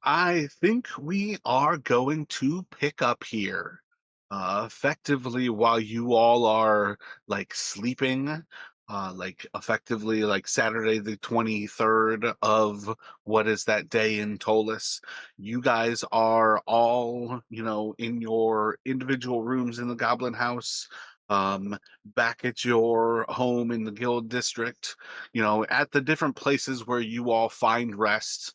I think we are going to pick up here. Effectively, while you all are like sleeping, like effectively, like Saturday the 23rd of what is that day in Tolis, you guys are all, in your individual rooms in the Goblin House, back at your home in the Guild District, at the different places where you all find rest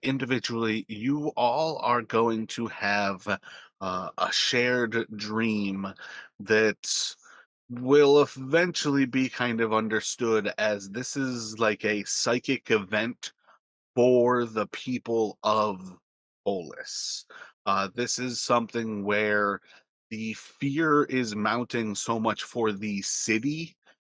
individually, you all are going to have a shared dream that will eventually be kind of understood as this is like a psychic event for the people of Polis. This is something where the fear is mounting so much for the city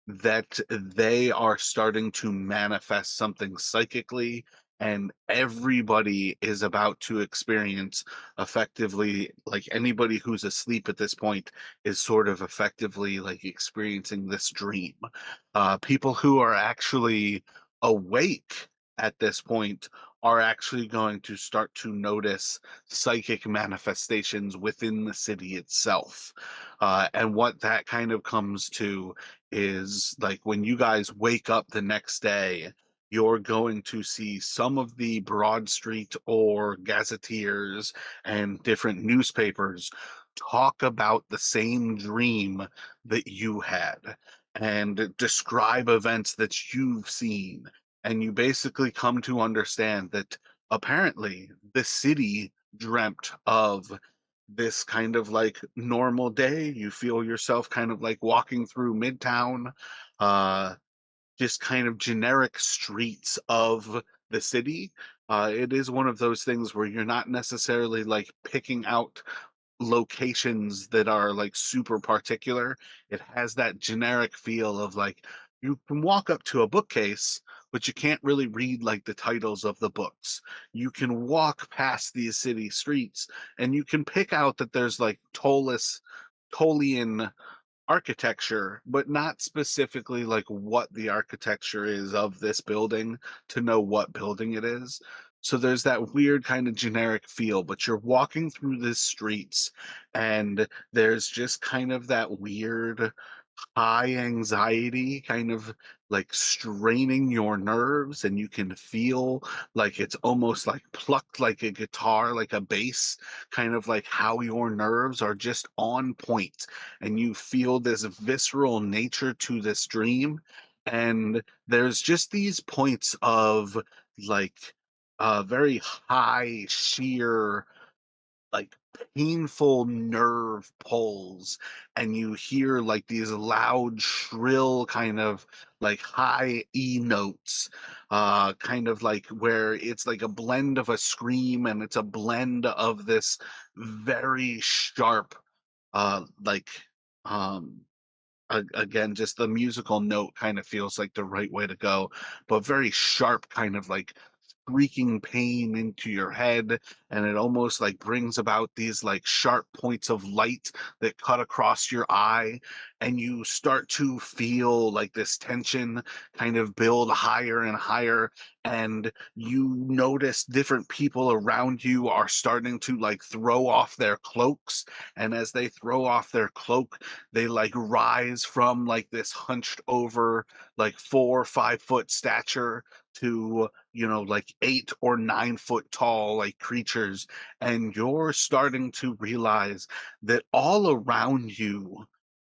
that they are starting to manifest something psychically, and everybody is about to experience effectively, like anybody who's asleep at this point is sort of effectively like experiencing this dream. People who are actually awake at this point are actually going to start to notice psychic manifestations within the city itself. And what that kind of comes to is like when you guys wake up the next day, you're going to see some of the Broad Street or gazetteers and different newspapers talk about the same dream that you had and describe events that you've seen. And you basically come to understand that apparently the city dreamt of this kind of like normal day. You feel yourself kind of like walking through Midtown, uh, just kind of generic streets of the city. It is one of those things where you're not necessarily like picking out locations that are like super particular. It has that generic feel of like you can walk up to a bookcase, but you can't really read like the titles of the books. You can walk past these city streets and you can pick out that there's like Tolian architecture, but not specifically like what the architecture is of this building to know what building it is. So there's that weird kind of generic feel, but you're walking through the streets and there's just kind of that weird high anxiety kind of like straining your nerves, and you can feel like it's almost like plucked like a guitar, like a bass, kind of like how your nerves are just on point and you feel this visceral nature to this dream. And there's just these points of like very high sheer like painful nerve pulls, and you hear like these loud shrill kind of like high e notes, kind of like where it's like a blend of a scream and it's a blend of this very sharp like um again, just the musical note kind of feels like the right way to go, but very sharp, kind of like streaking pain into your head. And it almost like brings about these like sharp points of light that cut across your eye. And you start to feel like this tension kind of build higher and higher. And you notice different people around you are starting to like throw off their cloaks. And as they throw off their cloak, they like rise from like this hunched over like 4 or 5 foot stature to like 8 or 9 foot tall like creatures. And you're starting to realize that all around you,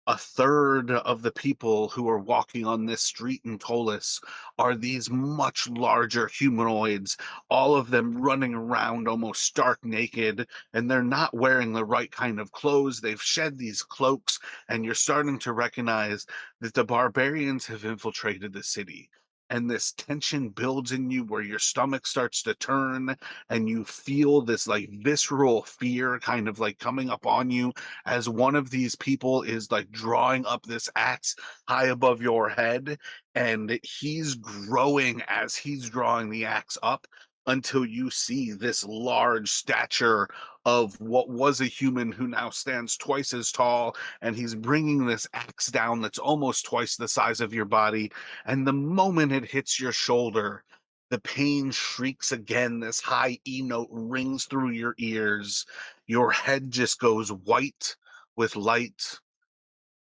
a third of the people who are walking on this street in Tolis are these much larger humanoids, all of them running around almost stark naked, and they're not wearing the right kind of clothes. They've shed these cloaks, and you're starting to recognize that the barbarians have infiltrated the city. And this tension builds in you where your stomach starts to turn, and you feel this like visceral fear kind of like coming up on you as one of these people is like drawing up this axe high above your head, and he's growing as he's drawing the axe up until you see this large stature of what was a human who now stands twice as tall, and he's bringing this axe down that's almost twice the size of your body. And the moment it hits your shoulder, The pain shrieks again. This high E note rings through your ears. Your head just goes white with light,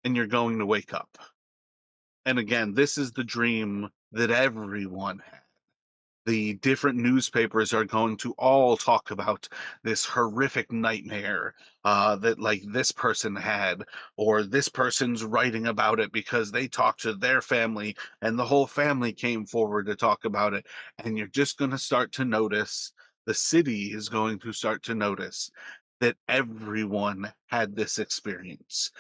and you're going to wake up. And again, this is the dream that everyone had. The different newspapers are going to all talk about this horrific nightmare that like this person had, or this person's writing about it because they talked to their family and the whole family came forward to talk about it. And you're just going to start to notice, the city is going to start to notice that everyone had this experience.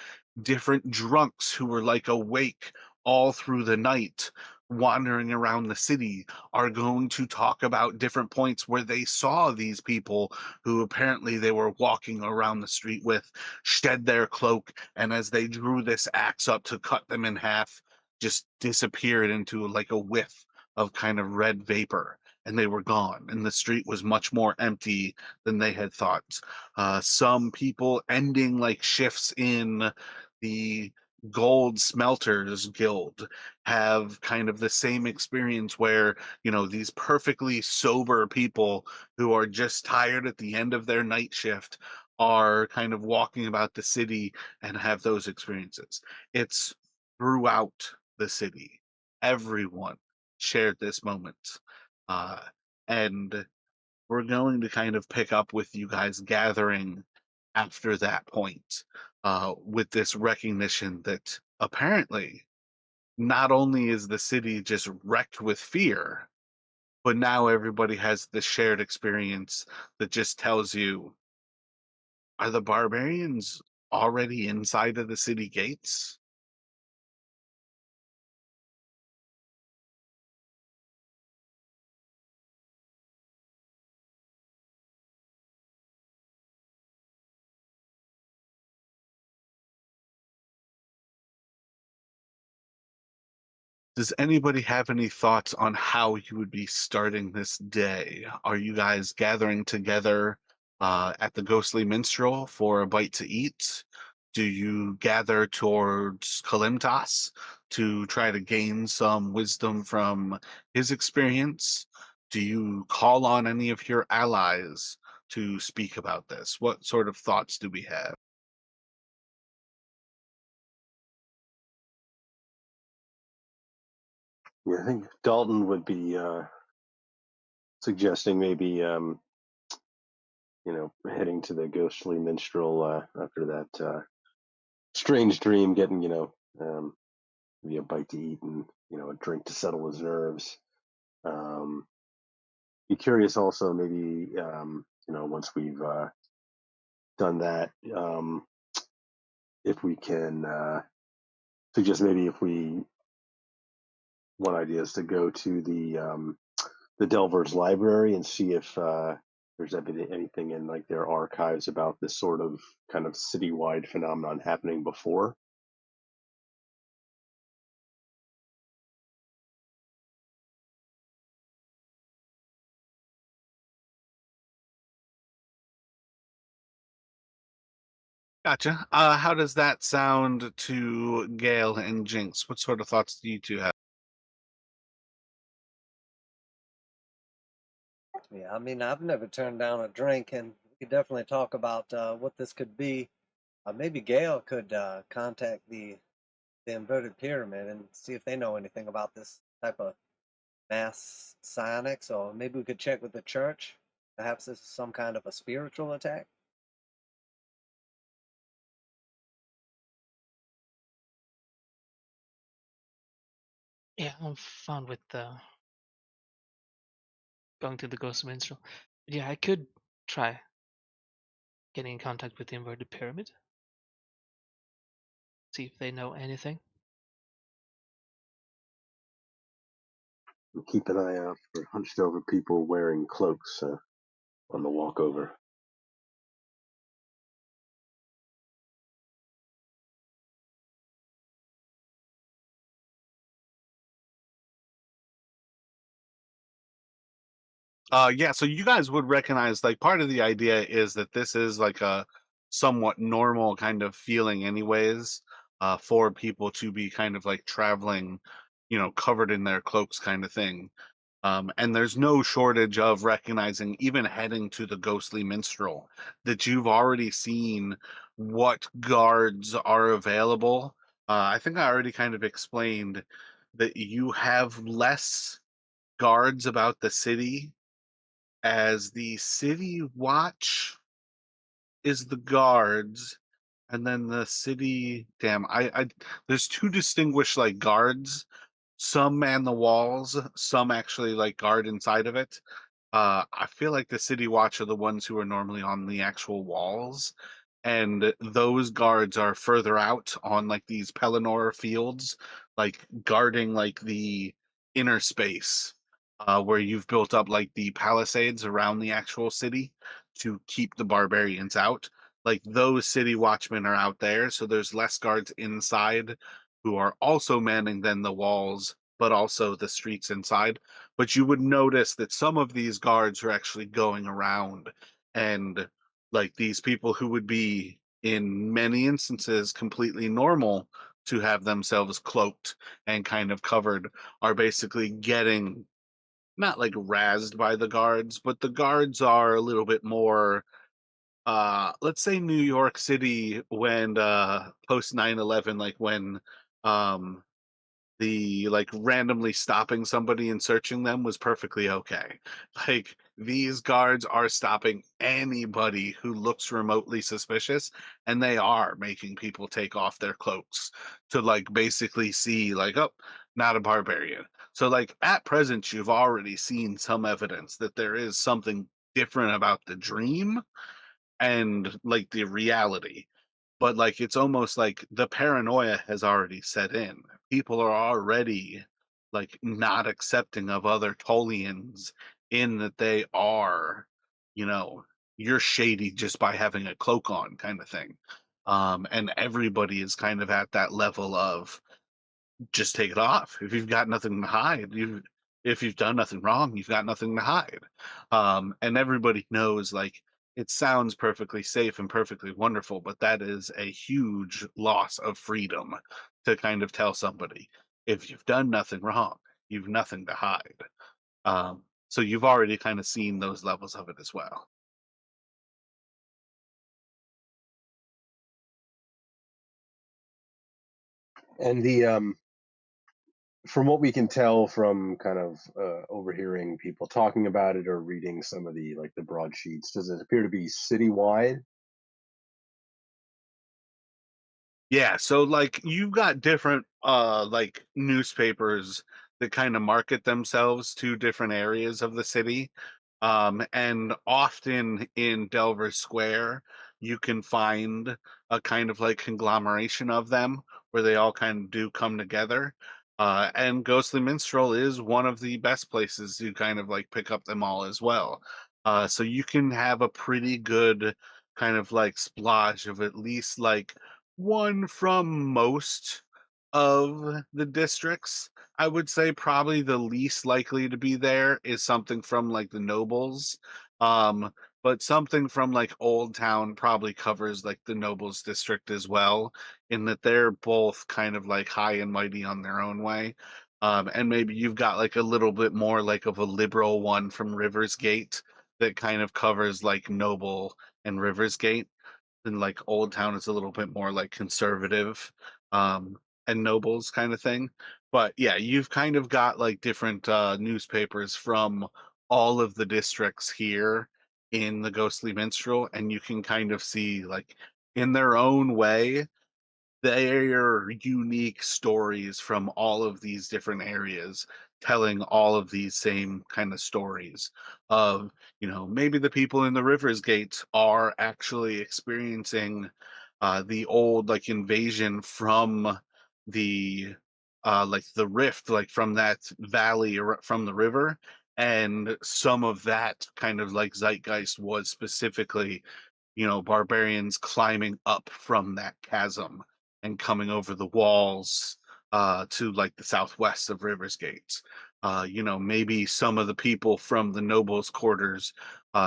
Different drunks who were like awake all through the night wandering around the city are going to talk about different points where they saw these people who apparently they were walking around the street with shed their cloak, and as they drew this axe up to cut them in half, just disappeared into like a whiff of kind of red vapor, and they were gone, and the street was much more empty than they had thought. Some people ending like shifts in the gold smelters guild have kind of the same experience where, you know, these perfectly sober people who are just tired at the end of their night shift are kind of walking about the city and have those experiences. It's throughout the city. Everyone shared this moment. Uh, and we're going to kind of pick up with you guys gathering after that point, with this recognition that apparently not only is the city just wrecked with fear, but now everybody has this shared experience that just tells you, are the barbarians already inside of the city gates? Does anybody have any thoughts on how you would be starting this day? Are you guys gathering together at the Ghostly Minstrel for a bite to eat? Do you gather towards Kalimtas to try to gain some wisdom from his experience? Do you call on any of your allies to speak about this? What sort of thoughts do we have? Yeah, I think Dalton would be suggesting maybe heading to the ghostly minstrel after that strange dream, getting maybe a bite to eat and a drink to settle his nerves. Um, be curious also maybe once we've done that, if we can suggest maybe if we one idea is to go to the Delvers Library and see if there's anything in like their archives about this sort of kind of citywide phenomenon happening before. Gotcha. How does that sound to Gale and Jinx? What sort of thoughts do you two have? Yeah, I mean, I've never turned down a drink, and we could definitely talk about what this could be. Maybe Gail could contact the inverted pyramid and see if they know anything about this type of mass psionics, or maybe we could check with the church. Perhaps this is some kind of a spiritual attack. Yeah, I'm fine with going to the Ghost Minstrel. But yeah, I could try getting in contact with the inverted pyramid, see if they know anything. And keep an eye out for hunched over people wearing cloaks on the walkover. Yeah, so you guys would recognize like part of the idea is that this is like a somewhat normal kind of feeling anyways, for people to be kind of like traveling, you know, covered in their cloaks kind of thing. And there's no shortage of recognizing, even heading to the Ghostly Minstrel, that you've already seen what guards are available. I think I already kind of explained that you have less guards about the city, as the city watch is the guards, and then the city. Damn, I there's two distinguished like guards. Some man the walls, some actually like guard inside of it. I feel like the city watch are the ones who are normally on the actual walls, and those guards are further out on like these Pelennor fields, like guarding like the inner space, where you've built up like the palisades around the actual city to keep the barbarians out. Like those city watchmen are out there, so there's less guards inside who are also manning then the walls, but also the streets inside. But you would notice that some of these guards are actually going around, and like these people who would be in many instances completely normal to have themselves cloaked and kind of covered are basically getting not like razzed by the guards, but the guards are a little bit more, let's say New York City when post 9/11, like when um the like randomly stopping somebody and searching them was perfectly okay. Like these guards are stopping anybody who looks remotely suspicious, and they are making people take off their cloaks to like basically see like, oh, not a barbarian. So like at present you've already seen some evidence that there is something different about the dream and like the reality, but like it's almost like the paranoia has already set in. People are already like not accepting of other Tolians, in that they are, you know, you're shady just by having a cloak on kind of thing. And everybody is kind of at that level of just take it off. If you've got nothing to hide, if you've done nothing wrong, you've got nothing to hide. And everybody knows like it sounds perfectly safe and perfectly wonderful, but that is a huge loss of freedom to kind of tell somebody if you've done nothing wrong, you've nothing to hide. So you've already kind of seen those levels of it as well. And the from what we can tell from kind of overhearing people talking about it or reading some of the like the broadsheets, does it appear to be citywide? Yeah, so like you've got different like newspapers that kind of market themselves to different areas of the city. And often in Delver Square, you can find a kind of like conglomeration of them where they all kind of do come together. And Ghostly Minstrel is one of the best places to kind of like pick up them all as well. So you can have a pretty good kind of like splotch of at least like one from most of the districts. I would say probably the least likely to be there is something from like the nobles. Um, but something from like Old Town probably covers like the nobles district as well, in that they're both kind of like high and mighty on their own way. And maybe you've got like a little bit more like of a liberal one from Rivers Gate that kind of covers like Noble and Rivers Gate, and like Old Town is a little bit more like conservative, um, and nobles kind of thing. But yeah, you've kind of got like different newspapers from all of the districts here in the Ghostly Minstrel, and you can kind of see like in their own way their unique stories from all of these different areas, telling all of these same kind of stories of, maybe the people in the Rivers Gate are actually experiencing the old like invasion from the like the rift, like from that valley or from the river, and some of that kind of like zeitgeist was specifically, barbarians climbing up from that chasm and coming over the walls to like the southwest of Rivers Gate. Maybe some of the people from the nobles' quarters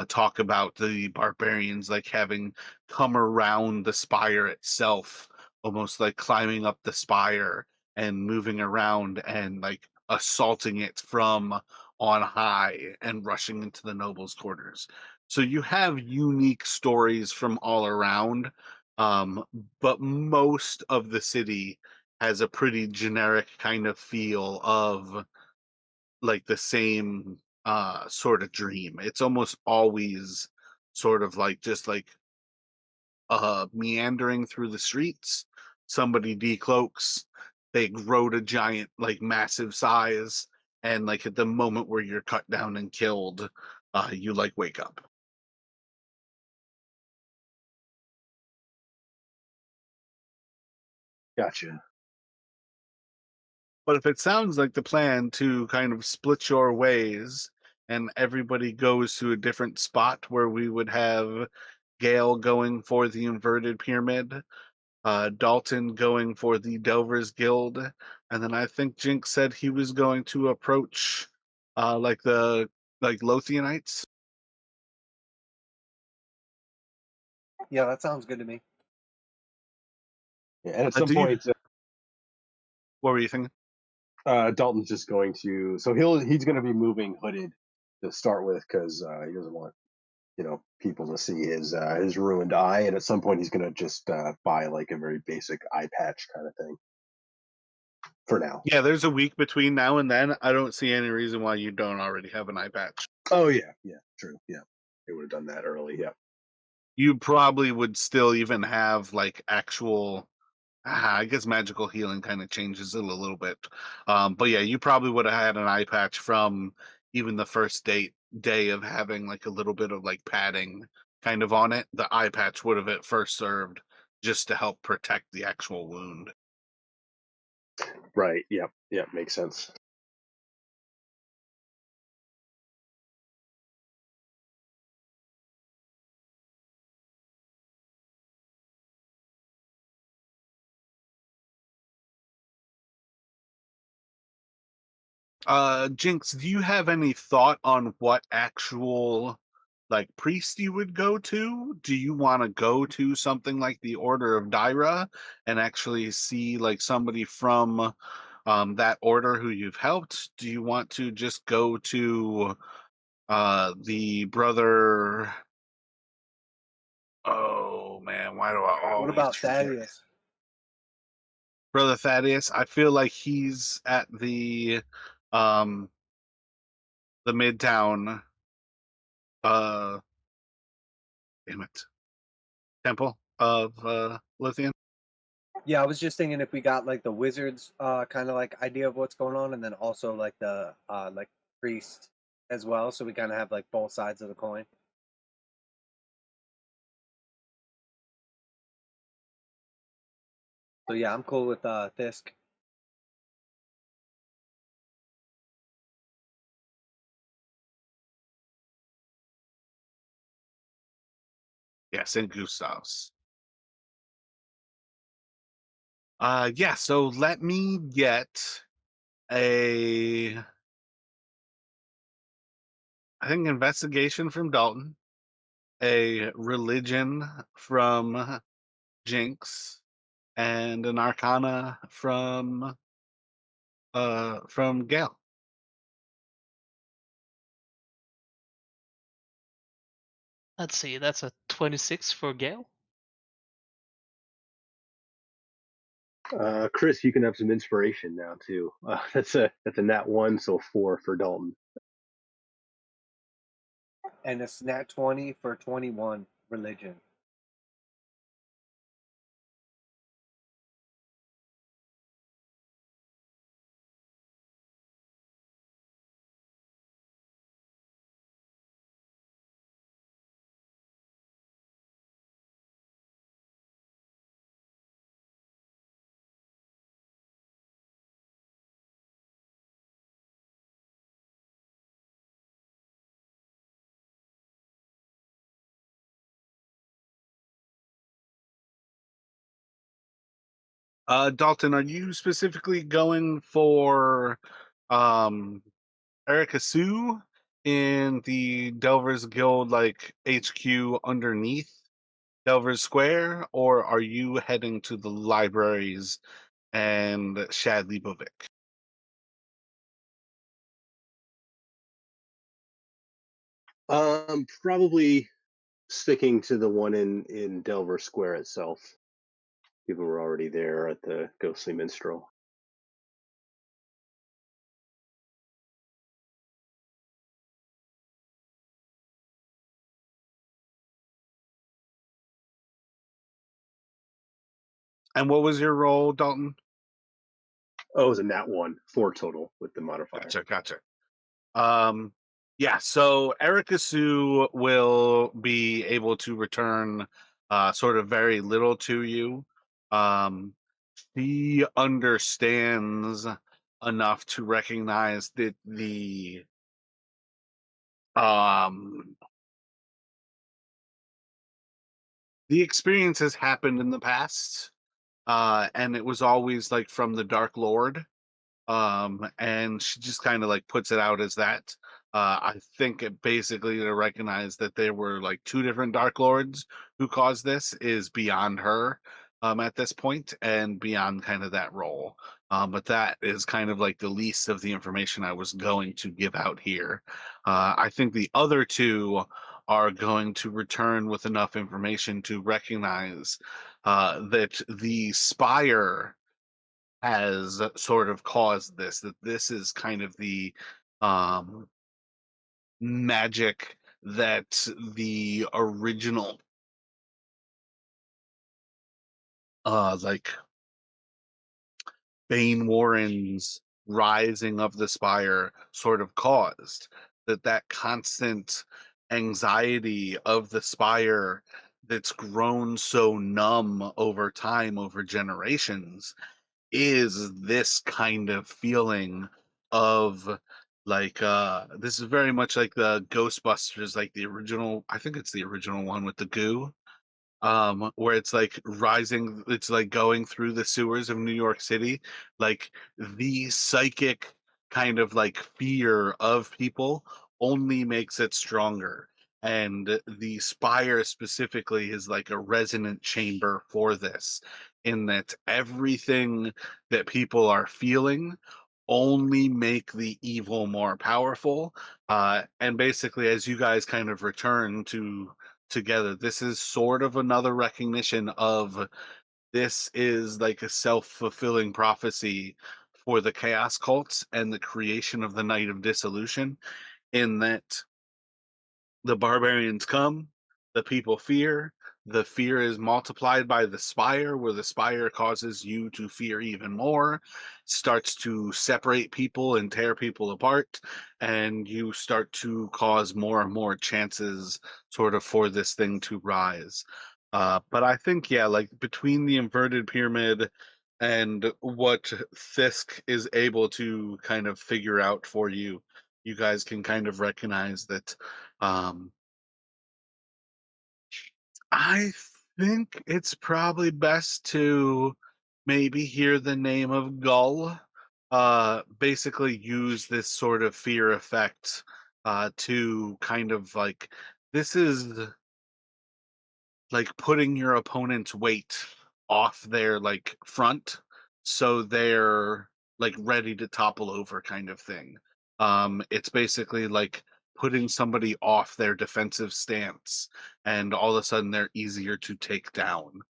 talk about the barbarians like having come around the spire itself, almost like climbing up the spire and moving around and like assaulting it from on high and rushing into the nobles' quarters. So you have unique stories from all around, um, but most of the city has a pretty generic kind of feel of like the same sort of dream. It's almost always sort of like just like meandering through the streets. Somebody decloaks, they grow to giant, like massive size, and like at the moment where you're cut down and killed, you like wake up. Gotcha. But if it sounds like the plan to kind of split your ways and everybody goes to a different spot where we would have Gale going for the inverted pyramid, Dalton going for the Delvers Guild, and then I think Jinx said he was going to approach like the like Lothianites. Yeah, that sounds good to me. Yeah, and at some Do you? point, What were you thinking? Dalton's just going to, so he's going to be moving hooded to start with because he doesn't want people to see his ruined eye, and at some point he's going to just buy like a very basic eye patch kind of thing for now. Yeah, there's a week between now and then. I don't see any reason why you don't already have an eye patch. Oh yeah, yeah, true, yeah. They would have done that early. Yeah. You probably would still even have like actual I guess magical healing kind of changes it a little bit. But yeah, you probably would have had an eye patch from even the first day of having like a little bit of like padding kind of on it. The eye patch would have at first served just to help protect the actual wound. Right. Yep. Yep. Makes sense. Jinx, do you have any thought on what actual like priest you would go to? Do you want to go to something like the Order of Dyra and actually see like somebody from that order who you've helped? Do you want to just go to the brother? Oh man, why do I What always about forget? Thaddeus? Brother Thaddeus, I feel like he's at um the Midtown damn it, temple of Lithium. Yeah, I was just thinking if we got like the wizards kind of like idea of what's going on and then also like the like priest as well, so we kind of have like both sides of the coin. So yeah, I'm cool with Thisk. Yes, in Gustav's. Yeah, so let me get a I think investigation from Dalton, a religion from Jinx, and an arcana from Gale. Let's see, that's a 26 for Gale. Chris, you can have some inspiration now too. That's a nat one, so 4 for Dalton. And a snat 20 for 21 religion. Dalton, are you specifically going for um Erica Sue in the Delvers Guild like HQ underneath Delvers Square, or are you heading to the libraries and Shad Libovic? Probably sticking to the one in Delver Square itself, given we're already there at the Ghostly Minstrel. And what was your role, Dalton? Oh, it was a nat one, 4 total with the modifier. Gotcha. Yeah, so Erica Sue will be able to return sort of very little to you. Um, she understands enough to recognize that um the experience has happened in the past, and it was always like from the Dark Lord. And she just kind of like puts it out as that. I think it basically to recognize that there were like two different Dark Lords who caused this is beyond her at this point and beyond kind of that role. But that is kind of like the least of the information I was going to give out here. I think the other two are going to return with enough information to recognize that the spire has sort of caused this, that this is kind of the um magic that the original like Bane Warren's rising of the spire sort of caused, that constant anxiety of the spire that's grown so numb over time, over generations, is this kind of feeling of like this is very much like the Ghostbusters, like the original, I think it's the original one with the goo, where it's like rising, it's like going through the sewers of New York City, like the psychic kind of like fear of people only makes it stronger. And the spire specifically is like a resonant chamber for this, in that everything that people are feeling only make the evil more powerful. And basically, as you guys kind of return to together, this is sort of another recognition of this is like a self-fulfilling prophecy for the chaos cults and the creation of the Night of Dissolution, in that the barbarians come, the people fear, the fear is multiplied by the spire, where the spire causes you to fear even more, starts to separate people and tear people apart, and you start to cause more and more chances sort of for this thing to rise. But I think, yeah, like between the inverted pyramid and what Fisk is able to kind of figure out for you, you guys can kind of recognize that um, I think it's probably best to maybe hear the name of Gull. Basically, use this sort of fear effect to kind of like, this is like putting your opponent's weight off their like front, so they're like ready to topple over kind of thing. It's basically like putting somebody off their defensive stance, and all of a sudden they're easier to take down.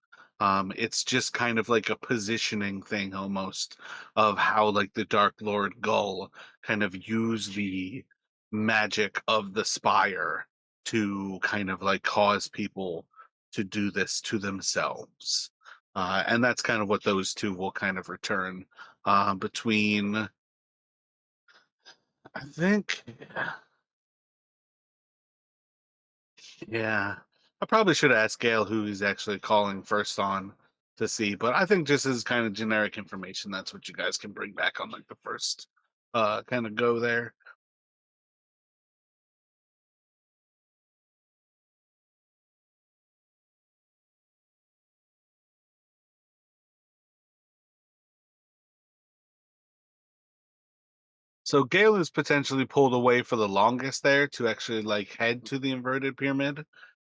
It's just kind of like a positioning thing almost, of how like the Dark Lord Gull kind of use the magic of the spire to kind of like cause people to do this to themselves. And that's kind of what those two will kind of return between, I think, yeah. I probably should ask Gail who he's actually calling first on to see, but I think just as kind of generic information, that's what you guys can bring back on like the first kind of go there. So Gale is potentially pulled away for the longest there to actually like head to the inverted pyramid.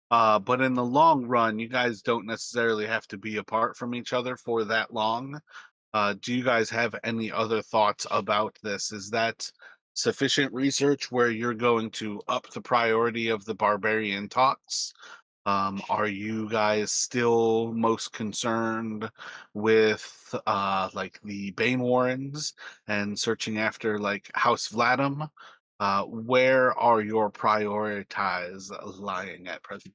But in the long run, you guys don't necessarily have to be apart from each other for that long. Do you guys have any other thoughts about this? Is that sufficient research where you're going to up the priority of the barbarian talks? Are you guys still most concerned with like the Bane Warrens and searching after like House Vladim? Where are your priorities lying at present?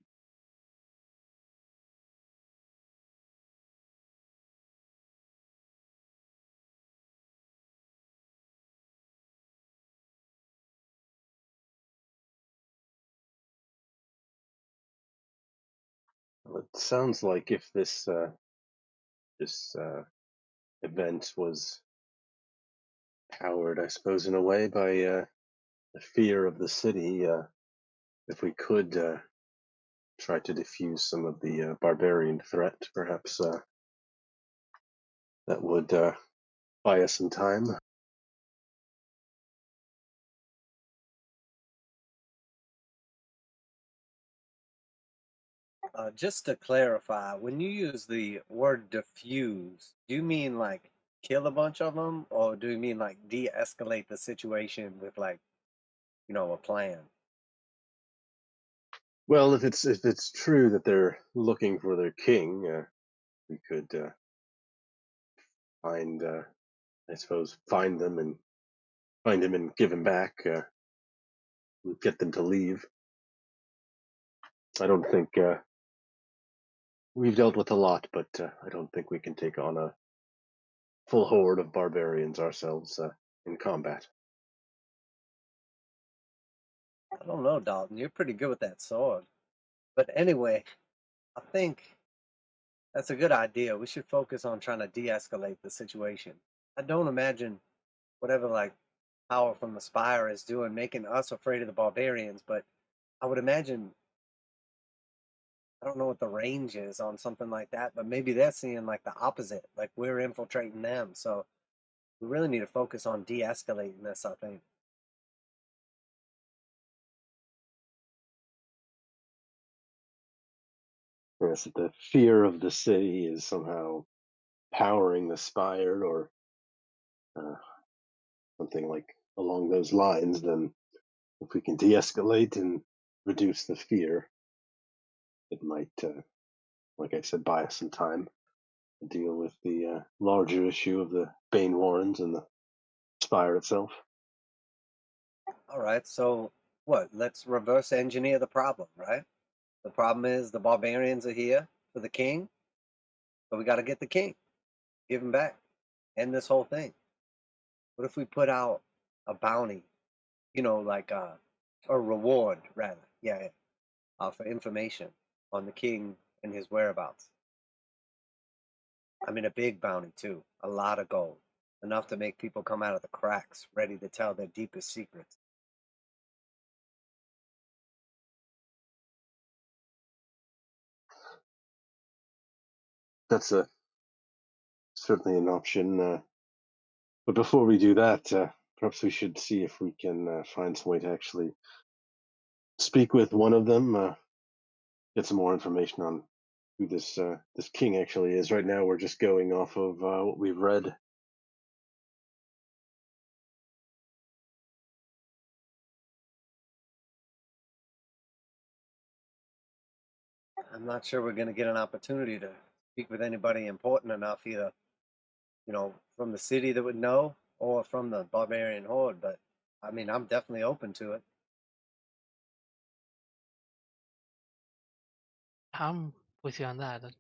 Well, it sounds like if this event was powered, I suppose, in a way by the fear of the city, if we could try to diffuse some of the barbarian threat, perhaps that would buy us some time. Just to clarify, when you use the word diffuse, do you mean like kill a bunch of them, or do you mean like de-escalate the situation with like, a plan? Well, if it's true that they're looking for their king, we could find, I suppose, find him and give him back. Get them to leave. I don't think we've dealt with a lot, but I don't think we can take on a full horde of barbarians ourselves in combat. I don't know, Dalton. You're pretty good with that sword. But anyway, I think that's a good idea. We should focus on trying to de-escalate the situation. I don't imagine whatever like power from the spire is doing making us afraid of the barbarians, but I would imagine I don't know what the range is on something like that, but maybe they're seeing like the opposite, like we're infiltrating them. So we really need to focus on de-escalating this, I think. Yes, the fear of the city is somehow powering the spire, or uh, something like along those lines. Then, if we can de-escalate and reduce the fear, it might, like I said, buy us some time to deal with the larger issue of the Bane Warrens and the spire itself. All right, so what? Let's reverse engineer the problem, right? The problem is the barbarians are here for the king, but we got to get the king, give him back, end this whole thing. What if we put out a bounty, like a reward rather, yeah, for information on the king and his whereabouts? I mean, a big bounty too, a lot of gold, enough to make people come out of the cracks, ready to tell their deepest secrets. That's certainly an option. But before we do that, perhaps we should see if we can find some way to actually speak with one of them, get some more information on who this king actually is. Right now, we're just going off of what we've read. I'm not sure we're going to get an opportunity to speak with anybody important enough either, from the city that would know or from the barbarian horde, but I mean, I'm definitely open to it. I'm with you on that. I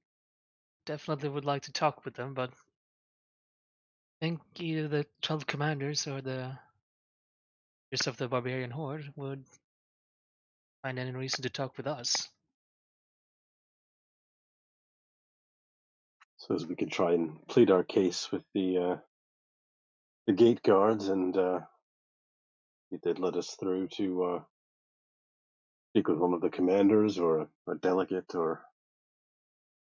definitely would like to talk with them, but I think either the 12 commanders or the rest of the barbarian horde would find any reason to talk with us. So as we could try and plead our case with the gate guards, and if they'd let us through to speak with one of the commanders or a delegate, or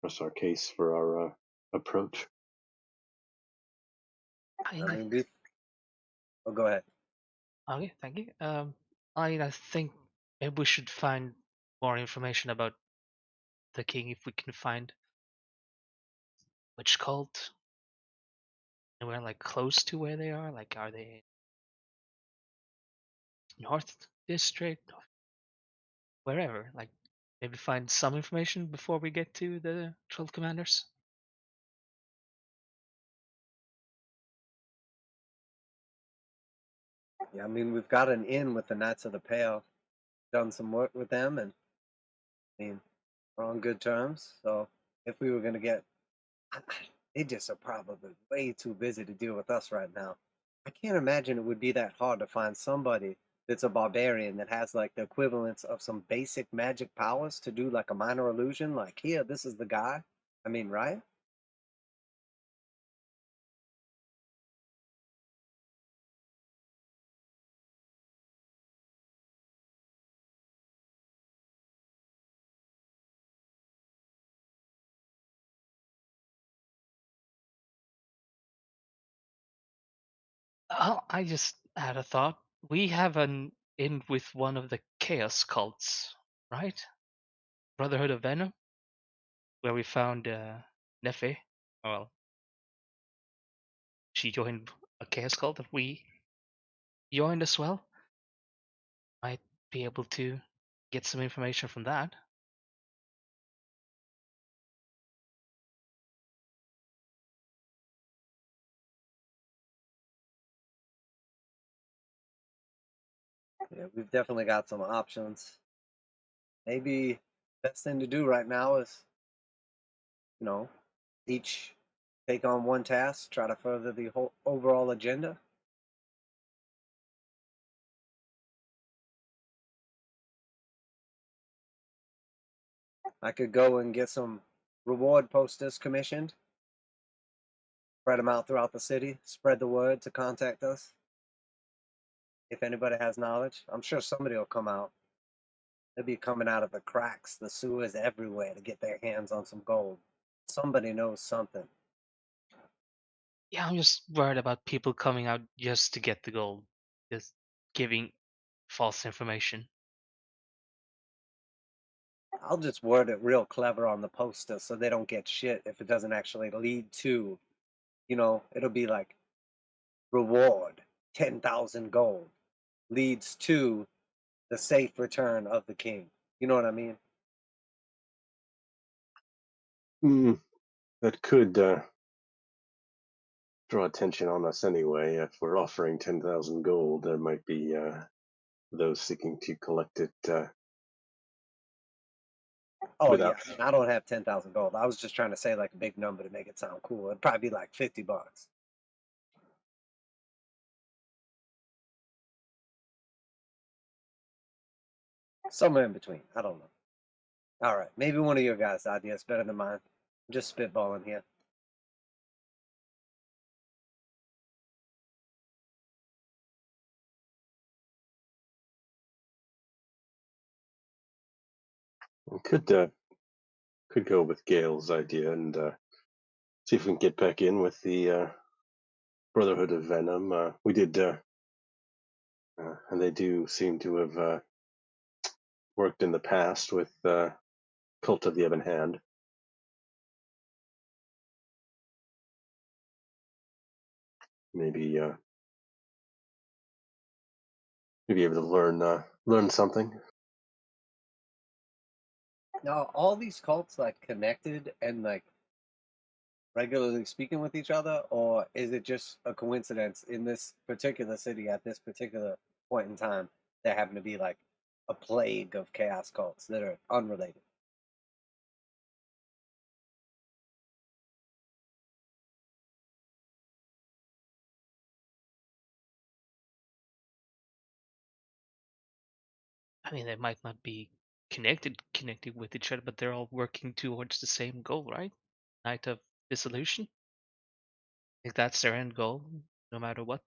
press our case for our approach. I, I I mean, oh, go ahead. okay, thank you. I think maybe we should find more information about the king if we can find which cult and we're like close to where they are. Like, are they North District, wherever. Like maybe find some information before we get to the troll commanders. Yeah, I mean, we've got an in with the Knights of the Pale. Done some work with them, and I mean, we're on good terms. So if we were going to get, they just are probably way too busy to deal with us right now. I can't imagine it would be that hard to find somebody that's a barbarian that has like the equivalence of some basic magic powers to do like a minor illusion. Like, here, this is the guy. I mean, right? Oh, I just had a thought. We have an in with one of the chaos cults, right? Brotherhood of Venom, where we found Nefe. Well, she joined a chaos cult that we joined as well. Might be able to get some information from that. Yeah, we've definitely got some options. Maybe best thing to do right now is, you know, each take on one task, try to further the whole overall agenda. I could go and get some reward posters commissioned, spread them out throughout the city, spread the word to contact us. If anybody has knowledge, I'm sure somebody will come out. They'll be coming out of the cracks, the sewers everywhere to get their hands on some gold. Somebody knows something. Yeah, I'm just worried about people coming out just to get the gold, just giving false information. I'll just word it real clever on the poster so they don't get shit if it doesn't actually lead to, it'll be like reward 10,000 gold leads to the safe return of the king. You know what I mean? Mm, that could draw attention on us anyway. If we're offering 10,000 gold, there might be those seeking to collect it Oh yeah, without. I mean, I don't have 10,000 gold. I was just trying to say like a big number to make it sound cool. It'd probably be like $50. Somewhere in between. I don't know. All right, maybe one of your guys' ideas better than mine. I'm just spitballing here. We could go with Gail's idea and see if we can get back in with the Brotherhood of Venom. We did, and they do seem to have worked in the past with Cult of the Ebon Hand. Maybe maybe able to learn something. Now, all these cults like connected and like regularly speaking with each other, or is it just a coincidence in this particular city at this particular point in time there happen to be like a plague of chaos cults that are unrelated? I mean, they might not be connected with each other, but they're all working towards the same goal, right? Night of Dissolution. I think that's their end goal, no matter what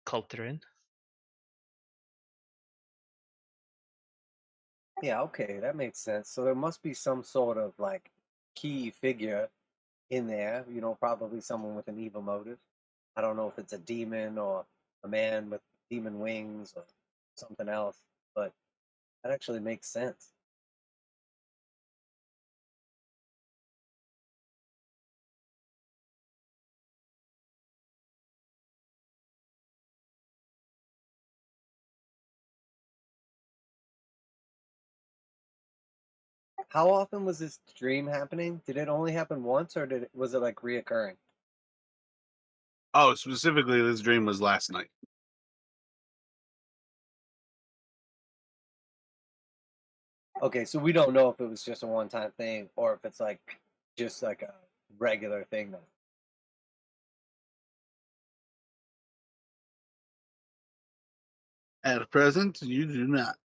cult they're in. Yeah, okay, that makes sense. So there must be some sort of like key figure in there, probably someone with an evil motive. I don't know if it's a demon or a man with demon wings or something else, but that actually makes sense. How often was this dream happening? Did it only happen once, or was it like reoccurring? Oh, specifically, this dream was last night. Okay, so we don't know if it was just a one-time thing or if it's like just like a regular thing now. At present, you do not.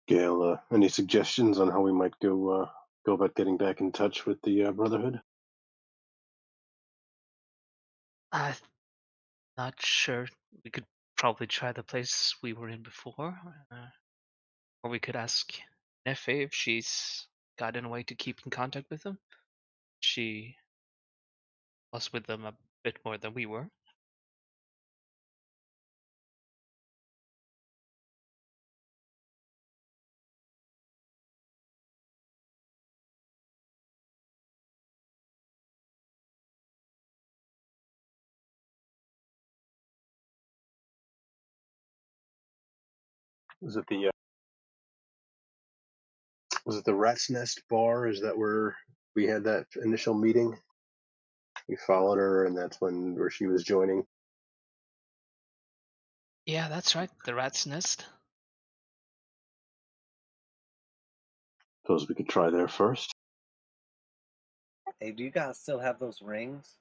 Gail, any suggestions on how we might go about getting back in touch with the Brotherhood? I'm not sure. We could probably try the place we were in before, or we could ask Nefe if she's gotten a way to keep in contact with them. She was with them a bit more than we were. Was it the Rat's Nest bar? Is that where we had that initial meeting? We followed her, and that's where she was joining. Yeah, that's right. The rat's nest. Suppose we could try there first. Hey, do you guys still have those rings?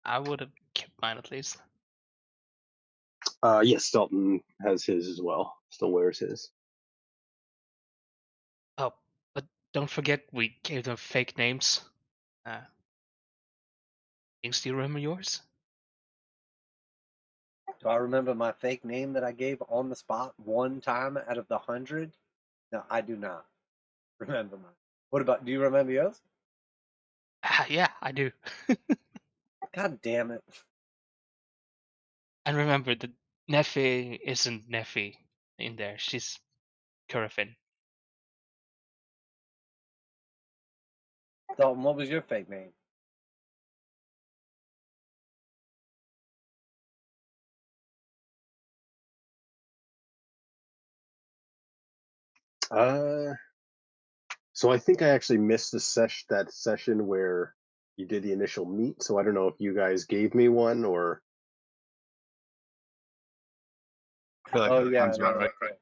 I would have kept mine at least. Yes, Dalton has his as well. Still wears his. Oh, but don't forget we gave them fake names. Uh, Things, do you remember yours? Do I remember my fake name that I gave on the spot one time out of the 100? No, I do not remember mine. What about, do you remember yours? Yeah, I do. God damn it. And remember that Neffy isn't Neffy in there. She's Curafin. Dalton, what was your fake name? Uh, so I think I actually missed that session where you did the initial meet. So I don't know if you guys gave me one or. I feel like Oh, that yeah, sounds about no, right. that's right.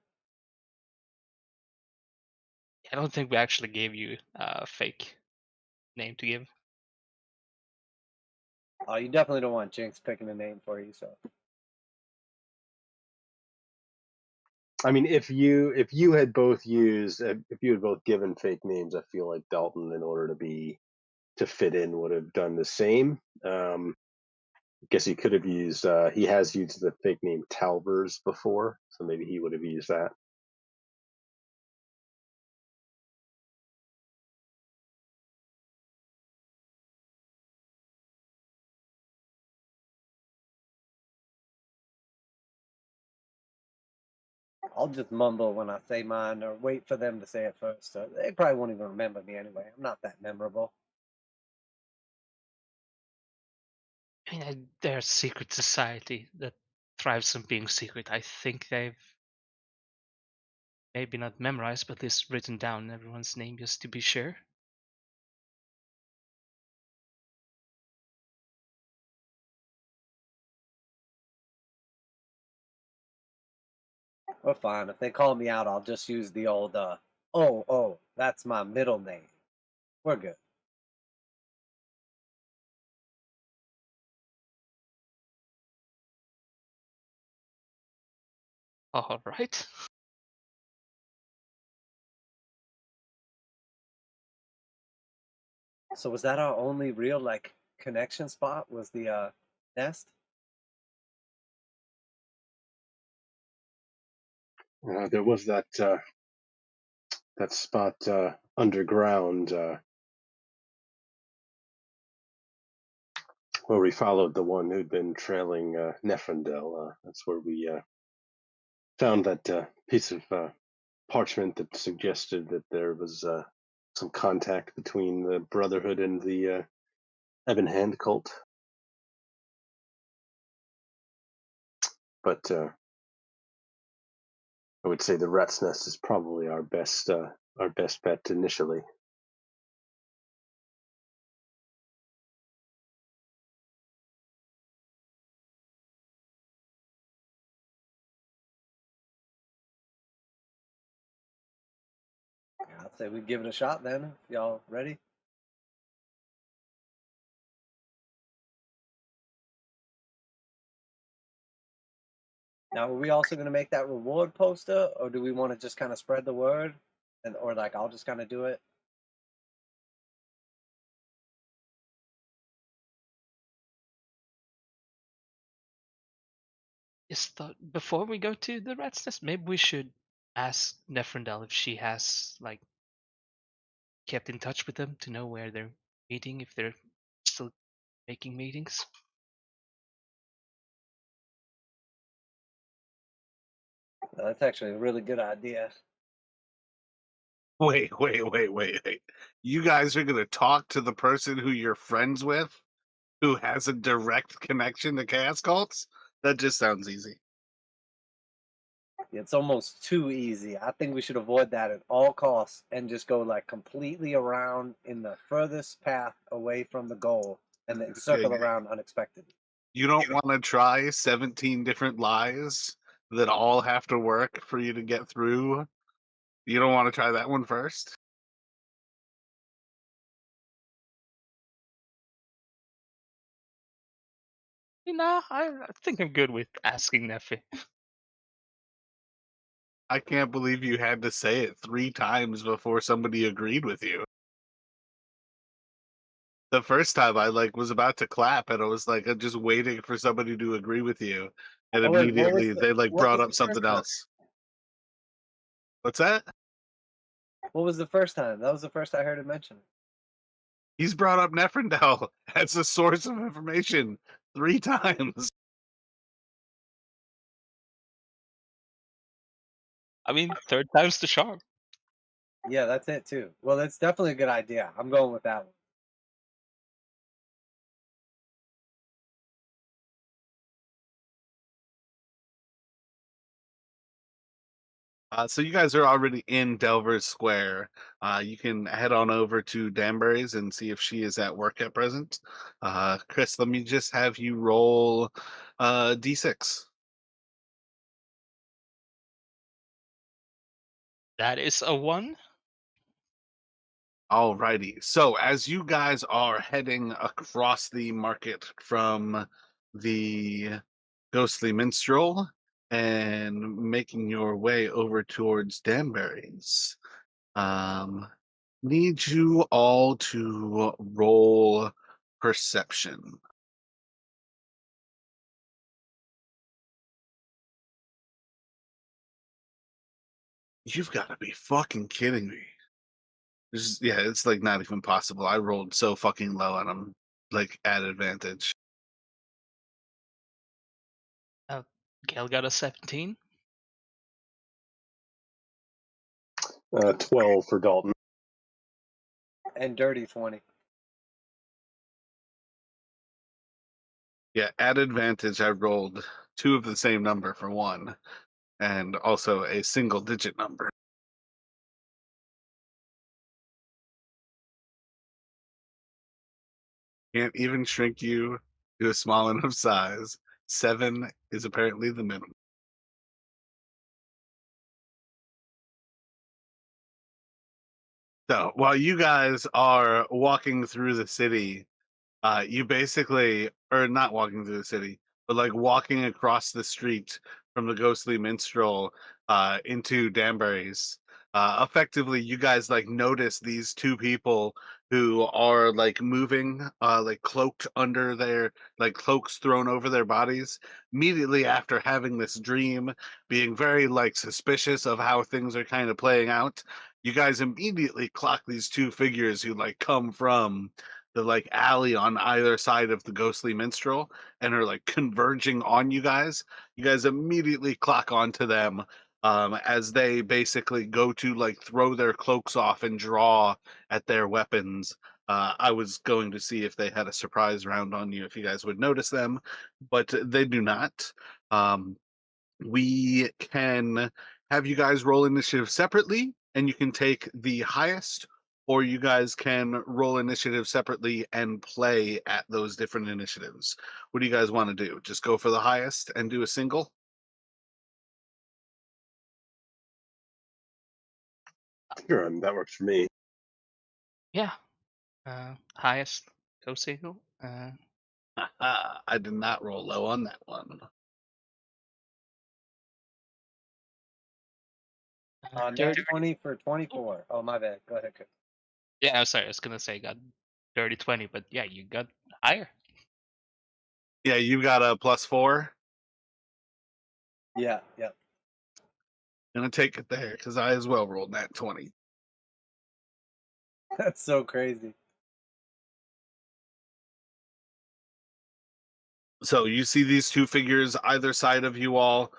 I don't think we actually gave you a fake name to give. Oh, you definitely don't want Jinx picking a name for you, so. I mean, if you had both given fake names, I feel like Dalton, in order to fit in, would have done the same. I guess he could have used. He has used the fake name Talvers before, so maybe he would have used that. I'll just mumble when I say mine or wait for them to say it first. They probably won't even remember me anyway. I'm not that memorable. I mean, they're a secret society that thrives on being secret. I think they've maybe not memorized, but at least written down everyone's name just to be sure. We're fine. If they call me out, I'll just use the old, that's my middle name. We're good. All right. So was that our only real, like, connection spot? Was the, nest? There was that spot underground. where we followed the one who'd been trailing Nefrendel. That's where we found that piece of parchment that suggested that there was some contact between the Brotherhood and the Ebon Hand cult. But I would say the Rat's Nest is probably our best bet initially. Yeah, I'd say we give it a shot then. Y'all ready? Now, are we also going to make that reward poster, or do we want to just kind of spread the word, and or like I'll just kind of do it? Just thought before we go to the rat's nest, maybe we should ask Nefrendel if she has like kept in touch with them to know where they're meeting, if they're still making meetings. That's actually a really good idea. Wait. You guys are gonna talk to the person who you're friends with, who has a direct connection to chaos cults? That just sounds easy. It's almost too easy. I think we should avoid that at all costs and just go like completely around in the furthest path away from the goal and then circle around unexpectedly. You don't want to try 17 different lies that all have to work for you to get through. You don't want to try that one first? Nah, I think I'm good with asking Neffy. I can't believe you had to say it 3 times before somebody agreed with you. The first time I was about to clap and I was just waiting for somebody to agree with you, and Oh wait, immediately they what brought was up the first something time? else. What's that? What was the first time? That was the first I heard it mentioned. He's brought up Nefrendel as a source of information 3 times. I mean, third time's the charm. Yeah, that's it too. Well, that's definitely a good idea. I'm going with that one. So you guys are already in Delver's Square. You can head on over to Danbury's and see if she is at work at present. Chris, let me just have you roll d6. That is a 1. Alrighty. So as you guys are heading across the market from the Ghostly Minstrel and making your way over towards Danbury's, um, need you all to roll perception. You've got to be fucking kidding me. Yeah, it's not even possible. I rolled so fucking low and I'm at advantage. Gail got a 17. 12 for Dalton. And dirty 20. Yeah, at advantage, I rolled 2 of the same number for 1, and also a single digit number. Can't even shrink you to a small enough size. 7 is apparently the minimum. So while you guys are walking through the city, you basically are not walking through the city, but walking across the street from the Ghostly Minstrel into Danbury's. Effectively, you guys notice these 2 people who are moving, cloaked under their cloaks thrown over their bodies. Immediately after having this dream, being very suspicious of how things are kind of playing out, you guys immediately clock these 2 figures who come from the like alley on either side of the ghostly minstrel and are like converging on you guys. You guys immediately clock onto them as they basically go to like throw their cloaks off and draw at their weapons. I was going to see if they had a surprise round on you if you guys would notice them, but they do not. Um, we can have you guys roll initiative separately, and you can take the highest, or you guys can roll initiative separately and play at those different initiatives. What do you guys want to do? Just go for the highest and do a single? Sure, that works for me. Yeah. Highest go single. I did not roll low on that one. Net 30. 20 for 24. Oh, my bad. Go ahead, Chris. Yeah, I'm sorry. I was gonna say got dirty 20, but yeah, you got higher. Yeah, you got a +4. Yeah, yeah. Gonna take it there because I as well rolled that 20. That's so crazy. So you see these two figures either side of you all,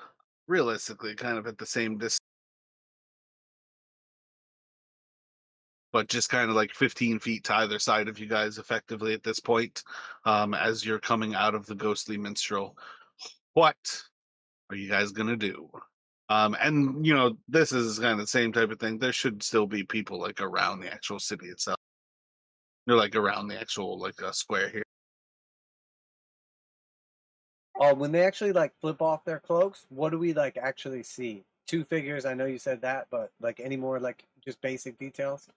realistically, kind of at the same distance, but just kind of like 15 feet to either side of you guys effectively at this point, as you're coming out of the ghostly minstrel. What are you guys gonna do? And you know, this is kind of the same type of thing. There should still be people like around the actual city itself. They're like around the actual like square here. Oh, when they actually like flip off their cloaks, what do we like actually see? Two figures. I know you said that, but like any more like just basic details?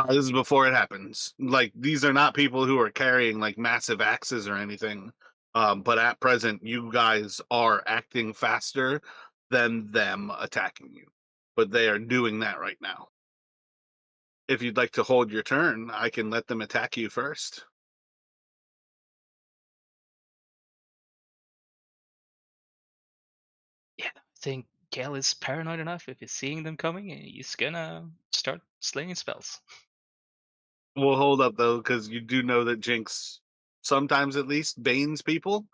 This is before it happens. Like these are not people who are carrying like massive axes or anything. But at present, you guys are acting faster than them attacking you. But they are doing that right now. If you'd like to hold your turn, I can let them attack you first. Yeah, I think Gale is paranoid enough. If he's seeing them coming, he's gonna start slinging spells. We'll hold up though, because you do know that Jinx sometimes at least banes people.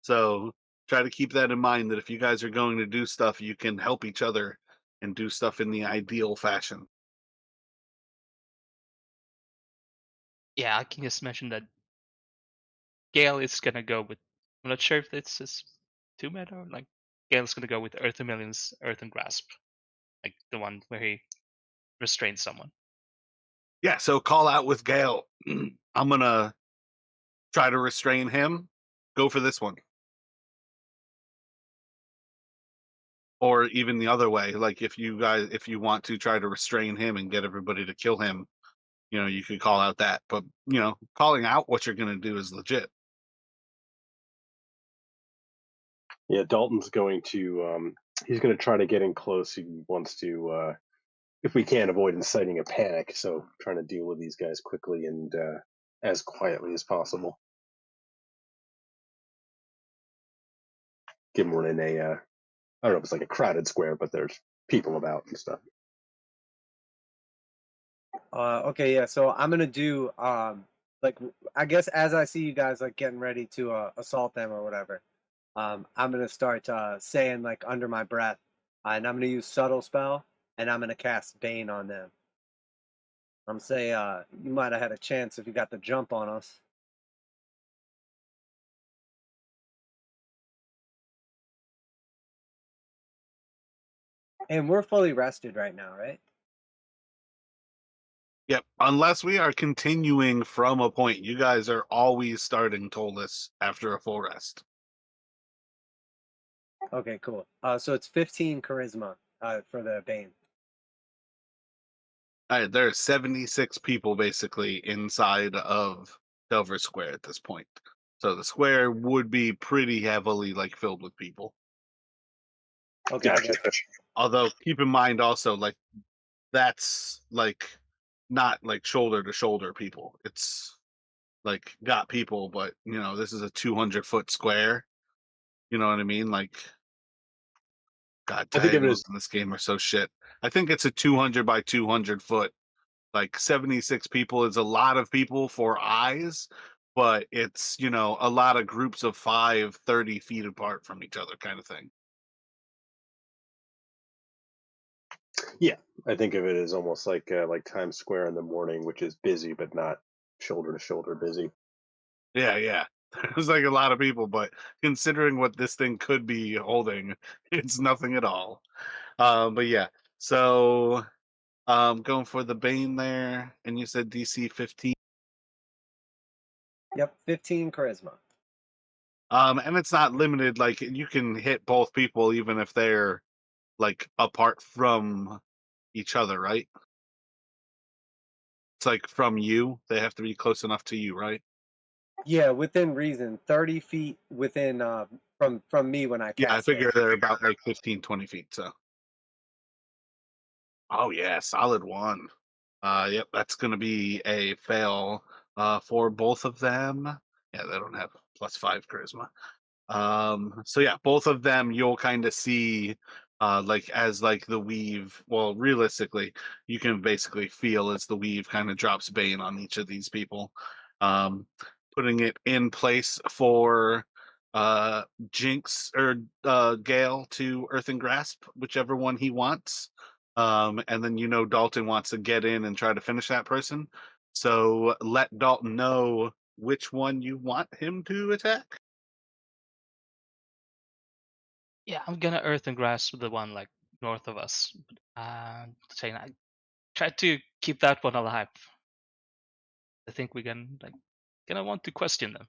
So try to keep that in mind that if you guys are going to do stuff, you can help each other and do stuff in the ideal fashion. Yeah, I can just mention that Gale is gonna go with. I'm not sure if this is 2 meta or like Gale's gonna go with Earth a Million's Earthen Grasp, like the one where he restrains someone. Yeah, so call out with Gale. I'm gonna try to restrain him. Go for this one. Or even the other way, like if you want to try to restrain him and get everybody to kill him, you know, you could call out that. But you know, calling out what you're gonna do is legit. Yeah, Dalton's going to he's going to try to get in close. He wants to, if we can, avoid inciting a panic. So trying to deal with these guys quickly and as quietly as possible. Give them in a, I don't know if it's like a crowded square, but there's people about and stuff. Okay, yeah. So I'm gonna do like I guess as I see you guys like getting ready to assault them or whatever, I'm gonna start saying like under my breath, and I'm gonna use subtle spell, and I'm gonna cast Bane on them. I'm say you might have had a chance if you got the jump on us. And we're fully rested right now, right? Yep. Unless we are continuing from a point, you guys are always starting Tolus after a full rest. Okay, cool. So it's 15 charisma for the Bane. All right, there are 76 people basically inside of Delver Square at this point. So the square would be pretty heavily like filled with people. Okay, I got you. Although keep in mind also like that's like not like shoulder to shoulder people. It's like got people, but you know, this is a 200-foot square. You know what I mean? Like God, I think of it diagonals as in this game are so shit. I think it's a 200 by 200 foot Like 76 people is a lot of people for eyes, but it's, a lot of groups of 5, 30 feet apart from each other kind of thing. Yeah, I think of it as almost like Times Square in the morning, which is busy but not shoulder to shoulder busy. Yeah, yeah. There's like a lot of people, but considering what this thing could be holding, it's nothing at all. But yeah, so going for the Bane there, and you said DC 15. Yep, 15 charisma. And it's not limited, like you can hit both people even if they're like apart from each other, right? It's like from you, they have to be close enough to you, right? Yeah, within reason, 30 feet within from me when I Yeah, I cast figure it. they're about like 15, 20 feet. So, oh yeah, solid one. Yep, that's gonna be a fail for both of them. Yeah, they don't have +5 charisma. So yeah, both of them you'll kind of see like as like the weave, well, realistically, you can basically feel as the weave kind of drops bane on each of these people. Um, Putting it in place for uh Jinx or Gale to Earth and Grasp, whichever one he wants. And then Dalton wants to get in and try to finish that person. So let Dalton know which one you want him to attack. Yeah, I'm gonna Earth and Grasp the one like north of us. Saying I try to keep that one alive. I think we can like gonna want to question them.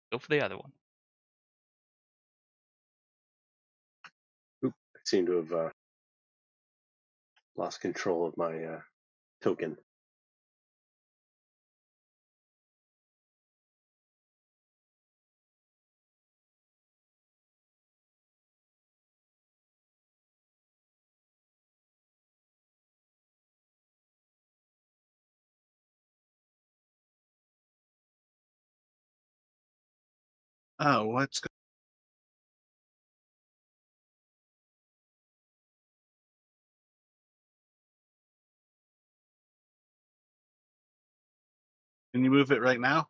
Go for the other one. Oop, I seem to have lost control of my token. Oh, what's Can you move it right now?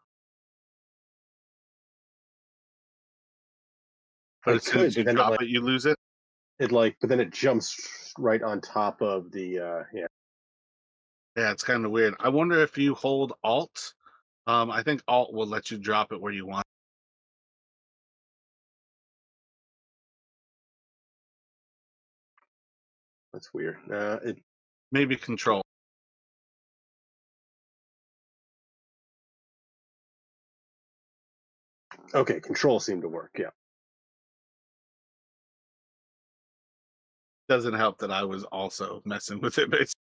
But I as soon could, as but you then drop it, you lose it? but then it jumps right on top of the yeah. Yeah, it's kind of weird. I wonder if you hold Alt. I think Alt will let you drop it where you want. That's weird. It Maybe Control. Okay. Control seemed to work. Yeah. Doesn't help that I was also messing with it. Basically.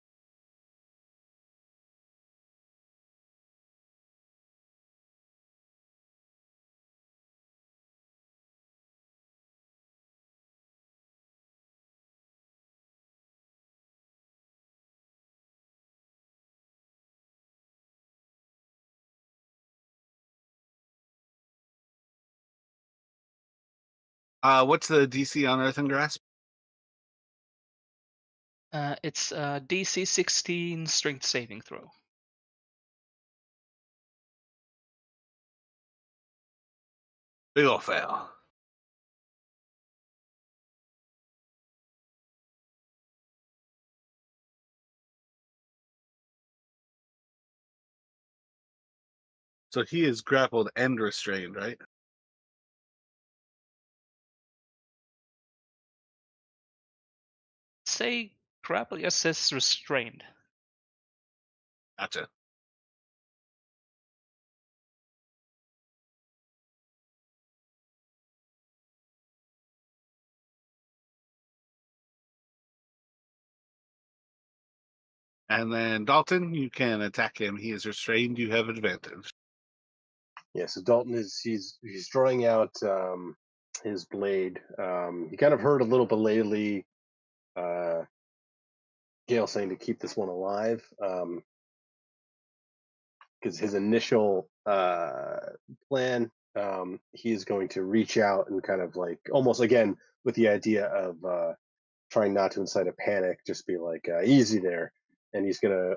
What's the DC on Earth and Grasp? It's DC 16 strength saving throw. Big ol' fail. So he is grappled and restrained, right? Say grapple just says restrained. Gotcha. And then Dalton, you can attack him. He is restrained. You have advantage. Yeah. So Dalton is he's drawing out his blade. He kind of heard a little belatedly uh, Gale saying to keep this one alive. Because his initial plan, he is going to reach out and kind of like almost again with the idea of trying not to incite a panic, just be like easy there. and he's gonna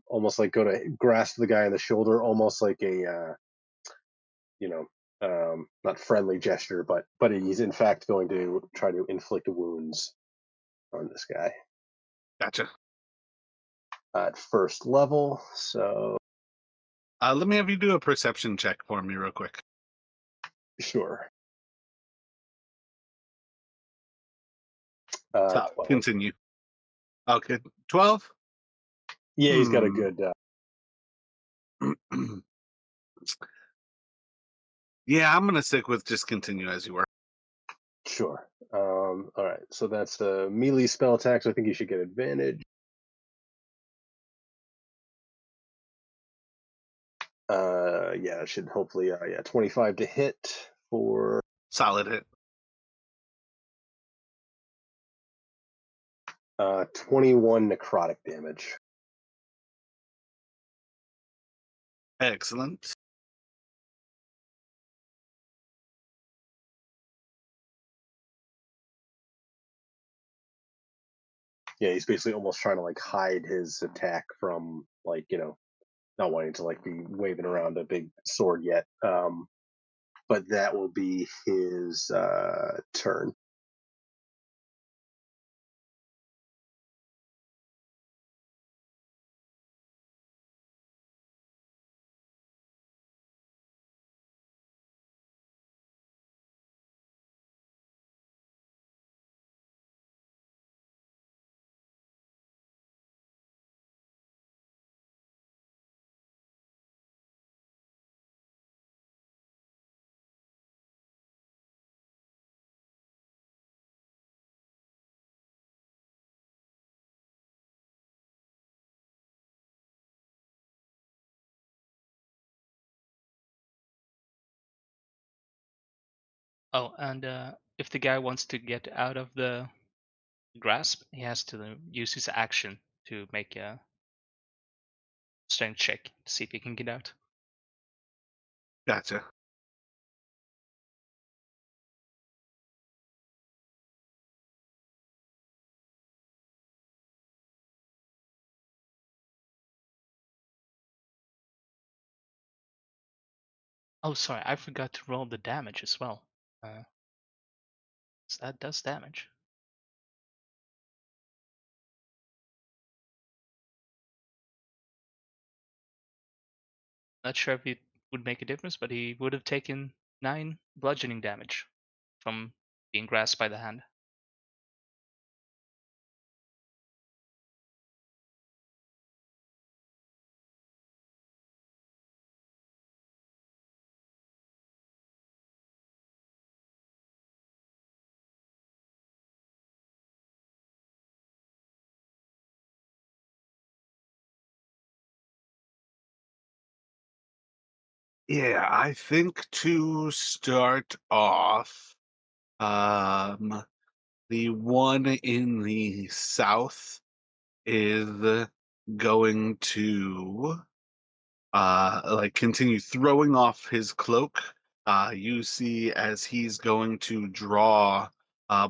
almost like go to grasp the guy on the shoulder, almost like a you know not friendly gesture, but he's in fact going to try to inflict wounds on this guy Gotcha. at first level. So Let me have you do a perception check for me real quick. sure, So 12. continue. Okay, 12. Yeah, he's got a Hmm. good. Yeah, I'm gonna stick with just continue as you were. Sure. All right. So that's a melee spell attack. So I think you should get advantage. Yeah, it should hopefully. Yeah, 25 to hit for Solid hit. 21 necrotic damage. Excellent. Yeah, he's basically almost trying to like hide his attack from like not wanting to like be waving around a big sword yet. But that will be his turn. Oh, and if the guy wants to get out of the grasp, he has to use his action to make a strength check to see if he can get out. Gotcha. Oh, sorry, I forgot to roll the damage as well. So that does damage. Not sure if it would make a difference, but he would have taken 9 bludgeoning damage from being grasped by the hand. Yeah, I think to start off, the one in the south is going to like continue throwing off his cloak. You see as he's going to draw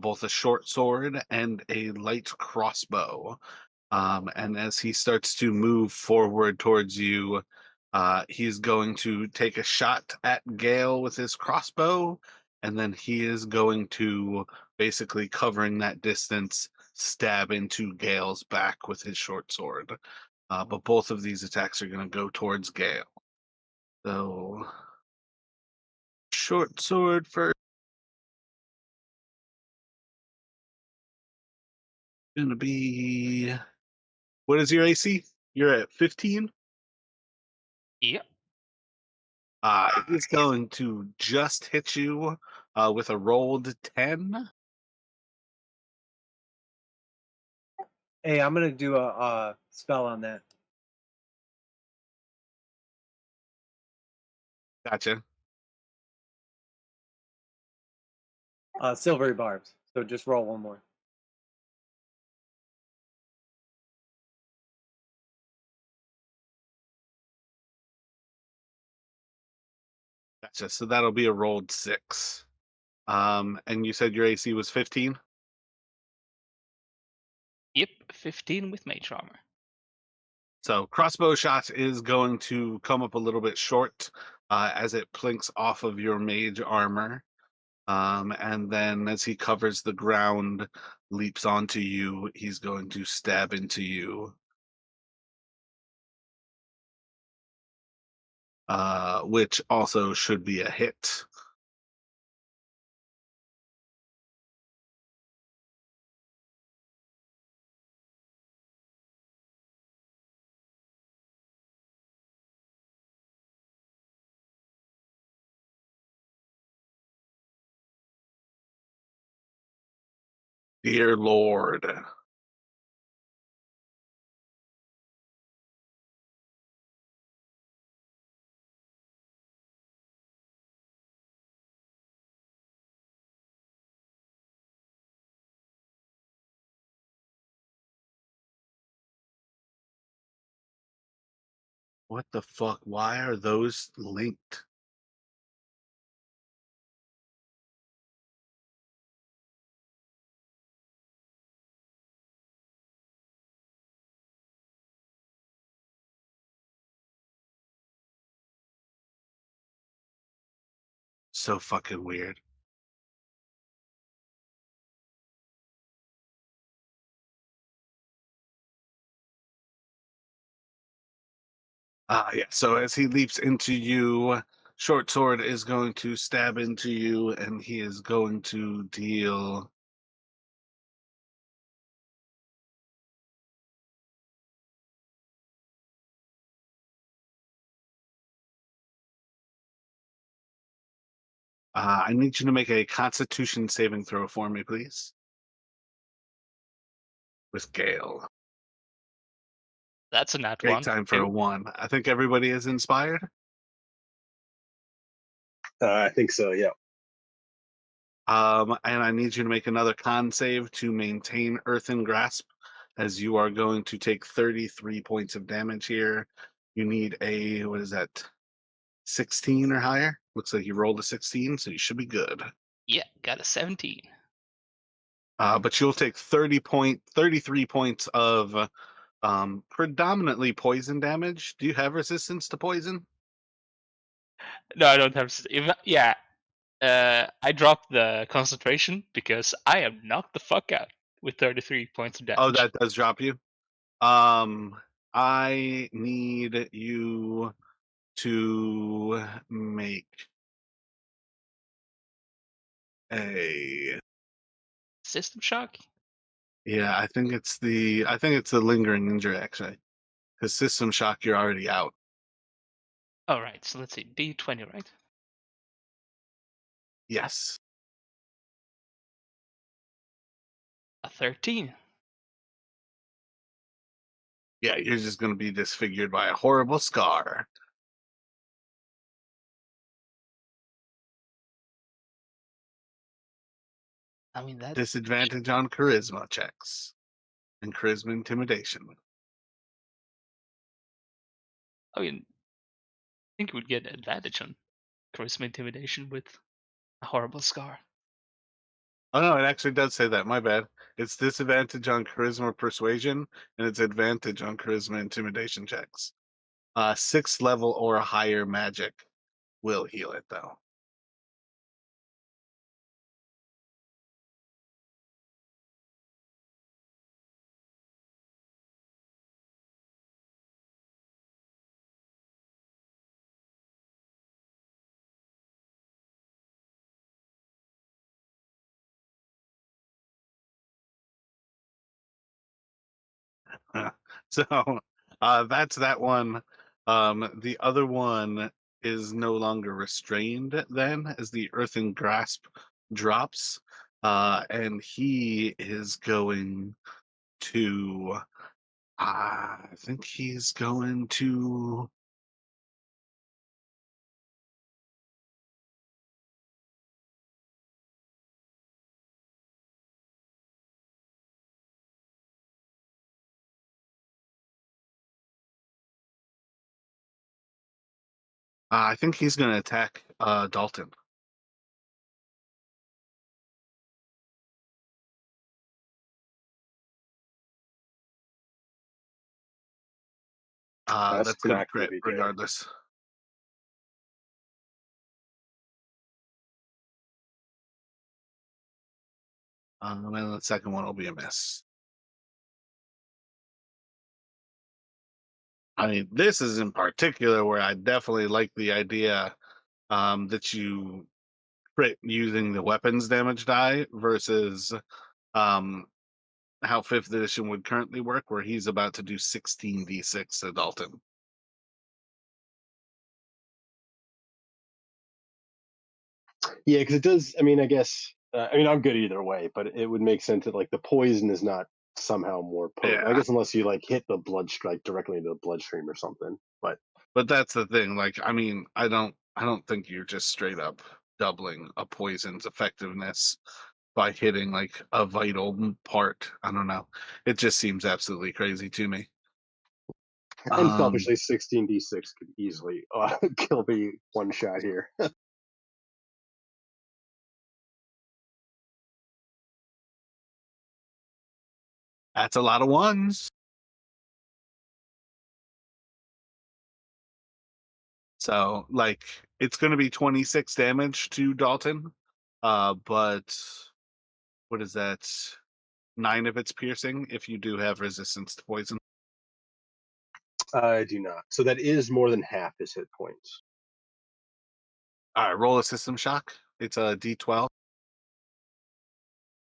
both a short sword and a light crossbow. And as he starts to move forward towards you, he's going to take a shot at Gale with his crossbow, and then he is going to, basically covering that distance, stab into Gale's back with his short sword. But both of these attacks are going to go towards Gale. So, short sword first. Going to be. What is your AC? You're at 15? Yep. He's going to just hit you with a rolled 10. Hey, I'm gonna do a spell on that. Gotcha. Silvery barbs. So just roll one more. Gotcha. So that'll be a rolled 6. And you said your AC was 15? Yep, 15 with mage armor. So crossbow shot is going to come up a little bit short as it plinks off of your mage armor. And then as he covers the ground, leaps onto you, he's going to stab into you. Which also should be a hit. Dear Lord. What the fuck? Why are those linked? So fucking weird. Yeah. So as he leaps into you, short sword is going to stab into you, and he is going to deal. I need you to make a Constitution saving throw for me, please. With Gale. That's a nat Great one. time for a 1. I think everybody is inspired. I think so. Yeah. And I need you to make another con save to maintain Earthen Grasp, as you are going to take 33 points of damage here. You need a, what is that, 16 or higher? Looks like you rolled a 16, so you should be good. Yeah, got a 17. But you'll take 33 points of predominantly poison damage. Do you have resistance to poison? No, I don't have. Yeah, I dropped the concentration because I am knocked the fuck out with 33 points of Oh, damage. that does drop you. I need you to make a System shock? yeah, I think it's the lingering injury actually. Because system shock, you're already out. Alright, so let's see. D20, right? Yes. A 13. Yeah, you're just gonna be disfigured by a horrible scar. I mean, that. Disadvantage on charisma checks and charisma intimidation. I mean, I think we'd get advantage on charisma intimidation with a horrible scar. Oh no, it actually does say that. My bad. It's disadvantage on charisma persuasion, and it's advantage on charisma intimidation checks. 6th level or higher magic will heal it though. So that's that one. The other one is no longer restrained then as the earthen grasp drops. And he is going to I think he's going to attack Dalton. That's going to be not going to crit be good. regardless. And the second one will be a miss. I mean, this is in particular where I definitely like the idea that you crit using the weapons damage die versus um, how 5th edition would currently work, where he's about to do 16d6 to Dalton. Yeah, because it does. I mean, I guess. I mean, I'm good either way, but it would make sense that like the poison is not somehow more potent. I Yeah, guess unless you like hit the blood strike directly into the bloodstream or something. But that's the thing. Like, I mean, I don't think you're just straight up doubling a poison's effectiveness by hitting like a vital part. I don't know. It just seems absolutely crazy to me. and selfishly, 16d6 could easily kill me one shot here. That's a lot of ones. So, like, it's going to be 26 damage to Dalton. But what is that? 9 of it's piercing if you do have resistance to poison. I do not. So that is more than half his hit points. All right, roll a system shock. It's a d12,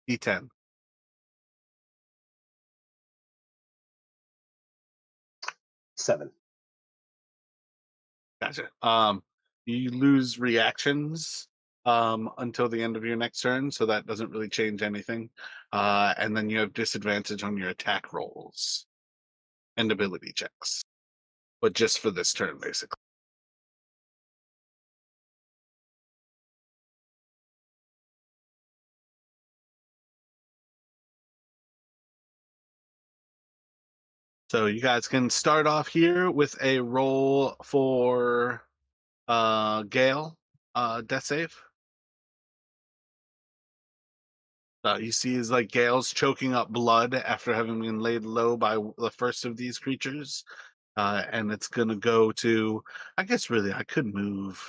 d10. 7. Gotcha. You lose reactions until the end of your next turn, so that doesn't really change anything. And then you have disadvantage on your attack rolls and ability checks, but just for this turn, basically. So you guys can start off here with a roll for Gale, death save. You see is like Gale's choking up blood after having been laid low by the first of these creatures. And it's gonna go to, I guess really I could move.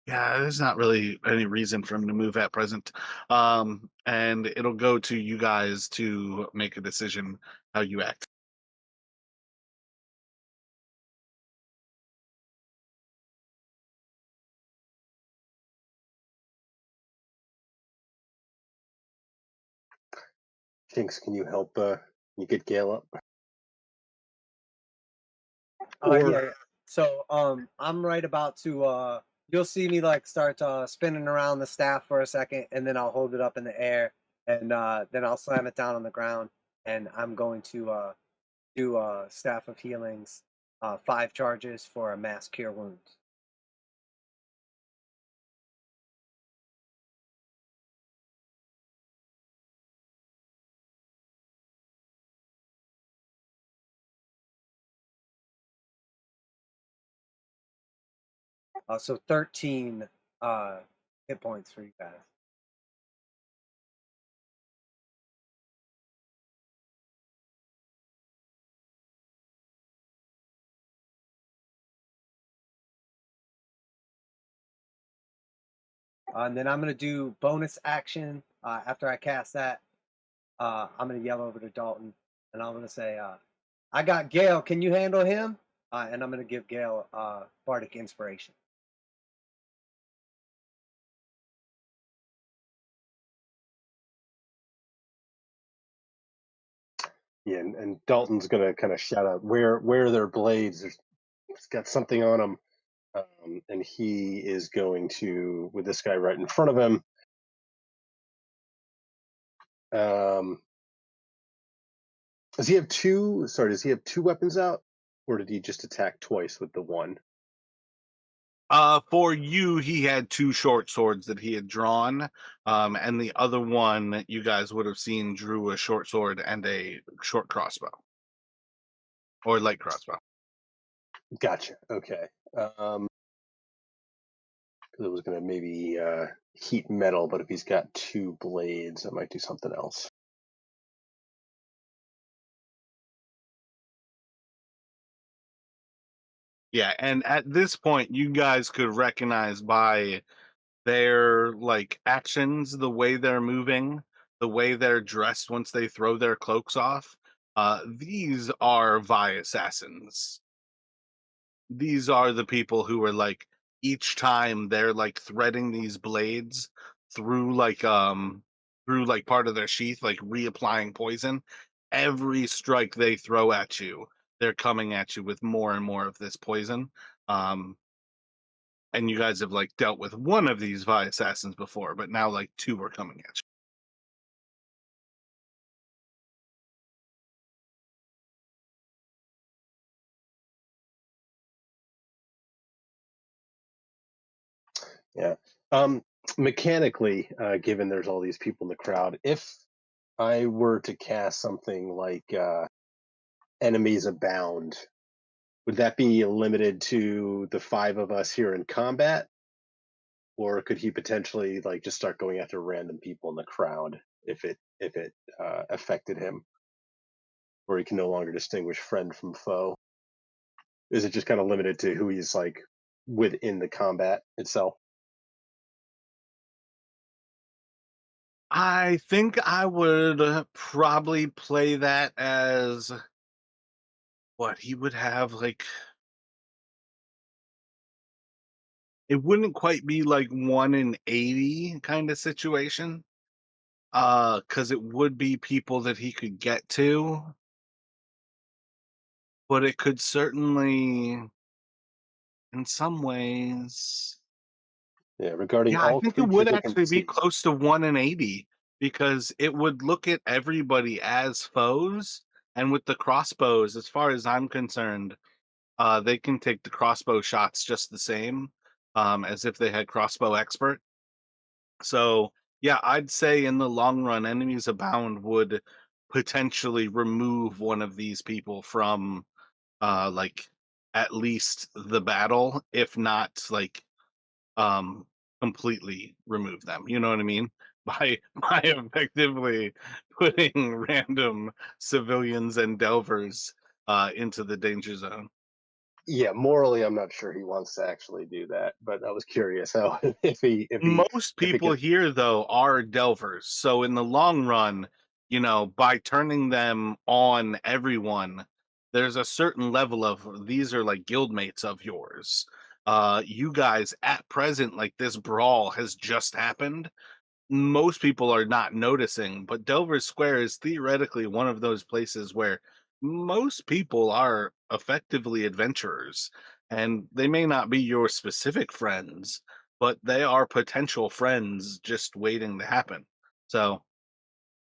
Yeah, there's not really any reason for him to move at present. And it'll go to you guys to make a decision how you act. Jinx, can you help you get Gale up? Yeah. So I'm right about to you'll see me like start spinning around the staff for a second, and then I'll hold it up in the air, and then I'll slam it down on the ground, and I'm going to do staff of healings, 5 charges for a mass cure wounds. So 13 hit points for you guys. And then I'm going to do bonus action after I cast that. I'm going to yell over to Dalton, and I'm going to say, I got Gale. Can you handle him? And I'm going to give Gale Bardic Inspiration. Yeah, and Dalton's gonna kind of shout out, "Where are their blades? It's got something on them." And he is going to, with this guy right in front of him. Does he have two? Sorry, does he have 2 weapons out, or did he just attack twice with the one? For you, he had 2 short swords that he had drawn, and the other one that you guys would have seen drew a short sword and a short crossbow, or light crossbow. Gotcha. Okay. It was gonna maybe heat metal, but if he's got 2 blades, that might do something else. Yeah, and at this point, you guys could recognize by their like actions, the way they're moving, the way they're dressed once they throw their cloaks off. These are Vi assassins. These are the people who are like each time they're like threading these blades through through like part of their sheath, like reapplying poison. Every strike they throw at you, they're coming at you with more and more of this poison. Um, and you guys have like dealt with one of these Vi assassins before, but now like two are coming at you. Yeah. Mechanically, given there's all these people in the crowd, if I were to cast something like enemies abound, would that be limited to the five of us here in combat, or could he potentially like just start going after random people in the crowd if it affected him, where he can no longer distinguish friend from foe? Is it just kind of limited to who he's like within the combat itself? I think I would probably play that as what he would have like. It wouldn't quite be like 1 in 80 kind of situation, because it would be people that he could get to, but it could certainly, in some ways, Yeah, regarding yeah, I all think it would creatures it can actually be see. close to 1 in 80 because it would look at everybody as foes, and with the crossbows, as far as I'm concerned, they can take the crossbow shots just the same, as if they had crossbow expert. So, yeah, I'd say in the long run, enemies abound would potentially remove one of these people from, like, at least the battle, if not like um completely remove them. You know what I mean? By effectively putting random civilians and delvers into the danger zone. Yeah, morally, I'm not sure he wants to actually do that, but I was curious how Most if he people could. here, though, are delvers. So in the long run, by turning them on everyone, there's a certain level of these are like guildmates of yours. You guys at present, like this brawl has just happened. Most people are not noticing, but Delver Square is theoretically one of those places where most people are effectively adventurers, and they may not be your specific friends, but they are potential friends just waiting to happen. So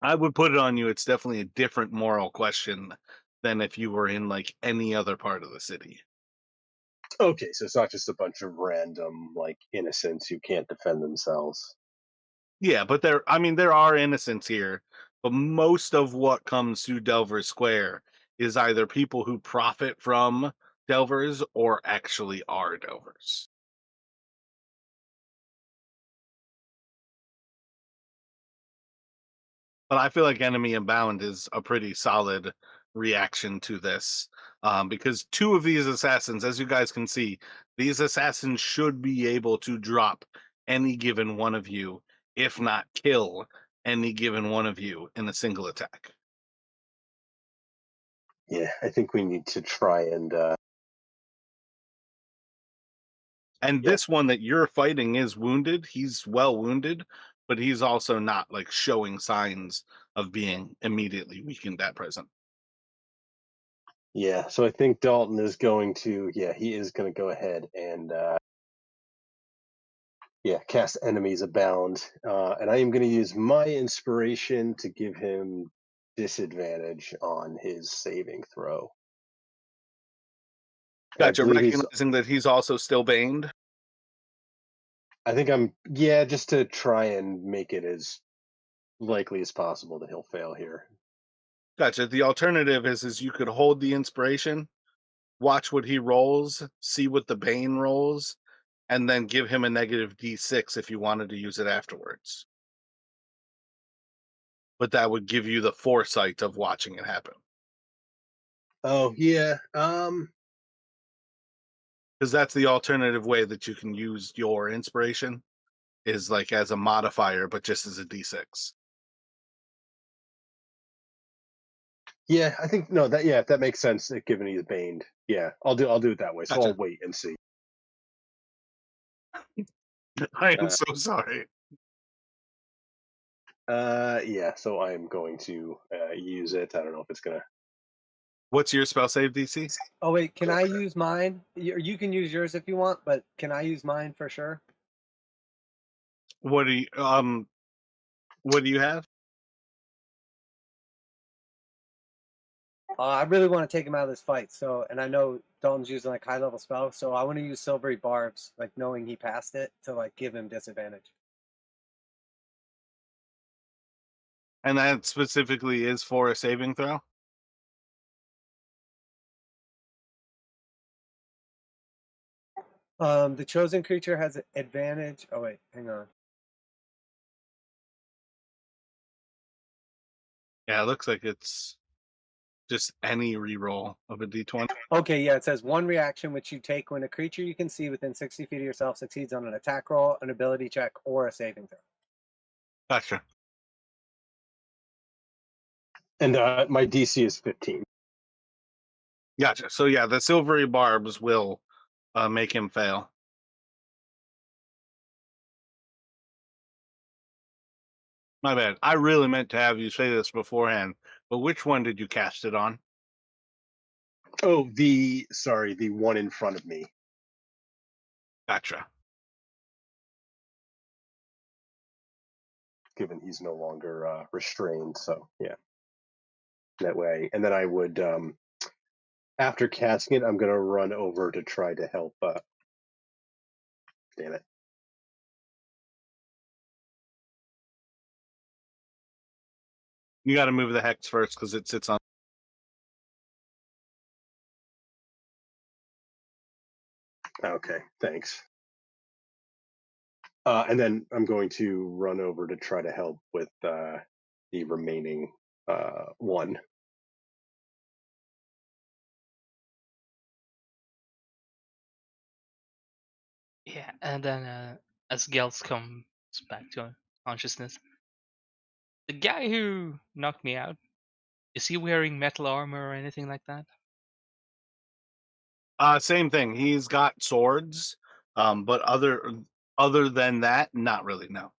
I would put it on you. It's definitely a different moral question than if you were in like any other part of the city. Okay, so it's not just a bunch of random like innocents who can't defend themselves. Yeah, but there are innocents here, but most of what comes to Delver Square is either people who profit from Delvers or actually are Delvers. But I feel like Enemy Inbound is a pretty solid reaction to this. Because two of these assassins, as you guys can see, these assassins should be able to drop any given one of you, if not kill any given one of you in a single attack. Yeah, I think we need to try and And yeah, this one that you're fighting is wounded. He's well wounded, but he's also not like showing signs of being immediately weakened at present. yeah. So I think Dalton is going to he is going to go ahead and cast enemies abound, and I am going to use my inspiration to give him disadvantage on his saving throw. And I Gotcha. believe he's. Recognizing that he's also still baned. I think just to try and make it as likely as possible that he'll fail here. Gotcha. The alternative is you could hold the inspiration, watch what he rolls, see what the bane rolls, and then give him a negative D6 if you wanted to use it afterwards. But that would give you the foresight of watching it happen. Oh yeah. Because that's the alternative way that you can use your inspiration is like as a modifier, but just as a d6. Yeah, I think no, that yeah, that makes sense. Given he's baned, yeah, I'll do it that way. So Gotcha. I'll wait and see. I am Uh, so sorry. Yeah, so I'm going to use it. I don't know if it's gonna. What's your spell save DC? Oh wait, can I use mine? You can use yours if you want, but can I use mine for sure? What do you have? I really want to take him out of this fight. So, and I know Dalton's using like high level spell, so I want to use silvery barbs, like knowing he passed it, to like give him disadvantage. And that specifically is for a saving throw? The chosen creature has advantage. Oh wait, hang on. Yeah, it looks like it's just any reroll of a d20. Okay, yeah, it says one reaction which you take when a creature you can see within 60 feet of yourself succeeds on an attack roll, an ability check, or a saving throw. Gotcha. And my DC is 15. Gotcha. So yeah, the silvery barbs will make him fail. My bad. I really meant to have you say this beforehand, but which one did you cast it on? Oh, the one in front of me. Gotcha. Given he's no longer restrained, so yeah, that way. And then I would, after casting it, I'm gonna run over to try to help. Damn it. You got to move the hex first because it sits on. Okay, thanks. And then I'm going to run over to try to help with the remaining one. Yeah, and then as Gels comes back to consciousness, the guy who knocked me out, is he wearing metal armor or anything like that? Same thing. He's got swords, but other than that, not really. No.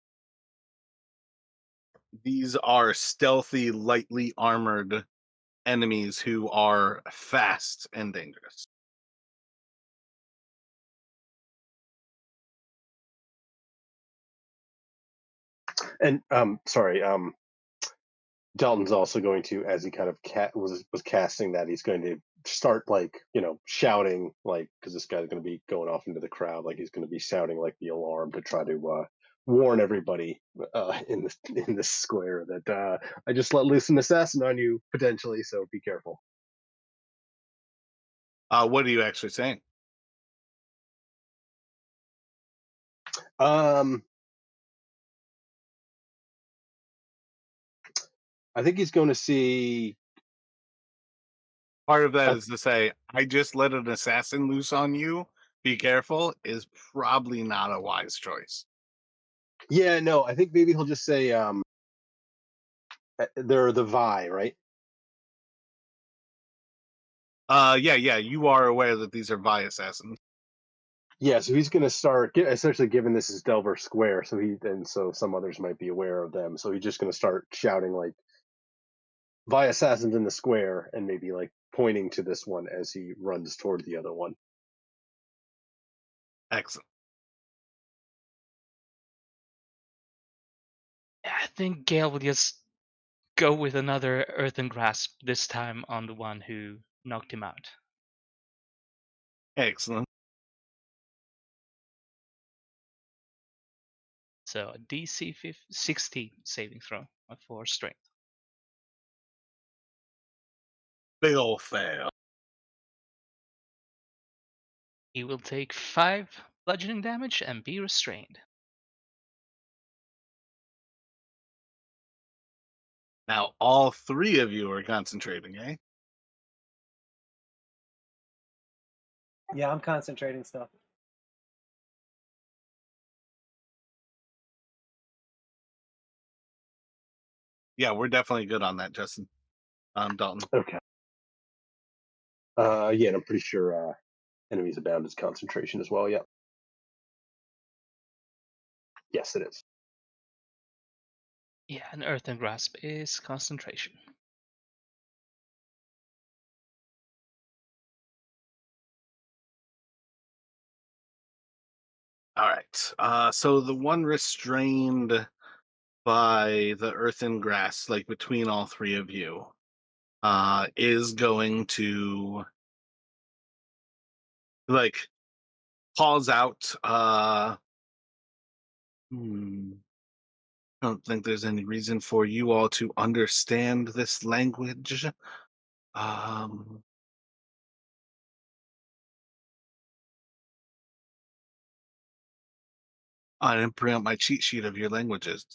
These are stealthy, lightly armored enemies who are fast and dangerous. And sorry, Dalton's also going to, as he kind of was casting that, he's going to start like shouting, like, because this guy's going to be going off into the crowd, like he's going to be shouting like the alarm to try to warn everybody in this square that I just let loose an assassin on you potentially, so be careful. What are you actually saying? I think he's going to see. Part of that is to say, I just let an assassin loose on you. Be careful is probably not a wise choice. Yeah, no, I think maybe he'll just say they're the Vi, right? Yeah, you are aware that these are Vi assassins. Yeah, so he's going to start, essentially given this is Delver Square, so some others might be aware of them. So he's just going to start shouting like Vi assassins in the square, and maybe like pointing to this one as he runs toward the other one. Excellent. I think Gale will just go with another earthen grasp, this time on the one who knocked him out. Excellent. So a DC 16 saving throw for strength. Big old fail. He will take 5 bludgeoning damage and be restrained. Now all three of you are concentrating, eh? Yeah, I'm concentrating stuff. Yeah, we're definitely good on that, Justin. Dalton. Okay. Yeah, and I'm pretty sure enemies abound is concentration as well. Yeah. Yes, it is. Yeah, and Earth and Grasp is concentration. All right. So the one restrained by the earth and grass, like between all three of you, is going to like calls out. Hmm, I don't think there's any reason for you all to understand this language. Um, I didn't bring up my cheat sheet of your languages,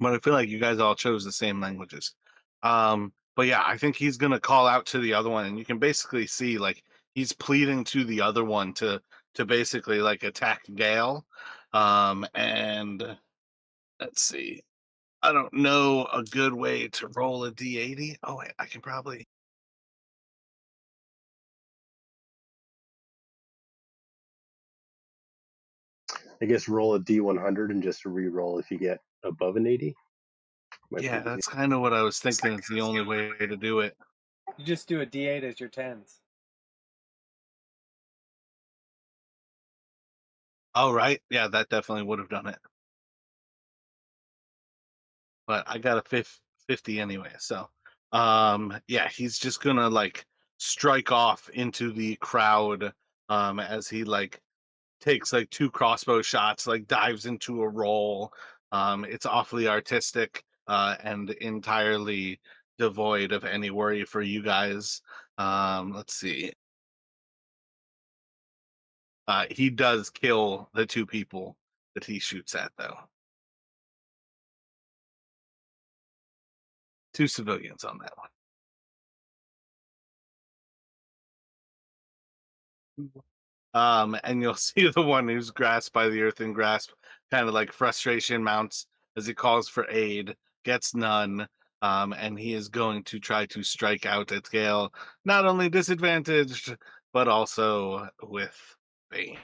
but I feel like you guys all chose the same languages. But yeah, I think he's gonna call out to the other one, and you can basically see like he's pleading to the other one to basically like attack Gale. And let's see. I don't know a good way to roll a D80. Oh wait, I can probably. I guess roll a D100 and just re-roll if you get above an 80. Might be Yeah, easy. that's kind of what I was thinking. It's the only way to do it. You just do a D8 as your tens. Oh right, yeah, that definitely would have done it. But I got a 50 anyway. So, yeah, he's just gonna like strike off into the crowd, as he like takes like two crossbow shots, like dives into a roll. It's awfully artistic, and entirely devoid of any worry for you guys. Let's see. He does kill the two people that he shoots at, though. Two civilians on that one. And you'll see the one who's grasped by the earth and grasp, kind of like frustration mounts as he calls for aid, gets none, and he is going to try to strike out at Gale, not only disadvantaged, but also with Bane.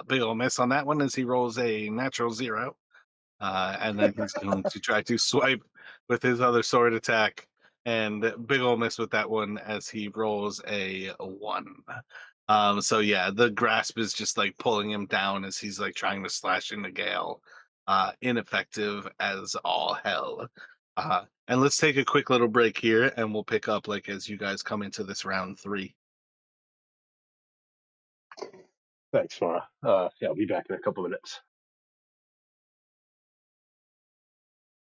Big ol' miss on that one as he rolls a natural 0. And then he's going to try to swipe with his other sword attack, and big ol' miss with that one as he rolls a 1. So yeah, the grasp is just like pulling him down as he's like trying to slash into Gale. Ineffective as all hell. And let's take a quick little break here, and we'll pick up like as you guys come into this round 3. Thanks, Mara. Yeah, I'll be back in a couple minutes.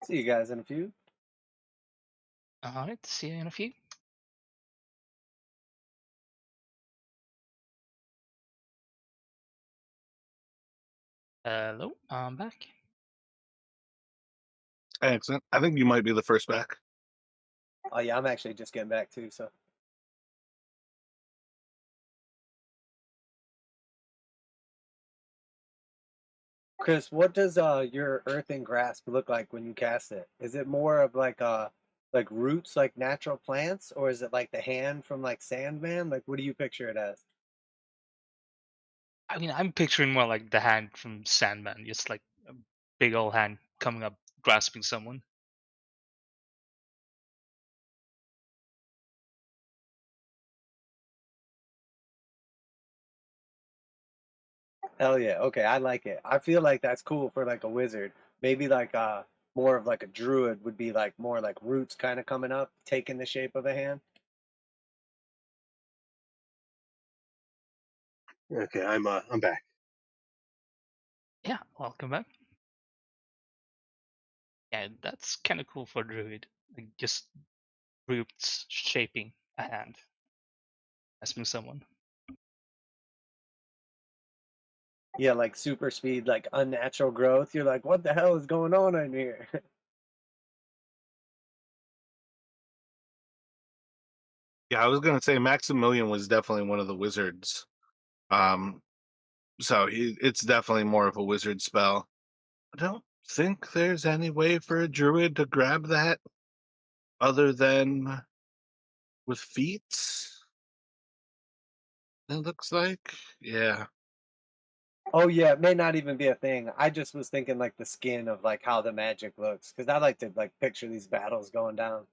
See you guys in a few. All right, see you in a few. Hello, I'm back. Excellent. I think you might be the first back. Oh yeah, I'm actually just getting back too. So Chris, what does your earthen grasp look like when you cast it? Is it more of like roots like natural plants, or is it like the hand from like Sandman? Like what do you picture it as? I mean, I'm picturing more like the hand from Sandman, just like a big old hand coming up, grasping someone. Hell yeah. Okay, I like it. I feel like that's cool for like a wizard. Maybe like more of like a druid would be like more like roots kind of coming up, taking the shape of a hand. Okay, I'm back. Yeah, welcome back. Yeah, that's kind of cool for druid. Like just roots shaping a hand, grasping someone. Yeah, like super speed, like unnatural growth. You're like, what the hell is going on in here? Yeah, I was gonna say Maximilian was definitely one of the wizards. Um, so it's definitely more of a wizard spell. I don't think there's any way for a druid to grab that other than with feats. It looks like, yeah. Oh yeah, it may not even be a thing. I just was thinking like the skin of like how the magic looks because I like to like picture these battles going down.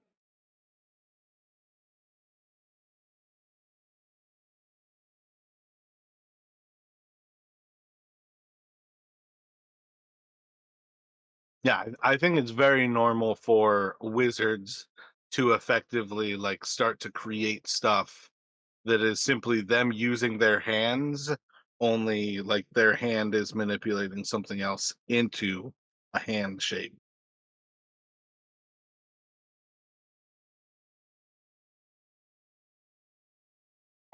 Yeah, I think it's very normal for wizards to effectively like start to create stuff that is simply them using their hands, only like their hand is manipulating something else into a hand shape.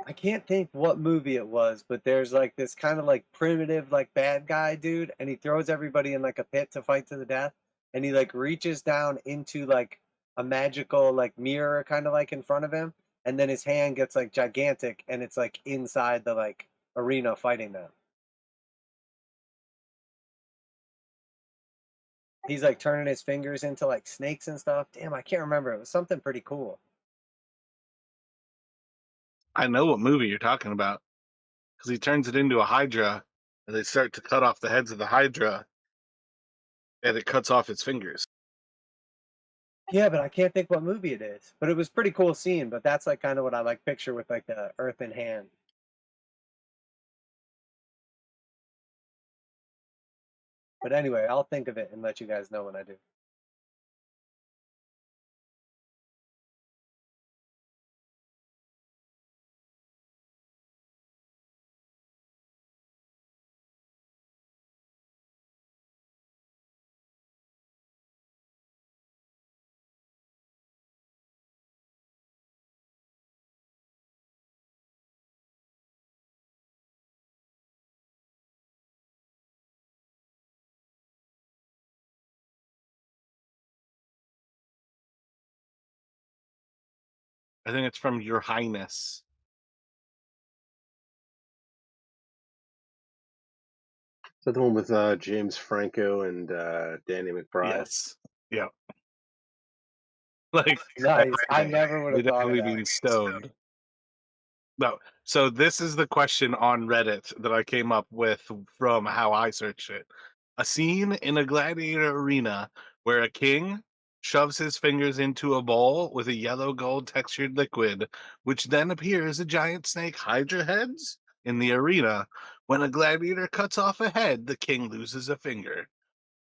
I can't think what movie it was, but there's like this kind of like primitive like bad guy dude, and he throws everybody in like a pit to fight to the death, and he like reaches down into like a magical like mirror kind of like in front of him, and then his hand gets like gigantic, and it's like inside the like arena fighting them. He's like turning his fingers into like snakes and stuff. Damn, I can't remember. It was something pretty cool. I know what movie you're talking about because he turns it into a hydra and they start to cut off the heads of the hydra and it cuts off its fingers. Yeah, but I can't think what movie it is. But it was pretty cool scene. But that's like kind of what I like picture with like the earth in hand. But anyway, I'll think of it and let you guys know when I do. I think it's from Your Highness. Is that the one with James Franco and Danny McBride? Yes. Yeah. Like Nice. I never would they have thought of definitely that. being stoned. No. So this is the question on Reddit that I came up with from how I searched it. A scene in a gladiator arena where a king shoves his fingers into a bowl with a yellow gold textured liquid, which then appears a giant snake Hydra heads in the arena. When a gladiator cuts off a head, the king loses a finger.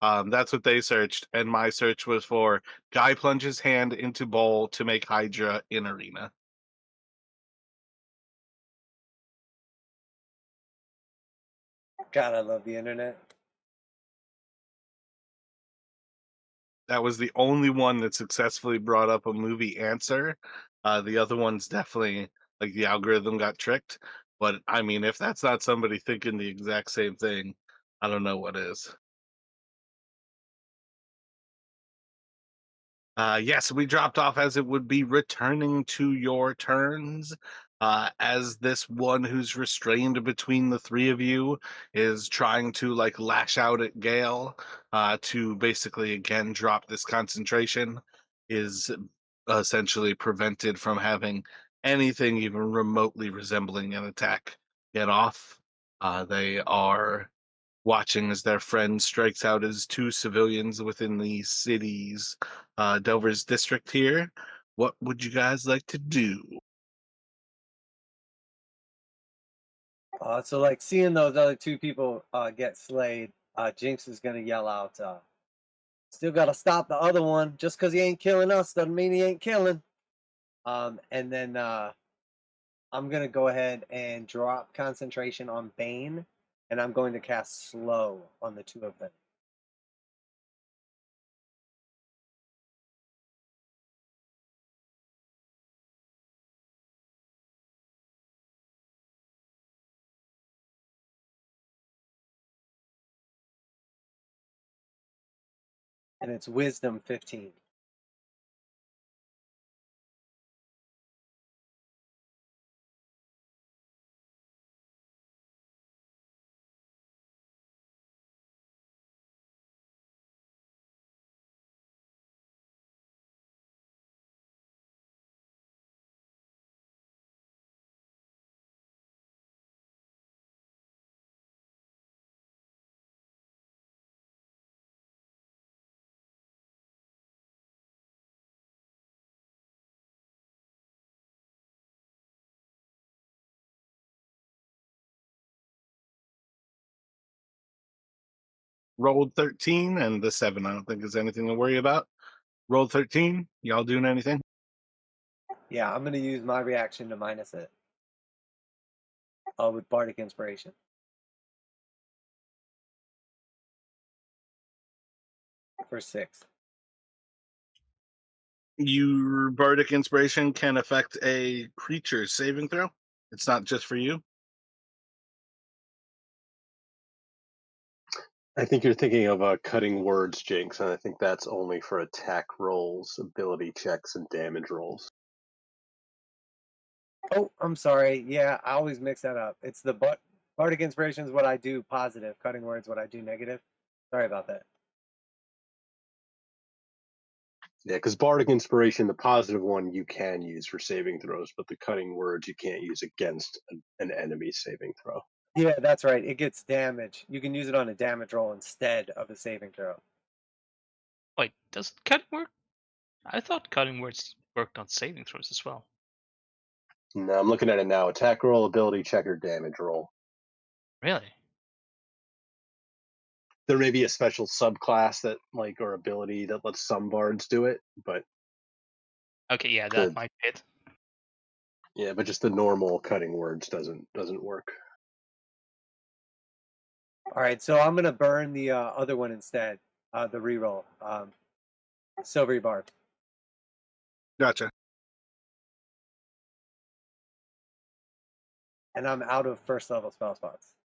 That's what they searched, and my search was for guy plunges hand into bowl to make Hydra in arena. God, I love the internet. That was the only one that successfully brought up a movie answer. The other ones definitely, like the algorithm got tricked. But I mean, if that's not somebody thinking the exact same thing, I don't know what is. Yes, we dropped off as it would be returning to your turns. As this one who's restrained between the three of you is trying to like lash out at Gale to basically again drop this concentration, is essentially prevented from having anything even remotely resembling an attack get off. They are watching as their friend strikes out as two civilians within the city's Delver's district here. What would you guys like to do? So like seeing those other two people get slayed, Jinx is gonna yell out, "Still gotta stop the other one. Just because he ain't killing us doesn't mean he ain't killing." And then I'm gonna go ahead and drop concentration on Bane, and I'm going to cast Slow on the two of them. And it's Wisdom 15. rolled 13, and the 7 I don't think is anything to worry about. Rolled 13. Y'all doing anything? Yeah, I'm gonna use my reaction to minus it. With bardic inspiration. For 6. Your bardic inspiration can affect a creature's saving throw. It's not just for you. I think you're thinking of cutting words, Jinx, and I think that's only for attack rolls, ability checks, and damage rolls. Oh, I'm sorry. Yeah, I always mix that up. It's the bardic inspiration is what I do positive, cutting words what I do negative. Sorry about that. Yeah, because bardic inspiration, the positive one, you can use for saving throws, but the cutting words you can't use against an enemy's saving throw. Yeah, that's right. It gets damage. You can use it on a damage roll instead of a saving throw. Wait, does cutting work? I thought cutting words worked on saving throws as well. No, I'm looking at it now. Attack roll, ability check, or damage roll. Really? There may be a special subclass that, like, or ability that lets some bards do it, but Okay, yeah, that the might be it. yeah, but just the normal cutting words doesn't work. All right, so I'm gonna burn the other one instead. The reroll. Silvery barb. Gotcha. And I'm out of first level spell spots.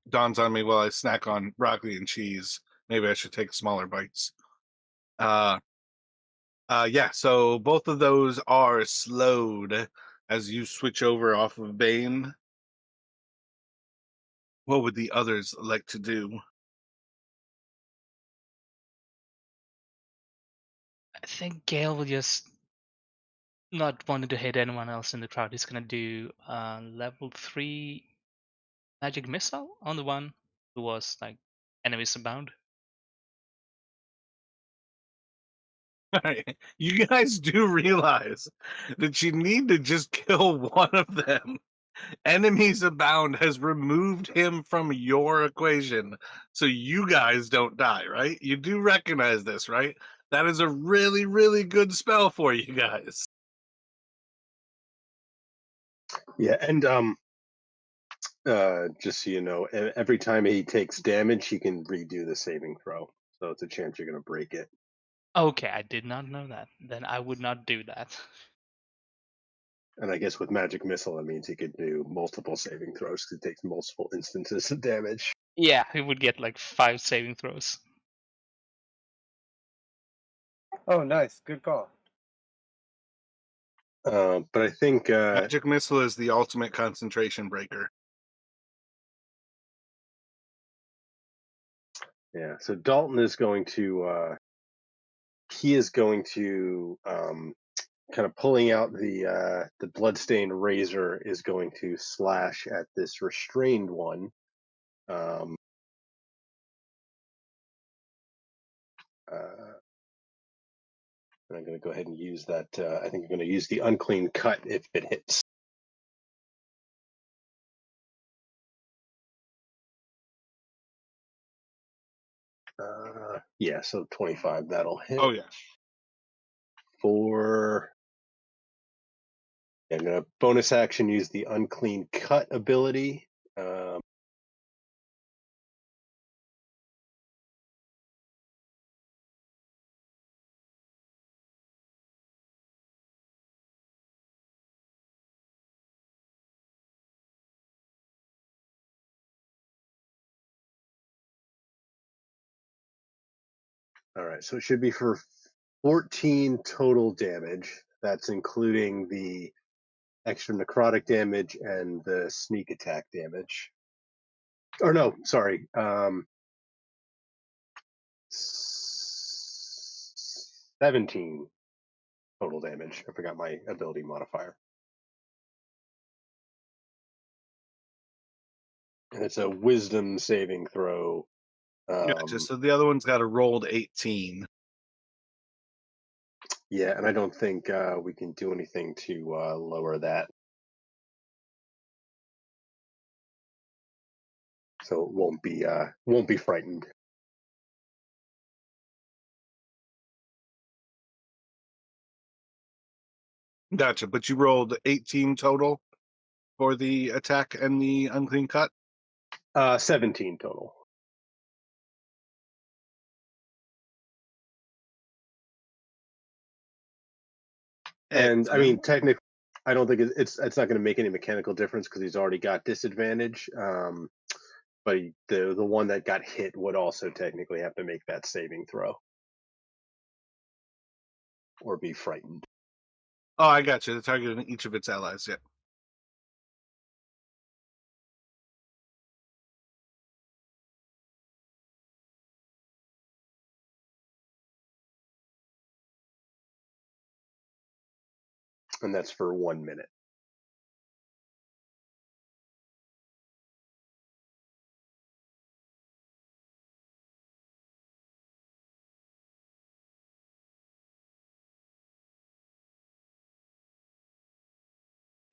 Dawns on me while I snack on broccoli and cheese. Maybe I should take smaller bites. Yeah, so both of those are slowed as you switch over off of Bane. What would the others like to do? I think Gale will just not wanting to hit anyone else in the crowd. He's gonna do level 3 magic missile on the one who was like enemies abound. Alright, you guys do realize that you need to just kill one of them. Enemies abound has removed him from your equation, so you guys don't die, right? You do recognize this, right? That is a really, really good spell for you guys. Yeah, and just so you know, every time he takes damage, he can redo the saving throw. So it's a chance you're going to break it. Okay, I did not know that. Then I would not do that. And I guess with magic missile, that means he could do multiple saving throws because it takes multiple instances of damage. Yeah, he would get like 5 saving throws. Oh, nice. Good call. But I think Magic Missile is the ultimate concentration breaker. yeah. So Dalton is going to kind of pulling out the bloodstained razor is going to slash at this restrained one. And I'm going to go ahead and use that. I think I'm going to use the unclean cut if it hits. Yeah, so 25, that'll hit. Oh, yeah. For and a bonus action, use the unclean cut ability. All right, so it should be for 14 total damage. That's including the extra necrotic damage and the sneak attack damage. Or no, sorry. 17 total damage. I forgot my ability modifier. And it's a wisdom saving throw. Gotcha. So the other one's got a rolled 18. Yeah, and I don't think we can do anything to lower that. So it won't be frightened. Gotcha. But you rolled 18 total for the attack and the unclean cut? 17 total. And I mean, Excellent. technically, I don't think it's not going to make any mechanical difference because he's already got disadvantage. But the one that got hit would also technically have to make that saving throw or be frightened. Oh, I got you. The target in each of its allies. Yeah. And that's for 1 minute.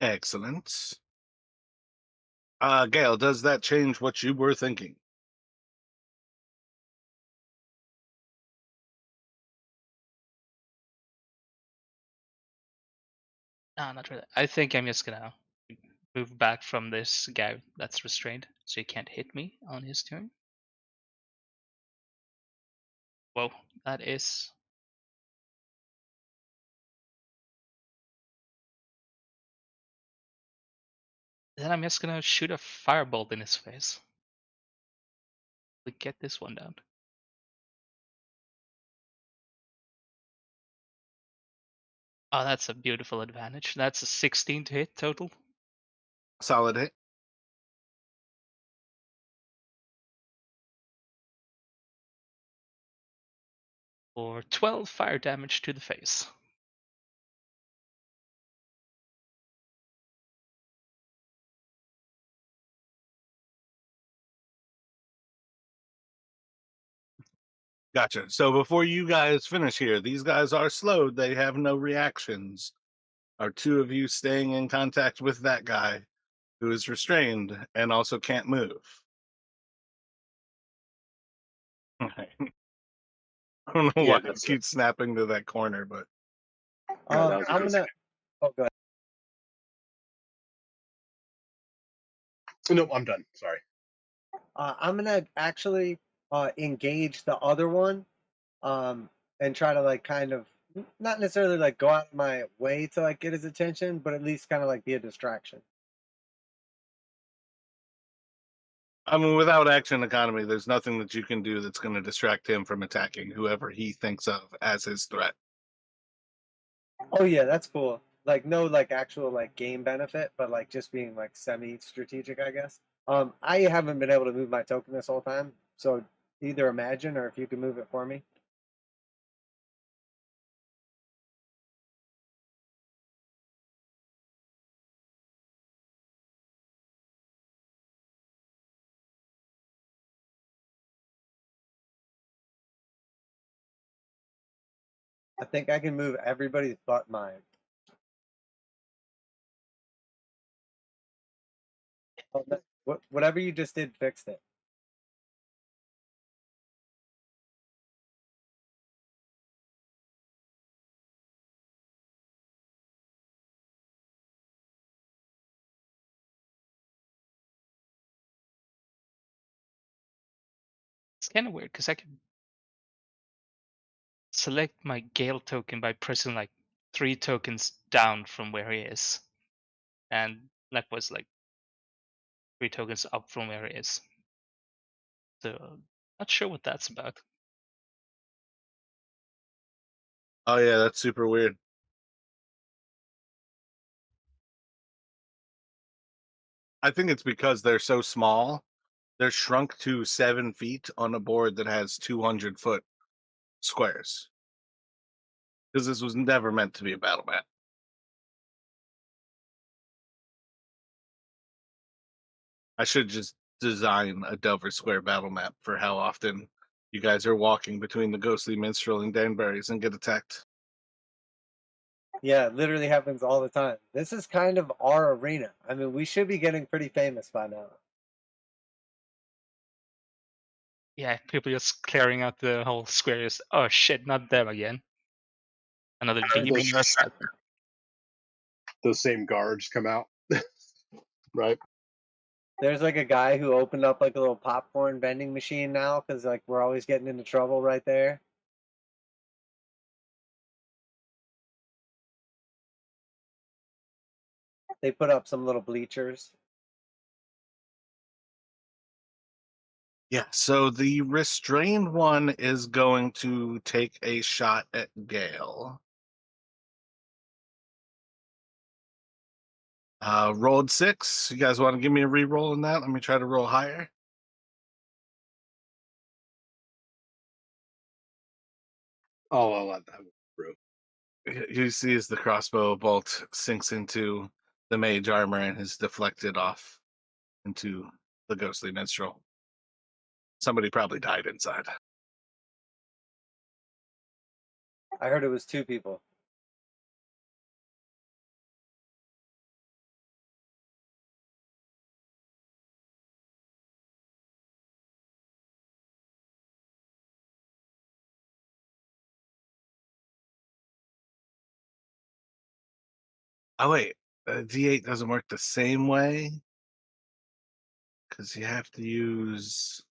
Excellent. Gail, does that change what you were thinking? No, not really. I think I'm just gonna move back from this guy that's restrained, so he can't hit me on his turn. Whoa, that is. Then I'm just gonna shoot a firebolt in his face. We get this one down. Oh, that's a beautiful advantage. That's a 16 to hit total. Solid hit. For 12 fire damage to the face. Gotcha. So before you guys finish here, these guys are slowed. They have no reactions. Are two of you staying in contact with that guy who is restrained and also can't move? Okay. I don't know why Yeah, I that's keep snapping to that corner, but no, that was I'm gonna. Oh, go ahead. no. I'm done. Sorry. I'm gonna actually engage the other one, and try to like kind of not necessarily like go out of my way to like get his attention, but at least kind of like be a distraction. I mean, without action economy, there's nothing that you can do that's going to distract him from attacking whoever he thinks of as his threat. Oh yeah, that's cool. Like no like actual like game benefit, but like just being like semi-strategic, I guess. I haven't been able to move my token this whole time, so either imagine or if you can move it for me. I think I can move everybody's but mine. Oh, whatever you just did fixed it. It's kind of weird because I can select my Gale token by pressing like 3 tokens down from where he is. And that was like 3 tokens up from where he is. So, not sure what that's about. Oh yeah, that's super weird. I think it's because they're so small. They're shrunk to 7 feet on a board that has 200-foot squares. because this was never meant to be a battle map. I should just design a Delver Square battle map for how often you guys are walking between the ghostly minstrel and Danbury's and get attacked. Yeah, it literally happens all the time. This is kind of our arena. I mean, we should be getting pretty famous by now. Yeah, people just clearing out the whole square. Just, oh shit, not them again. Another There's demon or that. Those same guards come out, right? there's like a guy who opened up like a little popcorn vending machine now because like we're always getting into trouble right there. They put up some little bleachers. Yeah, so the restrained one is going to take a shot at Gale. Rolled 6. You guys want to give me a re-roll on that? Let me try to roll higher. Oh, I'll let that one through. You see as the crossbow bolt sinks into the mage armor and is deflected off into the ghostly minstrel. Somebody probably died inside. I heard it was 2 people. Oh wait, D8 doesn't work the same way because you have to use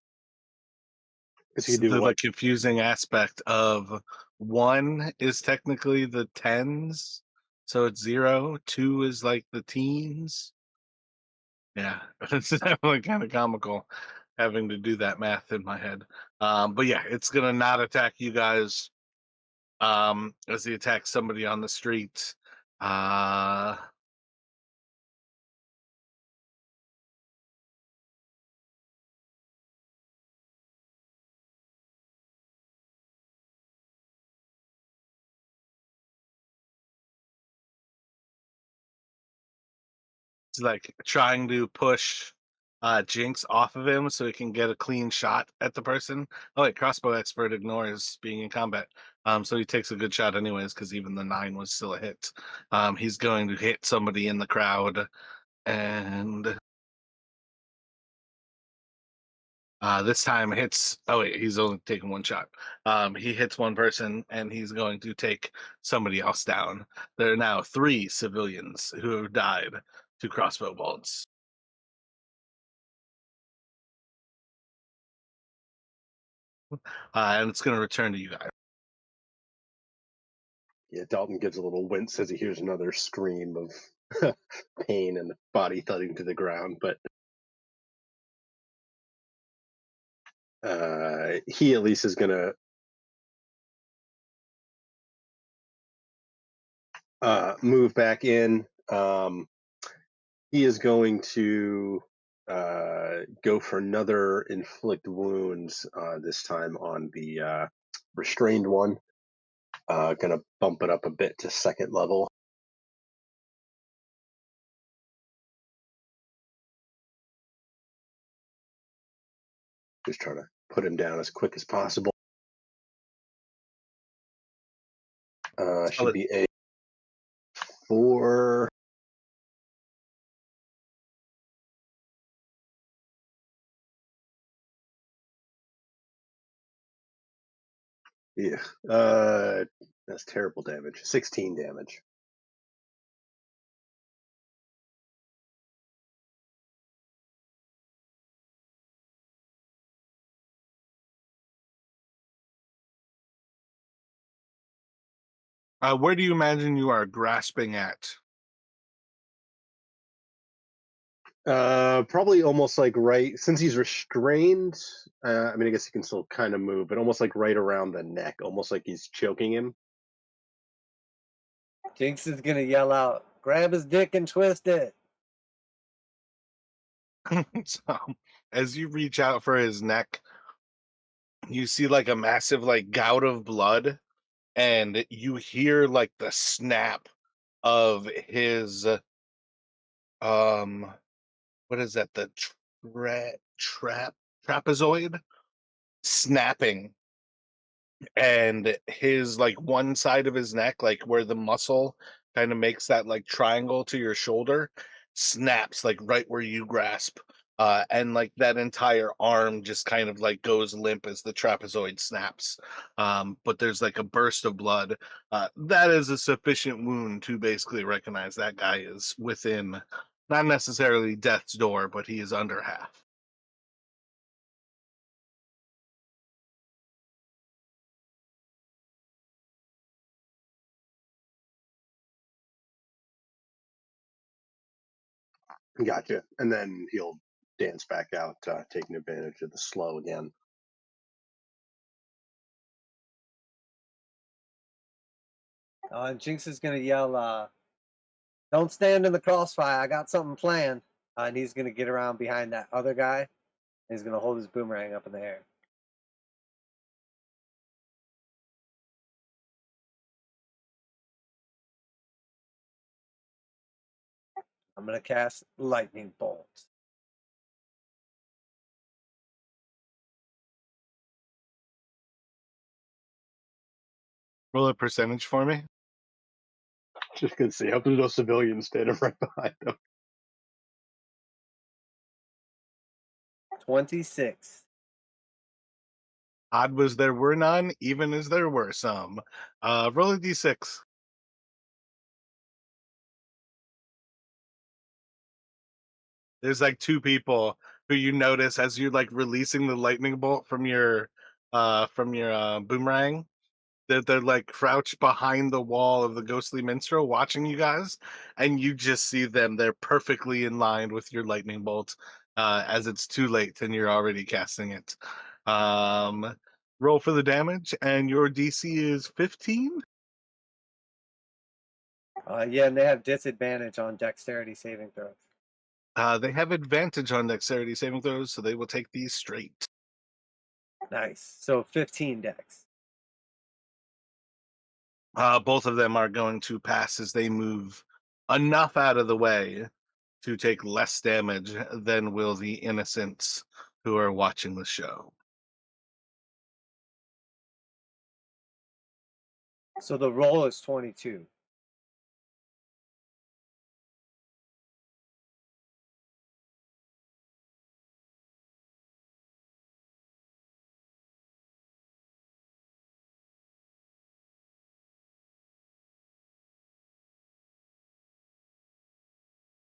Because you do the what? confusing aspect of 1 is technically the tens, so it's 0. 2 is like the teens. Yeah, it's definitely kind of comical having to do that math in my head. But yeah, it's gonna not attack you guys as he attacks somebody on the street. Uh, it's like trying to push Jinx off of him so he can get a clean shot at the person. Oh wait, crossbow expert ignores being in combat. So he takes a good shot anyways because even the 9 was still a hit. He's going to hit somebody in the crowd and this time hits. Oh wait, he's only taking 1 shot. He hits one person, and he's going to take somebody else down. There are now 3 civilians who have died to crossbow bolts. And it's going to return to you guys. Yeah, Dalton gives a little wince as he hears another scream of pain and body thudding to the ground, but he at least is going to move back in. He is going to go for another inflict wounds, this time on the restrained one. Gonna bump it up a bit to 2nd level. Just trying to put him down as quick as possible. Should be a 4. Yeah, that's terrible damage. 16 damage. Where do you imagine you are grasping at? Probably almost like right, since he's restrained. I mean, I guess he can still kind of move, but almost like right around the neck, almost like he's choking him. Jinx is gonna yell out, "Grab his dick and twist it." So, as you reach out for his neck, you see like a massive like gout of blood and you hear like the snap of his um what is that, the trapezoid snapping, and his like one side of his neck, like where the muscle kind of makes that like triangle to your shoulder, snaps like right where you grasp. And like that entire arm just kind of like goes limp as the trapezoid snaps. But there's like a burst of blood. That is a sufficient wound to basically recognize that guy is within, not necessarily death's door, but he is under half. Gotcha. And then he'll dance back out, taking advantage of the slow again. And Jinx is gonna yell, "Don't stand in the crossfire! I got something planned." And he's gonna get around behind that other guy. He's gonna hold his boomerang up in the air. I'm gonna cast lightning bolt. Roll a percentage for me. Just gonna say, hope there's no civilians standing right behind them. 26. Odd was there were none, even as there were some. Roll a d6. There's like two people who you notice as you're like releasing the lightning bolt from your boomerang. They're like crouched behind the wall of the ghostly minstrel watching you guys, and you just see them. They're perfectly in line with your lightning bolt, as it's too late and you're already casting it. Roll for the damage, and your DC is 15. Yeah, and they have disadvantage on dexterity saving throws. They have advantage on dexterity saving throws, so they will take these straight. Nice. So 15 dex. Both of them are going to pass as they move enough out of the way to take less damage than will the innocents who are watching the show. So the roll is 22.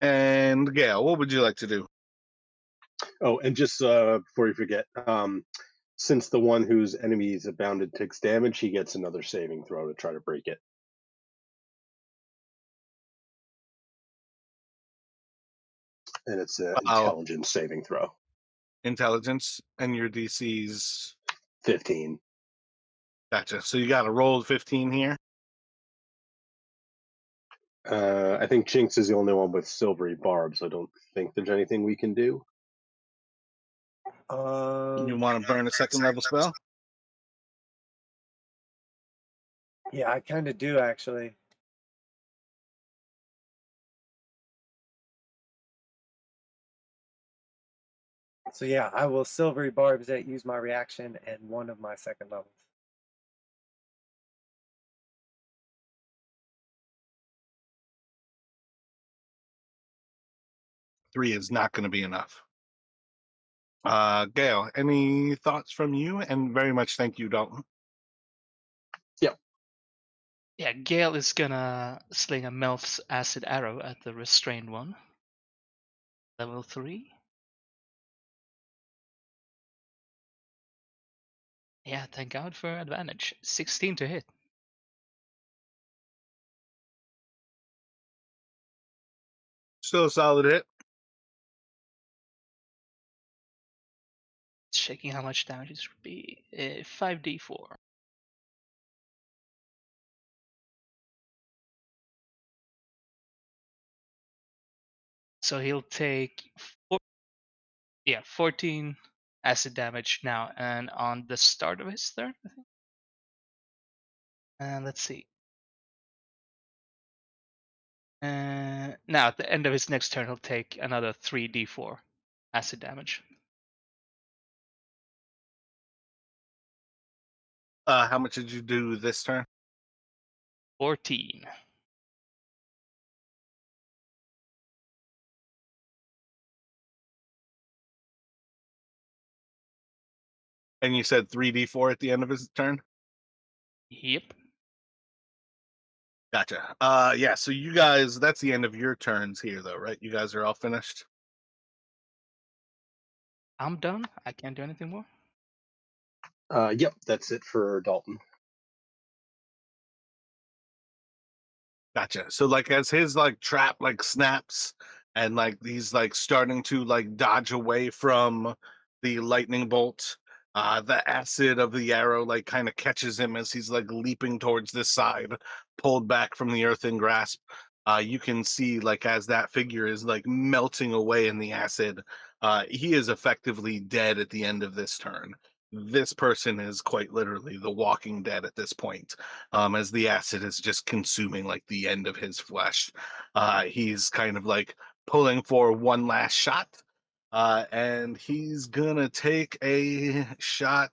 And Gail, what would you like to do? Oh, and just before you forget, since the one whose enemy is abounded takes damage, he gets another saving throw to try to break it. And it's an intelligence saving throw. Intelligence, and your DC's 15. Gotcha. So you got a rolled 15 here. I think Jinx is the only one with silvery barbs. I don't think there's anything we can do. You want to burn a second level spell? Yeah, I kind of do actually. So yeah, I will silvery barbs that use my reaction and one of my second levels. Three is not going to be enough. Gail, any thoughts from you? And very much thank you, Dalton. Yep. Yeah, Gale is gonna sling a Melf's acid arrow at the restrained one. Level 3. Yeah, thank God for advantage. 16 to hit. Still a solid hit. Checking how much damage this would be. 5d4. So he'll take 14 acid damage now, and on the start of his turn, I think. And let's see. Now, at the end of his next turn, he'll take another 3d4 acid damage. How much did you do this turn? 14. And you said 3d4 at the end of his turn? Yep. Gotcha. Yeah, so you guys, that's the end of your turns here, though, right? You guys are all finished? I'm done. I can't do anything more. Yep, that's it for Dalton. Gotcha. So like as his like trap like snaps and like he's like starting to like dodge away from the lightning bolt, the acid of the arrow like kind of catches him as he's like leaping towards this side, pulled back from the earthen grasp. You can see like as that figure is like melting away in the acid, he is effectively dead at the end of this turn. This person is quite literally the walking dead at this point, as the acid is just consuming like the end of his flesh. He's kind of like pulling for one last shot, and he's gonna take a shot.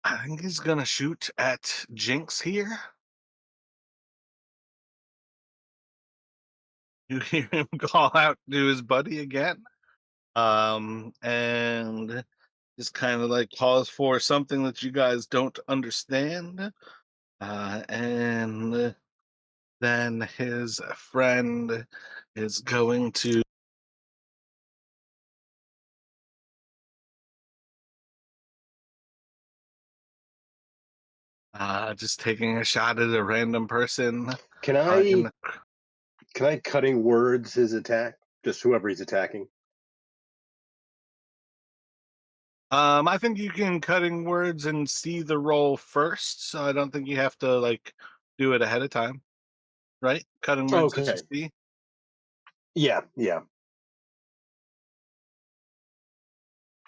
I think he's gonna shoot at Jinx here. You hear him call out to his buddy again, and just kind of like calls for something that you guys don't understand, and then his friend is going to just taking a shot at a random person. Can In I the, cutting words his attack? Just whoever he's attacking. I think you can cutting words and see the roll first, so I don't think you have to like do it ahead of time, right? Cutting words as you Okay. see. Yeah, yeah.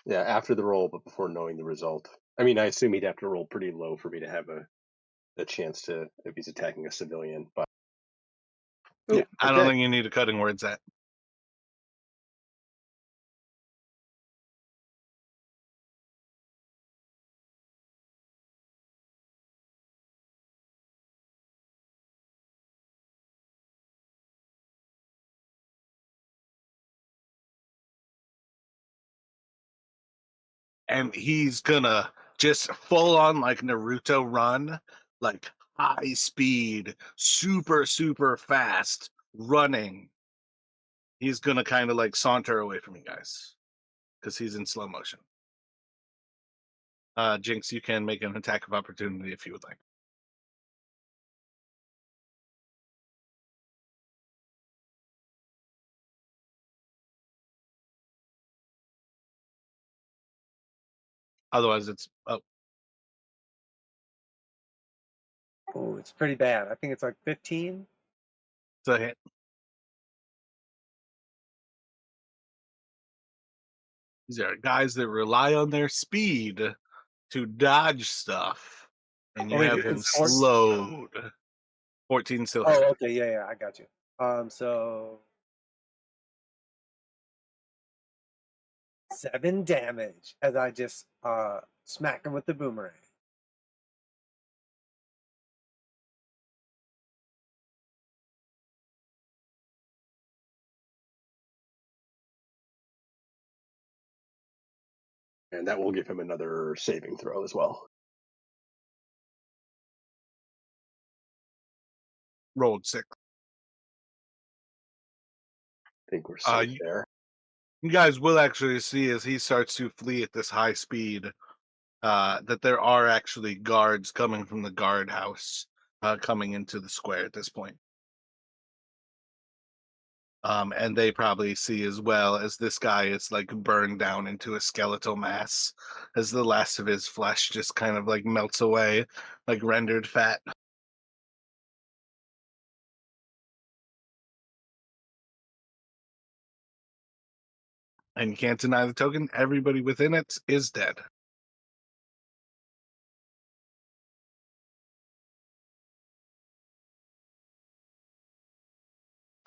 Yeah, after the roll, but before knowing the result. I mean, I assume he'd have to roll pretty low for me to have a chance to, if he's attacking a civilian. But Yeah, oh, I don't okay. think you need a cutting words at. And he's gonna just full on like Naruto run, like high speed, super fast running. He's gonna kind of like saunter away from you guys because he's in slow motion. Jinx, you can make an attack of opportunity if you would like. Otherwise, it's Oh, it's pretty bad. I think it's like 15. it's a hit. These are guys that rely on their speed to dodge stuff, and Oh, you wait, have him it's four. slowed. 14 still hit. Oh, okay, yeah, I got you. So 7 damage as I just smack him with the boomerang. And that will give him another saving throw as well. Rolled 6. I think we're safe You, there. you guys will actually see as he starts to flee at this high speed, that there are actually guards coming from the guardhouse, coming into the square at this point. And they probably see as well as this guy is like burned down into a skeletal mass as the last of his flesh just kind of like melts away like rendered fat. And you can't deny the token, everybody within it is dead.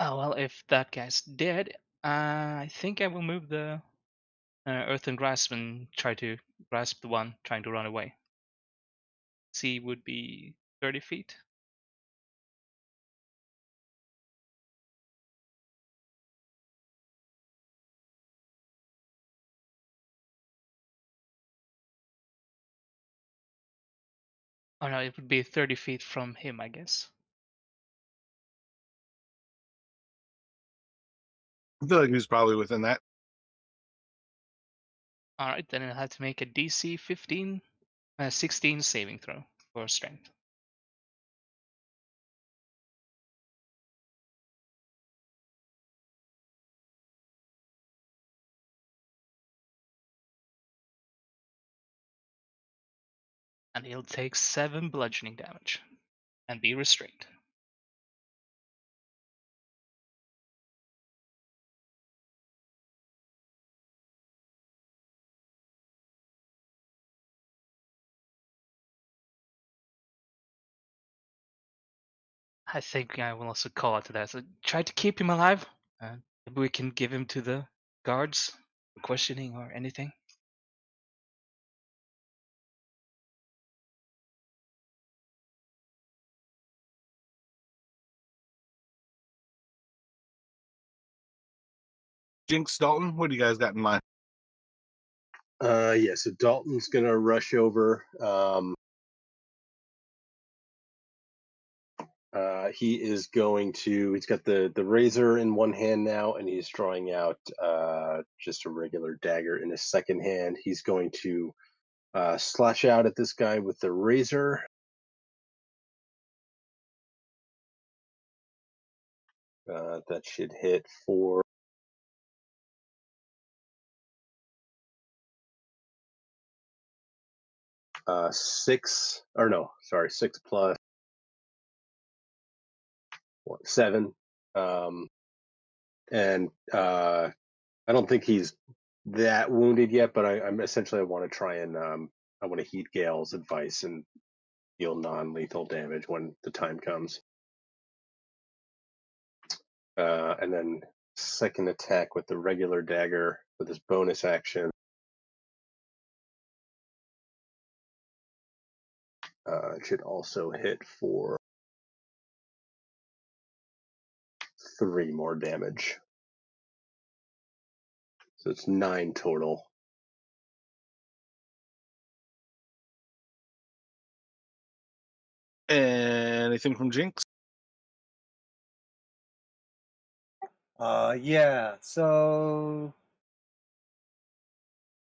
Oh well, if that guy's dead, I think I will move the earthen grasp and try to grasp the one trying to run away. C would be 30 feet. Oh no, it would be 30 feet from him, I guess. I feel like he's probably within that. Alright, then I'll have to make a DC 16 saving throw for strength. And he'll take 7 bludgeoning damage and be restrained. I think I will also call out to that. So try to keep him alive. Maybe we can give him to the guards for questioning or anything. Jinx, Dalton, what do you guys got in mind? Yeah, so Dalton's gonna rush over. He is going to. He's got the razor in one hand now, and he's drawing out just a regular dagger in his second hand. He's going to slash out at this guy with the razor. That should hit for 6. Or no, sorry, 6 plus 7. And I don't think he's that wounded yet, but I'm essentially I want to try and I want to heed Gale's advice and deal non-lethal damage when the time comes. And then second attack with the regular dagger with his bonus action. It should also hit for 3 more damage. So it's 9 total. Anything from Jinx? Yeah. So,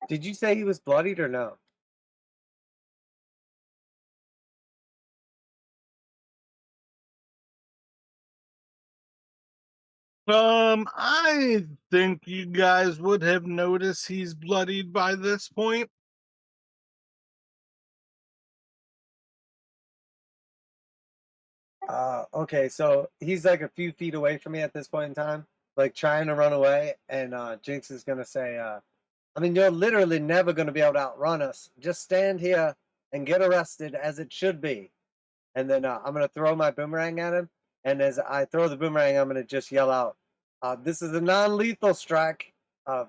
did you say he was bloodied or no? I think you guys would have noticed he's bloodied by this point. Okay. So he's like a few feet away from me at this point in time, like trying to run away, and Jinx is gonna say, I mean, you're literally never gonna be able to outrun us. Just stand here and get arrested as it should be." And then I'm gonna throw my boomerang at him. And as I throw the boomerang, I'm gonna just yell out, "This is a non-lethal strike,"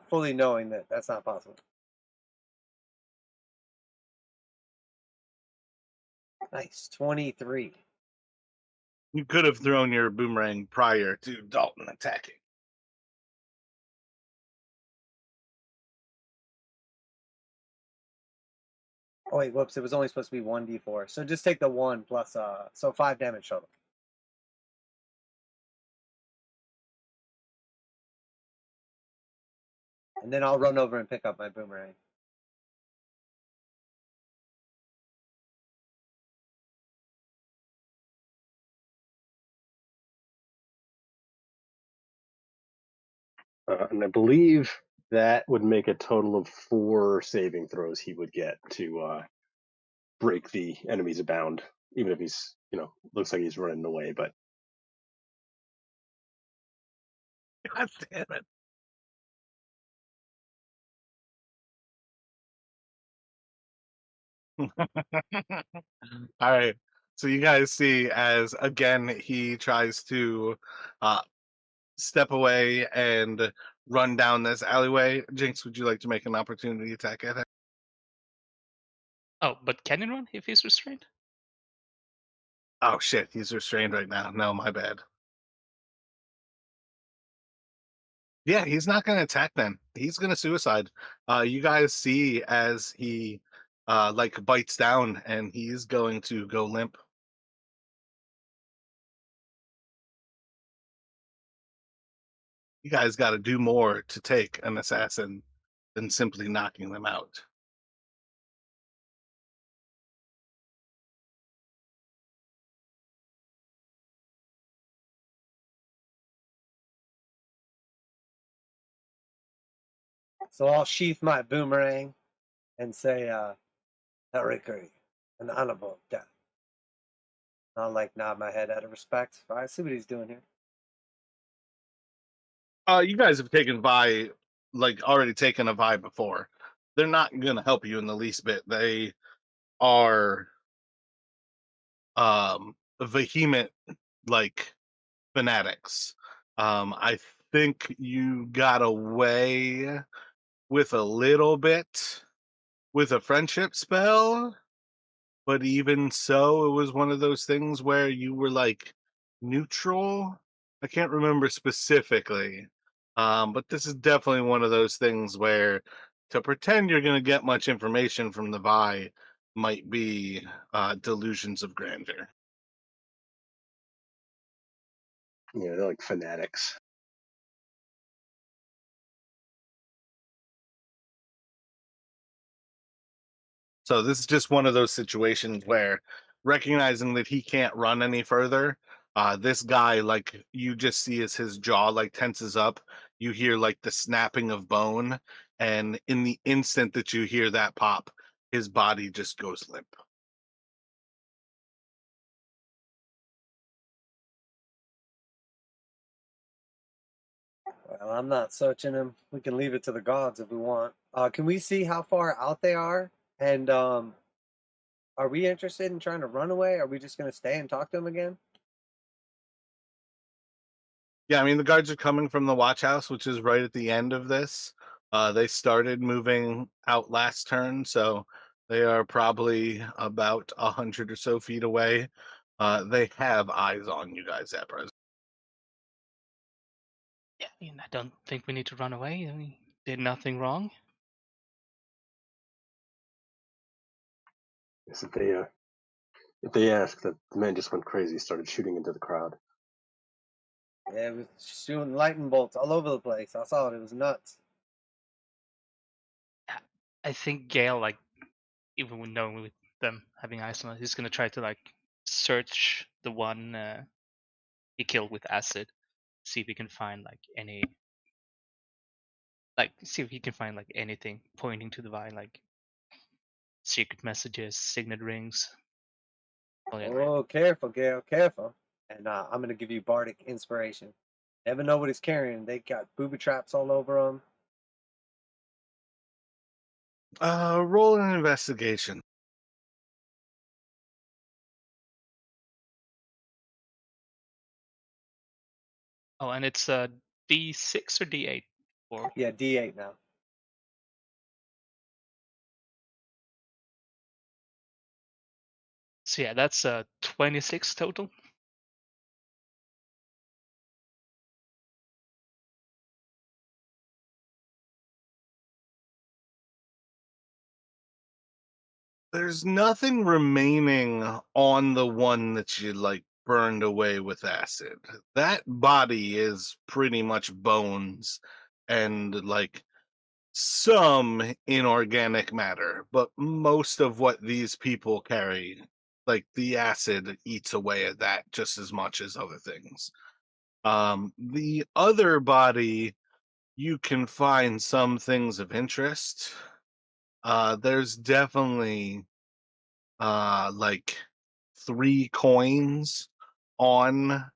fully knowing that that's not possible. Nice, 23. You could have thrown your boomerang prior to Dalton attacking. Oh wait, whoops! It was only supposed to be 1d4. So just take the 1 plus so 5 damage total. And then I'll run over and pick up my boomerang. And I believe that would make a total of 4 saving throws he would get to break the enemy's bound, even if he's, looks like he's running away. But God damn it. All right. So you guys see as again he tries to step away and run down this alleyway. Jinx, would you like to make an opportunity attack at him? Oh, but can he run if he's restrained? Oh shit, he's restrained right now. No, my bad. Yeah, he's not going to attack then. He's going to suicide. You guys see as he like bites down and he's going to go limp. You guys got to do more to take an assassin than simply knocking them out. So I'll sheath my boomerang and say, Harikari, an honorable death. I'll like nod my head out of respect. All right, see what he's doing here. You guys have taken Vi, like already taken a Vi before. They're not going to help you in the least bit. They are vehement, like fanatics. I think you got away with a little bit with a friendship spell, but even so, it was one of those things where you were like neutral. I can't remember specifically, but this is definitely one of those things where to pretend you're going to get much information from the Vi might be delusions of grandeur. Yeah, they're like fanatics. So this is just one of those situations where recognizing that he can't run any further, this guy, like you just see as his jaw like tenses up, you hear like the snapping of bone, and in the instant that you hear that pop, his body just goes limp. Well, I'm not searching him. We can leave it to the gods if we want. Can we see how far out they are? And are we interested in trying to run away? Are we just going to stay and talk to him again? Yeah, I mean the guards are coming from the watch house, which is right at the end of this. They started moving out last turn, so they are probably about 100 or so feet away. They have eyes on you guys at present. Yeah, I mean, I don't think we need to run away. We did nothing wrong. Yes, if they ask, that the man just went crazy, started shooting into the crowd. Yeah, it was shooting lightning bolts all over the place. I saw it. It was nuts. I think Gale, like, even with knowing with them having eyes on us, he's gonna try to like search the one he killed with acid, see if he can find like any, like, see if he can find like anything pointing to the vine, like secret messages, signet rings. Oh yeah, Oh, careful, Gail, careful. And I'm going to give you bardic inspiration. Never know what he's carrying. They got booby traps all over them. Roll an investigation. oh, and it's D6 or D8 or Yeah, D8 now. so yeah, that's 26 total. There's nothing remaining on the one that you like burned away with acid. That body is pretty much bones and like some inorganic matter, but most of what these people carry, like the acid eats away at that just as much as other things. The other body, you can find some things of interest. There's definitely like 3 coins on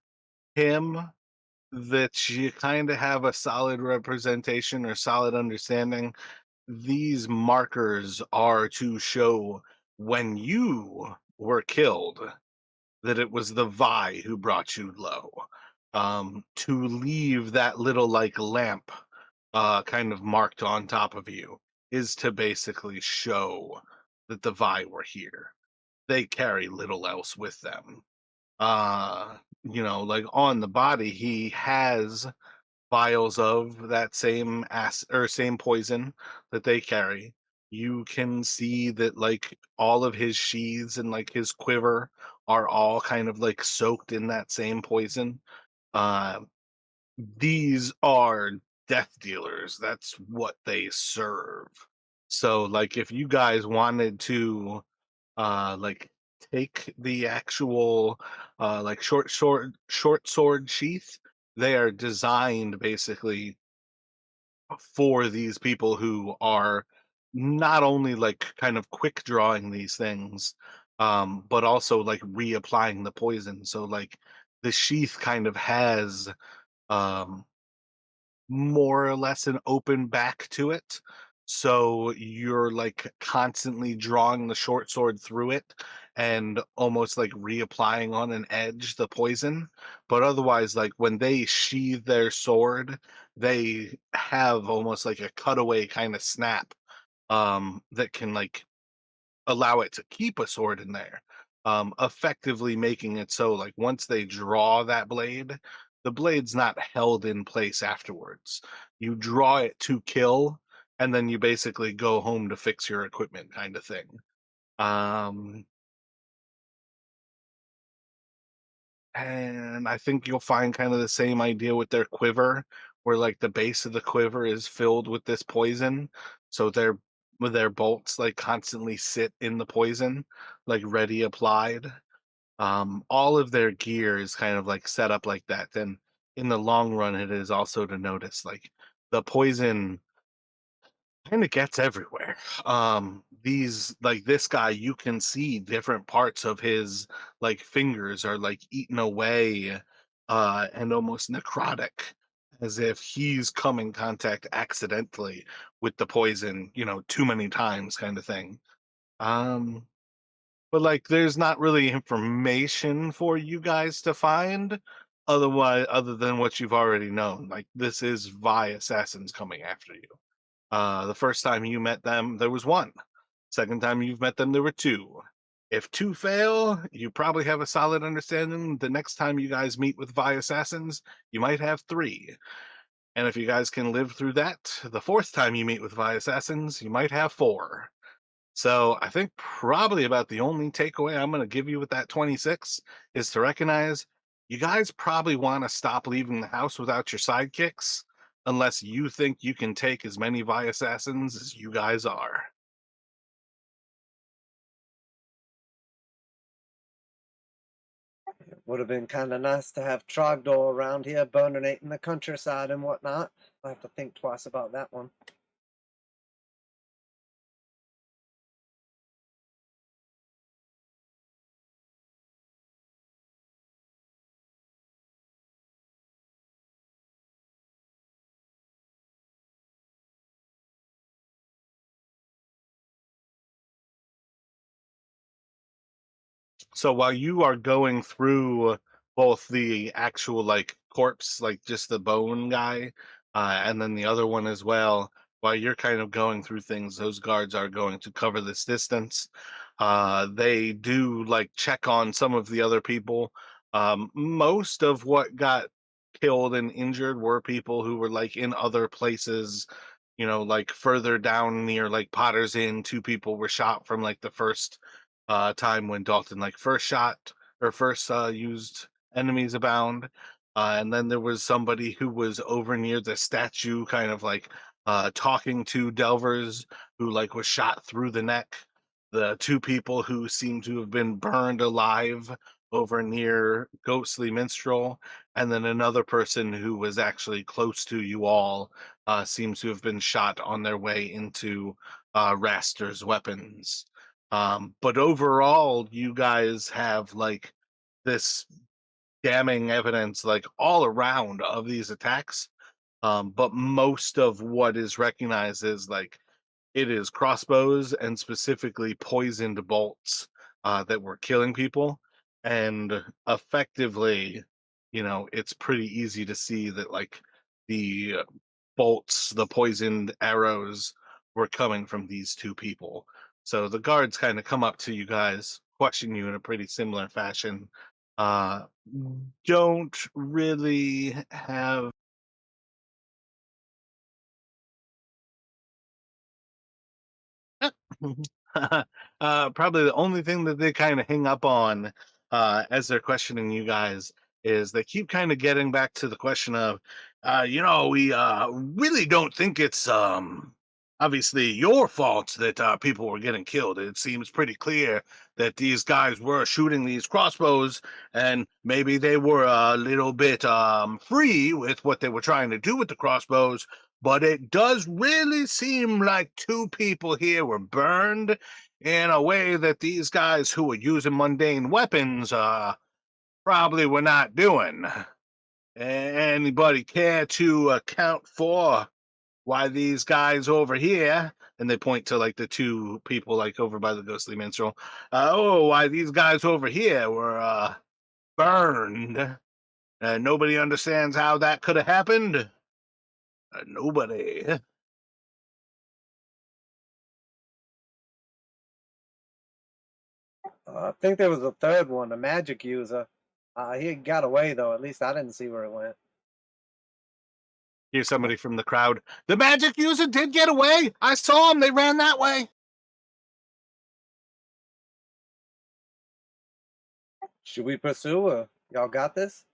him that you kind of have a solid representation or solid understanding. These markers are to show when you were killed that it was the Vi who brought you low. to leave that little like lamp kind of marked on top of you is to basically show that the Vi were here. They carry little else with them. Like on the body, he has vials of that same or same poison that they carry. You can see that like all of his sheaths and like his quiver are all kind of like soaked in that same poison. Uh, these are death dealers. That's what they serve. So like if you guys wanted to like take the actual like short sword sheath, they are designed basically for these people who are not only like kind of quick drawing these things, but also like reapplying the poison. So like the sheath kind of has um more or less an open back to it. So you're like constantly drawing the short sword through it and almost like reapplying on an edge the poison. But otherwise, like when they sheathe their sword, they have almost like a cutaway kind of snap that can like allow it to keep a sword in there, effectively making it so like once they draw that blade, the blade's not held in place afterwards. You draw it to kill, and then you basically go home to fix your equipment, kind of thing. Um, and I think you'll find kind of the same idea with their quiver, where like the base of the quiver is filled with this poison, so their bolts like constantly sit in the poison, like ready applied. All of their gear is kind of like set up like that. And in the long run, it is also to notice like the poison kind of gets everywhere. These like this guy, you can see different parts of his like fingers are like eaten away, and almost necrotic, as if he's come in contact accidentally with the poison, too many times, kind of thing. Um, but like, there's not really information for you guys to find, other than what you've already known. Like, this is Vi assassins coming after you. The first time you met them, there was one. Second time you've met them, there were two. If two fail, you probably have a solid understanding. The next time you guys meet with Vi assassins, you might have three. And if you guys can live through that, the fourth time you meet with Vi assassins, you might have four. So I think probably about the only takeaway I'm going to give you with that 26 is to recognize you guys probably want to stop leaving the house without your sidekicks, unless you think you can take as many Vi assassins as you guys are. It would have been kind of nice to have Trogdor around here burninating the countryside and whatnot. I have to think twice about that one. So while you are going through both the actual like corpse, like just the bone guy, and then the other one as well, while you're kind of going through things, those guards are going to cover this distance. They do like check on some of the other people. Most of what got killed and injured were people who were like in other places, like further down near like Potter's Inn. Two people were shot from like the first time when Dalton like first shot or first used enemies abound. And then there was somebody who was over near the statue, kind of like talking to Delvers, who like was shot through the neck. The two people who seem to have been burned alive over near Ghostly Minstrel, and then another person who was actually close to you all seems to have been shot on their way into Raster's weapons. But overall, you guys have like this damning evidence like all around of these attacks. But most of what is recognized is like it is crossbows and specifically poisoned bolts that were killing people. And effectively, it's pretty easy to see that like the bolts, the poisoned arrows were coming from these two people. So the guards kind of come up to you guys, question you in a pretty similar fashion. Uh, don't really have probably the only thing that they kind of hang up on as they're questioning you guys is they keep kind of getting back to the question of, we really don't think it's obviously your fault that people were getting killed. It seems pretty clear that these guys were shooting these crossbows, and maybe they were a little bit free with what they were trying to do with the crossbows, but it does really seem like two people here were burned in a way that these guys who were using mundane weapons probably were not doing. Anybody care to account for why these guys over here, and they point to like the two people like over by the ghostly minstrel, why these guys over here were burned? Nobody understands how that could have happened. Nobody. I think there was a third one, a magic user. He got away though. At least I didn't see where it went. Here's somebody from the crowd. The magic user did get away. I saw him. They ran that way. Should we pursue or y'all got this?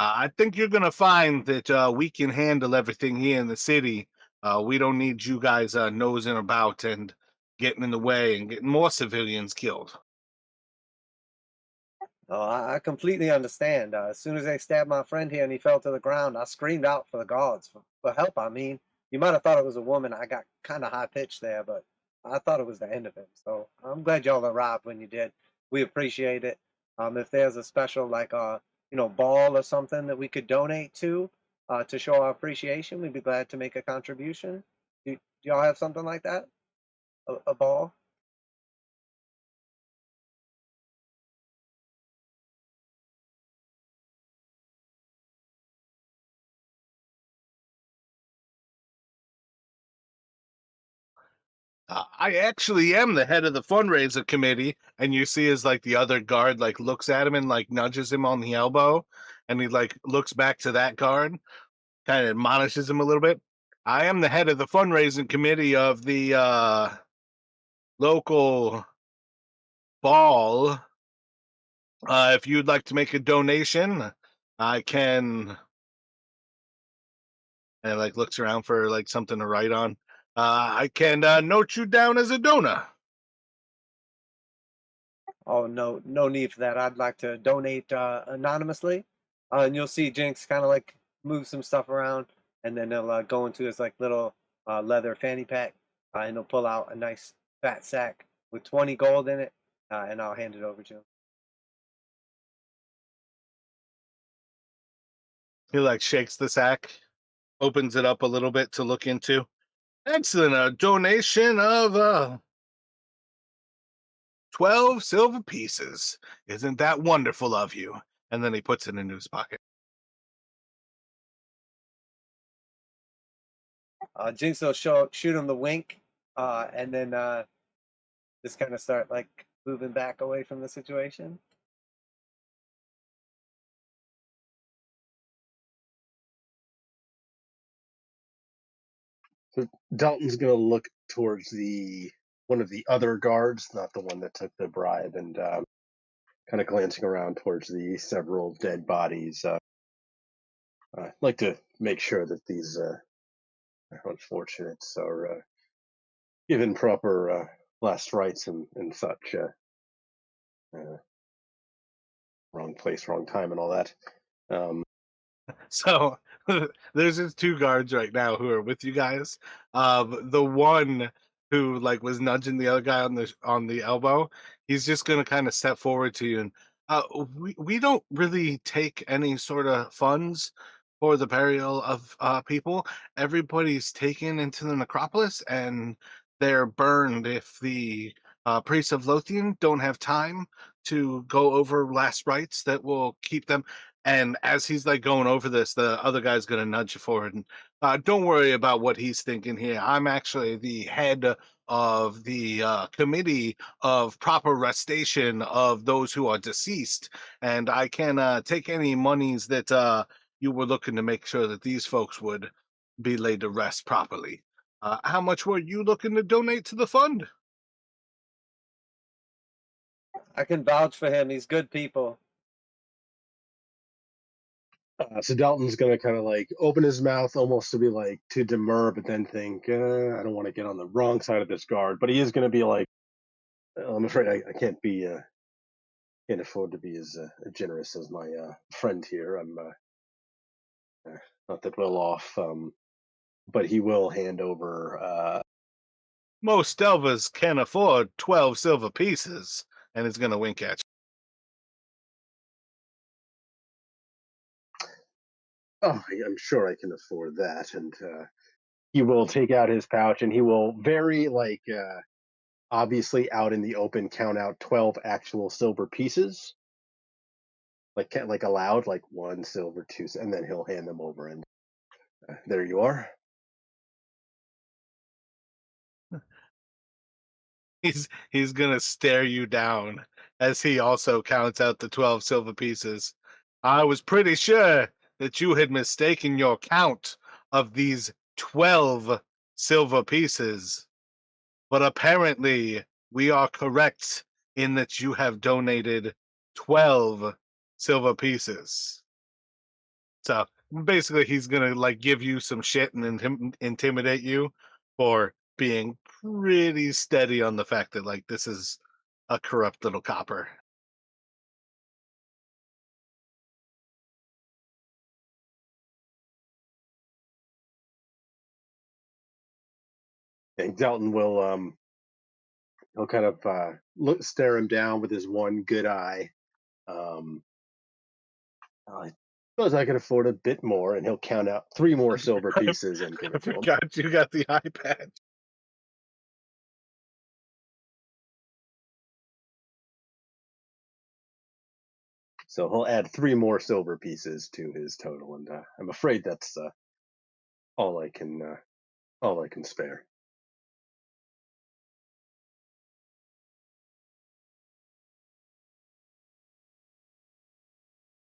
I think you're going to find that we can handle everything here in the city. We don't need you guys nosing about and getting in the way and getting more civilians killed. Oh, I completely understand. As soon as they stabbed my friend here and he fell to the ground, I screamed out for the guards for help. I mean, you might have thought it was a woman. I got kind of high pitched there, but I thought it was the end of him. So I'm glad y'all arrived when you did. We appreciate it. If there's a special like ball or something that we could donate to show our appreciation, we'd be glad to make a contribution. Do y'all have something like that? A ball? I actually am the head of the fundraiser committee, and you see as like the other guard like looks at him and like nudges him on the elbow, and he like looks back to that guard, kind of admonishes him a little bit. I am the head of the fundraising committee of the local ball. If you'd like to make a donation, I can. And like looks around for like something to write on. I can note you down as a donor. Oh, no, no need for that. I'd like to donate anonymously. And you'll see Jinx kind of like move some stuff around, and then he'll go into his like little leather fanny pack, and he'll pull out a nice fat sack with 20 gold in it, and I'll hand it over to him. He like shakes the sack, opens it up a little bit to look into. Excellent. A donation of 12 silver pieces. Isn't that wonderful of you? And then he puts it into his pocket. Jinx will shoot him the wink, and then just kind of start like moving back away from the situation. So Dalton's going to look towards one of the other guards, not the one that took the bribe, and kind of glancing around towards the several dead bodies. I'd like to make sure that these unfortunates are given proper last rites and such. Wrong place, wrong time, and all that. So there's just two guards right now who are with you guys. The one who like was nudging the other guy on the elbow, he's just gonna kind of step forward to you and we don't really take any sort of funds for the burial of people. Everybody's taken into the necropolis and they're burned if the priests of Lothian don't have time to go over last rites that will keep them. And as he's like going over this, the other guy's gonna nudge you forward and don't worry about what he's thinking here. I'm actually the head of the committee of proper restation of those who are deceased, and I can take any monies that you were looking to make sure that these folks would be laid to rest properly. How much were you looking to donate to the fund? I can vouch for him. He's good people. So Dalton's gonna kind of like open his mouth almost to be like to demur, but then think, I don't want to get on the wrong side of this guard. But he is gonna be like, I'm afraid I can't be, can't afford to be as generous as my friend here. I'm not that well off, but he will hand over. Most Delvers can afford 12 silver pieces, and it's going to wink at Oh, I'm sure I can afford that, and he will take out his pouch and he will very like obviously out in the open count out 12 actual silver pieces, like aloud, like one silver, two, and then he'll hand them over, and there you are. you. He's going to stare you down as he also counts out the 12 silver pieces. I was pretty sure that you had mistaken your count of these 12 silver pieces, but apparently we are correct in that you have donated 12 silver pieces. So basically, he's gonna like give you some shit and intimidate you for being pretty steady on the fact that like this is a corrupt little copper. And Dalton will he'll kind of stare him down with his one good eye. Um, I suppose I can afford a bit more, and he'll count out 3 more silver I, pieces and give I it to him. forgot you got the iPad. So he'll add 3 more silver pieces to his total, and I'm afraid that's all I can spare.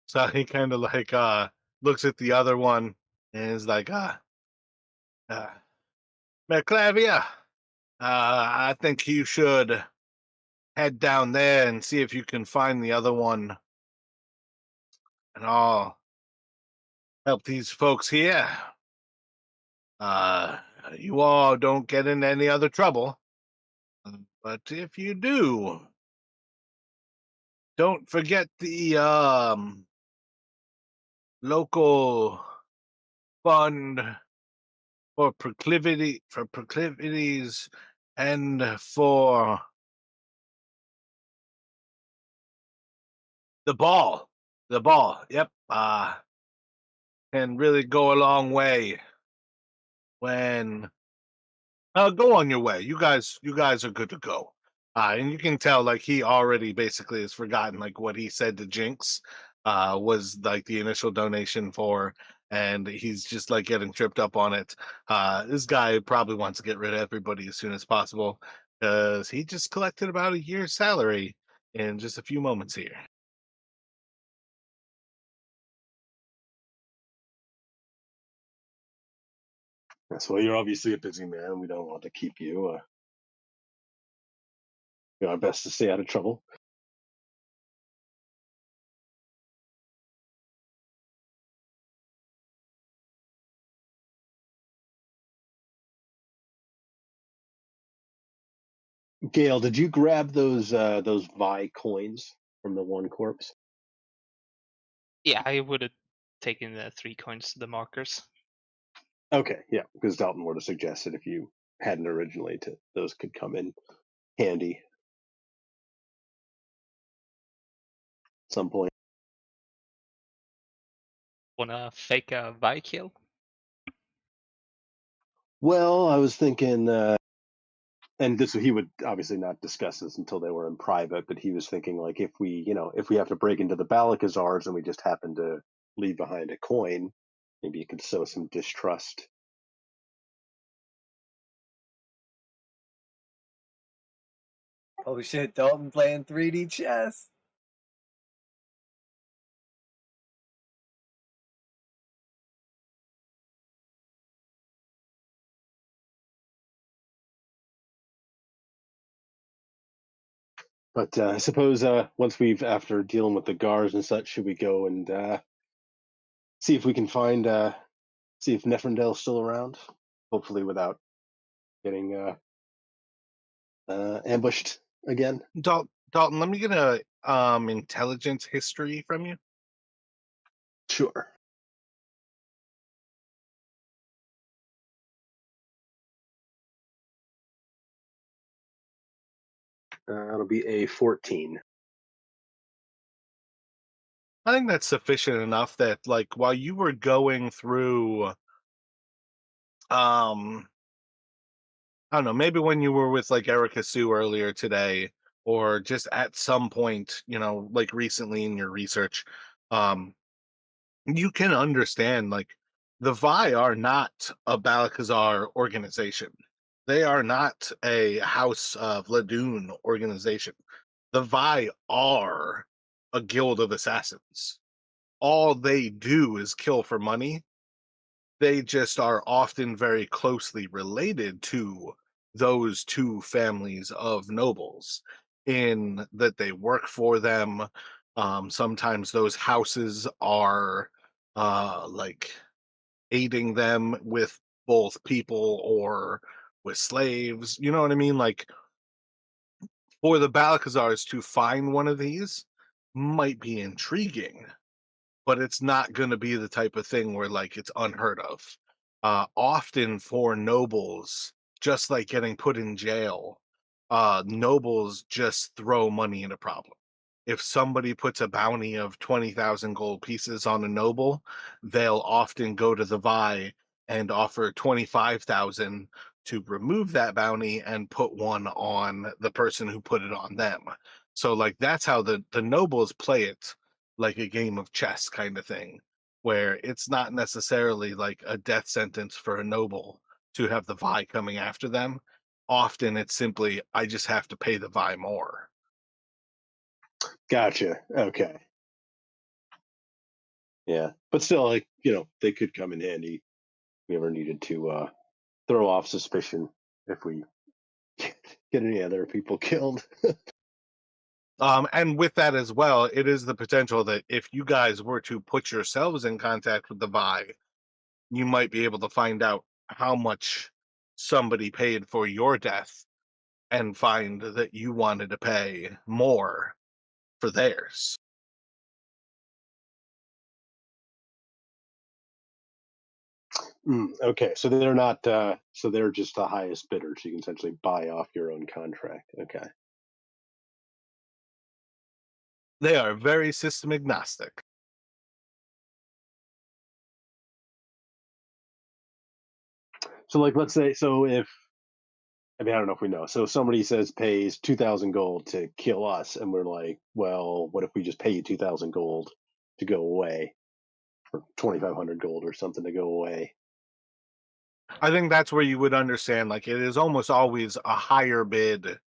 So he kind of like looks at the other one and is like uh Merclavia, I think you should head down there and see if you can find the other one, and I'll help these folks here. Uh, you all don't get in any other trouble, but if you do, don't forget the local fund for proclivities and for the ball. The ball. Yep. Can really go a long way when go on your way. You guys are good to go. And you can tell like he already basically has forgotten like what he said to Jinx was like the initial donation for, and he's just like getting tripped up on it. This guy probably wants to get rid of everybody as soon as possible because he just collected about a year's salary in just a few moments here. So you're obviously a busy man. We don't want to keep you. Do our best to stay out of trouble. Gail, did you grab those Vi coins from the one corpse? Yeah, I would have taken the 3 coins to the markers. Okay, yeah, because Dalton would have suggested if you hadn't originally, to those could come in handy at some point. Wanna fake a Vi kill? Well, I was thinking and this he would obviously not discuss this until they were in private, but he was thinking like if we, if we have to break into the Balakazars and we just happen to leave behind a coin, maybe it could sow some distrust. Oh shit, Dalton playing 3D chess. But I suppose once we've, after dealing with the Gars and such, should we go and see if we can find, see if Neferndale's still around? Hopefully without getting ambushed again. Dalton, let me get a intelligence history from you. Sure. It'll be a 14. I think that's sufficient enough that, like, while you were going through, I don't know, maybe when you were with like Erica Sue earlier today, or just at some point, like recently in your research, um, you can understand like the Vi are not a Balakazar organization. They are not a House of Ladoon organization. The Vi are a guild of assassins. All they do is kill for money. They just are often very closely related to those two families of nobles in that they work for them. Sometimes those houses are like aiding them with both people or with slaves. You know what I mean? Like, for the Balakazars to find one of these might be intriguing, but it's not going to be the type of thing where like it's unheard of. Often for nobles, just like getting put in jail, nobles just throw money at a problem. If somebody puts a bounty of 20,000 gold pieces on a noble, they'll often go to the Vi and offer 25,000 to remove that bounty and put one on the person who put it on them. So like that's how the nobles play it, like a game of chess kind of thing, where it's not necessarily like a death sentence for a noble to have the Vi coming after them. Often it's simply, I just have to pay the Vi more. Gotcha. Okay. Yeah. But still, like, they could come in handy if we ever needed to throw off suspicion if we get any other people killed. And with that as well, it is the potential that if you guys were to put yourselves in contact with the Vi, you might be able to find out how much somebody paid for your death and find that you wanted to pay more for theirs. Okay, so they're not. So they're just the highest bidder. So you can essentially buy off your own contract. Okay. They are very system agnostic. So, like, let's say, so if I mean, I don't know if we know. So somebody says pays 2,000 gold to kill us, and we're like, well, what if we just pay you 2,000 gold to go away, or 2,500 gold or something to go away? I think that's where you would understand, like, it is almost always a higher bid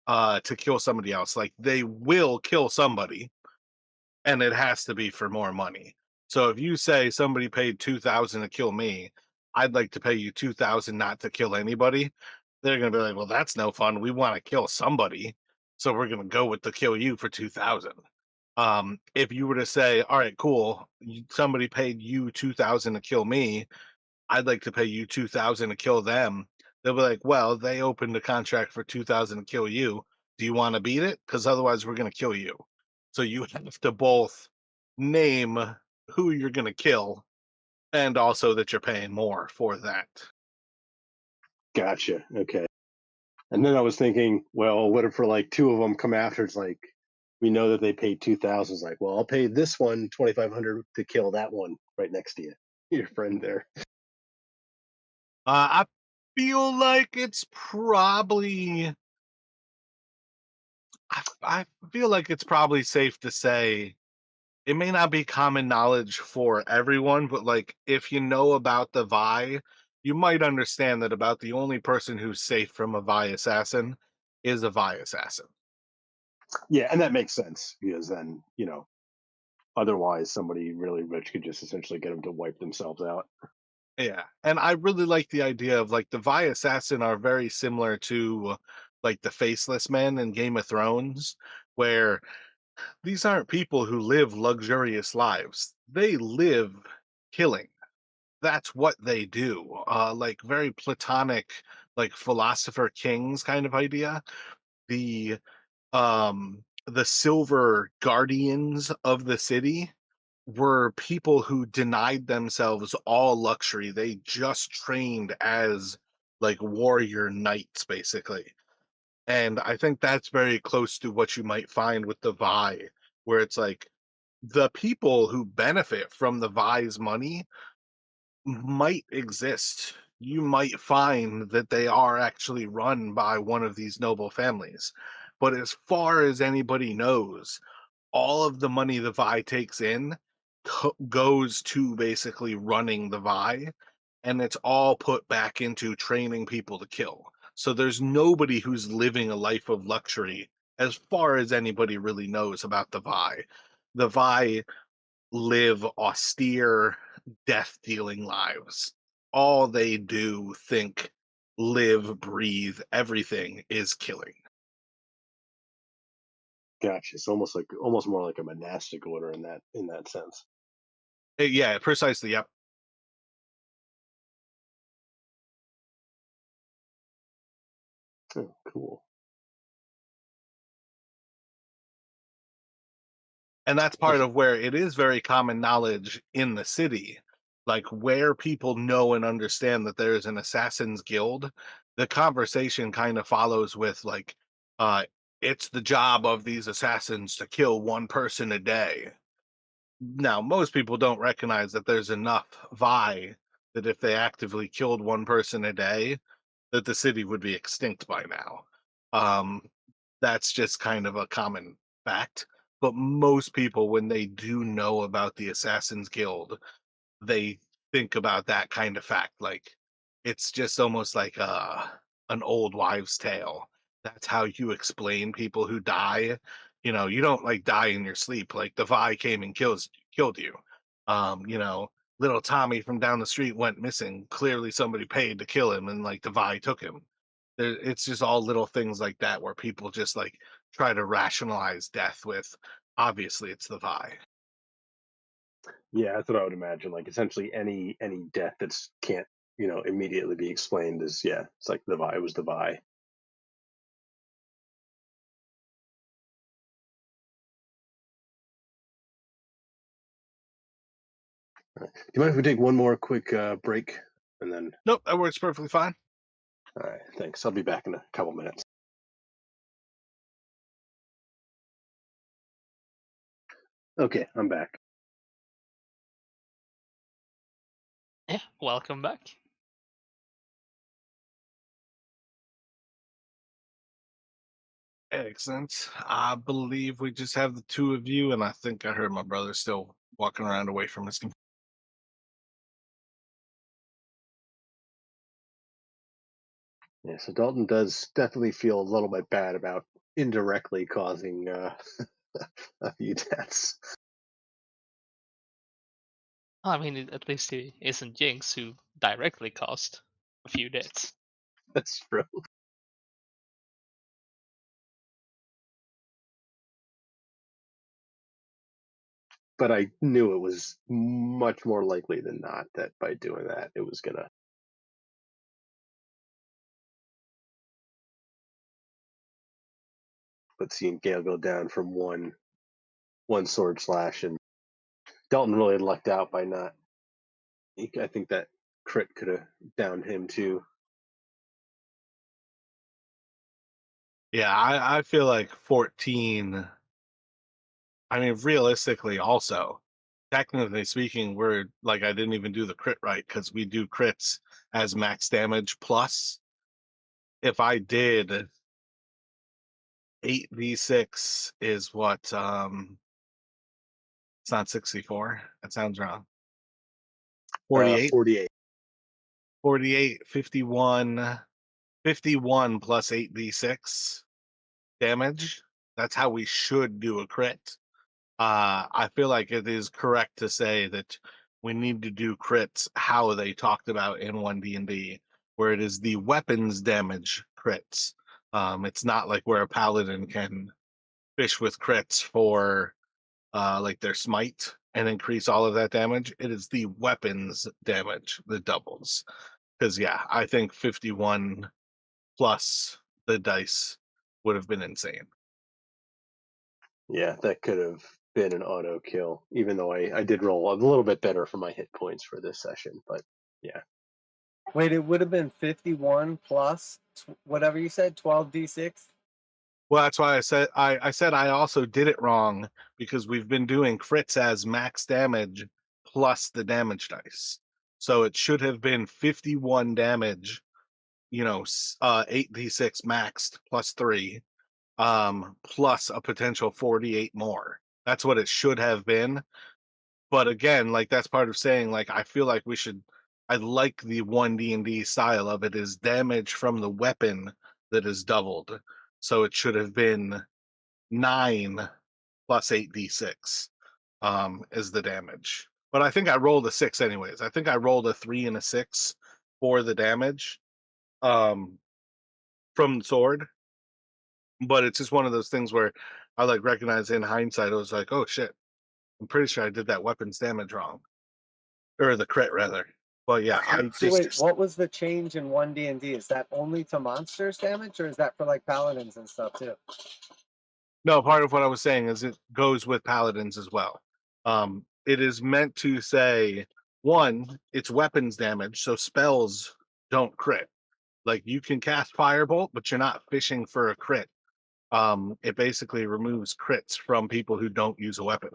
to kill somebody else. Like, they will kill somebody, and it has to be for more money. So if you say somebody paid 2,000 to kill me, I'd like to pay you 2,000 not to kill anybody. They're gonna be like, well, that's no fun. We want to kill somebody, so we're gonna go with the kill you for 2,000. If you were to say, all right, cool, somebody paid you 2,000 to kill me, I'd like to pay you 2,000 to kill them. They'll be like, well, they opened a contract for 2,000 to kill you. Do you want to beat it? Because otherwise, we're going to kill you. So you have to both name who you're going to kill and also that you're paying more for that. Gotcha. Okay. And then I was thinking, well, what if for like two of them come after? It's like we know that they paid 2,000. It's like, well, I'll pay this one 2,500 to kill that one right next to you, your friend there. I feel like it's probably I feel like it's probably safe to say it may not be common knowledge for everyone, but like if you know about the Vi, you might understand that about the only person who's safe from a Vi assassin is a Vi assassin. Yeah, and that makes sense because then otherwise somebody really rich could just essentially get them to wipe themselves out. Yeah. And I really like the idea of like the Vi assassin are very similar to like the faceless men in Game of Thrones, where these aren't people who live luxurious lives. They live killing. That's what they do. Like very platonic, like philosopher kings kind of idea. The the silver guardians of the city were people who denied themselves all luxury. They just trained as like warrior knights, basically. And I think that's very close to what you might find with the Vi, where it's like the people who benefit from the Vi's money might exist. You might find that they are actually run by one of these noble families. But as far as anybody knows, all of the money the Vi takes in goes to basically running the Vi, and it's all put back into training people to kill. So there's nobody who's living a life of luxury as far as anybody really knows about the Vi. The Vi live austere, death dealing lives. All they do, think, live, breathe, everything is killing. Gotcha. It's almost more like a monastic order in that sense. Yeah, precisely. Yep. Oh, cool. And that's part Also, of where it is very common knowledge in the city, like where people know and understand that there is an assassins guild. The conversation kind of follows with like, uh, it's the job of these assassins to kill one person a day. Now, most people don't recognize that there's enough Vi that if they actively killed one person a day, that the city would be extinct by now. Um, that's just kind of a common fact. But most people, when they do know about the Assassin's Guild, they think about that kind of fact. Like it's just almost like an old wives' tale. That's how you explain people who die. You don't like die in your sleep. Like the Vi came and killed you. Little Tommy from down the street went missing. Clearly somebody paid to kill him and like the Vi took him. It's just all little things like that where people just like try to rationalize death with obviously it's the Vi. yeah, that's what I would imagine. Like essentially any death that's can't immediately be explained is yeah. It's like the Vi was the Vi. Do you mind if we take one more quick break and then? Nope, that works perfectly fine. All right, thanks. I'll be back in a couple minutes. Okay, I'm back. Yeah, welcome back. Excellent. I believe we just have the two of you, and I think I heard my brother still walking around away from his computer. Yeah, so Dalton does definitely feel a little bit bad about indirectly causing a few deaths. I mean, at least it isn't Jinx who directly caused a few deaths. That's true. But I knew it was much more likely than not that by doing that, it was gonna. But seeing Gale go down from one sword slash, and Dalton really lucked out by not. I think that crit could have downed him too. Yeah, I feel like 14. I mean, realistically, also, technically speaking, we're like, I didn't even do the crit right because we do crits as max damage plus. If I did 8d6 is what it's not 64. That sounds wrong. 48, 48. 48, 51, 51 plus 8d6 damage. That's how we should do a crit. I feel like it is correct to say that we need to do crits how they talked about in 1D&D, where it is the weapons damage crits. It's not like where a paladin can fish with crits for like their smite and increase all of that damage. It is the weapons damage that doubles. Because yeah, I think 51 plus the dice would have been insane. Yeah, that could have been an auto kill, even though I did roll a little bit better for my hit points for this session. But yeah. Wait, it would have been 51 plus whatever you said, 12d6? Well, that's why I said I also did it wrong because we've been doing crits as max damage plus the damage dice. So it should have been 51 damage, 8d6 maxed plus 3 plus a potential 48 more. That's what it should have been. But again, like that's part of saying like I feel like I like the 1D&D style of it is damage from the weapon that is doubled. So it should have been 9 plus 8d6 is the damage. But I think I rolled a 6 anyways. I think I rolled a 3 and a 6 for the damage um from the sword. But it's just one of those things where I like recognize in hindsight I was like, "Oh shit. I'm pretty sure I did that weapons damage wrong." Or the crit rather. But yeah, I So wait, just what was the change in 1D&D? Is that only to monsters damage, or is that for like paladins and stuff too? no, part of what I was saying is it goes with paladins as well. It is meant to say one, it's weapons damage, so spells don't crit. Like you can cast firebolt, but you're not fishing for a crit. It basically removes crits from people who don't use a weapon.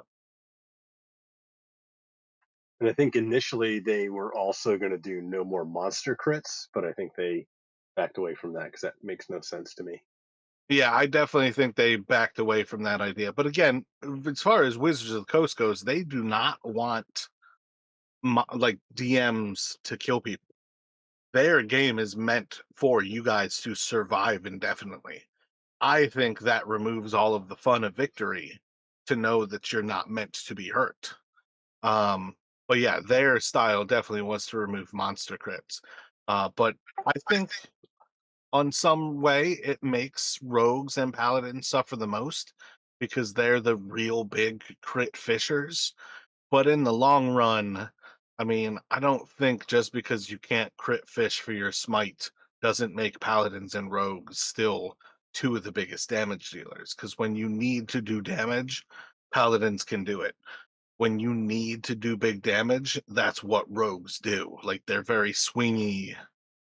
And I think initially they were also going to do no more monster crits, but I think they backed away from that because that makes no sense to me. Yeah, I definitely think they backed away from that idea. But again, as far as Wizards of the Coast goes, they do not want like DMs to kill people. Their game is meant for you guys to survive indefinitely. I think that removes all of the fun of victory to know that you're not meant to be hurt. But yeah, their style definitely was to remove monster crits. But I think on some way it makes rogues and paladins suffer the most because they're the real big crit fishers. But in the long run, I mean, I don't think just because you can't crit fish for your smite doesn't make paladins and rogues still two of the biggest damage dealers. Because when you need to do damage, paladins can do it. When you need to do big damage, that's what rogues do. Like they're very swingy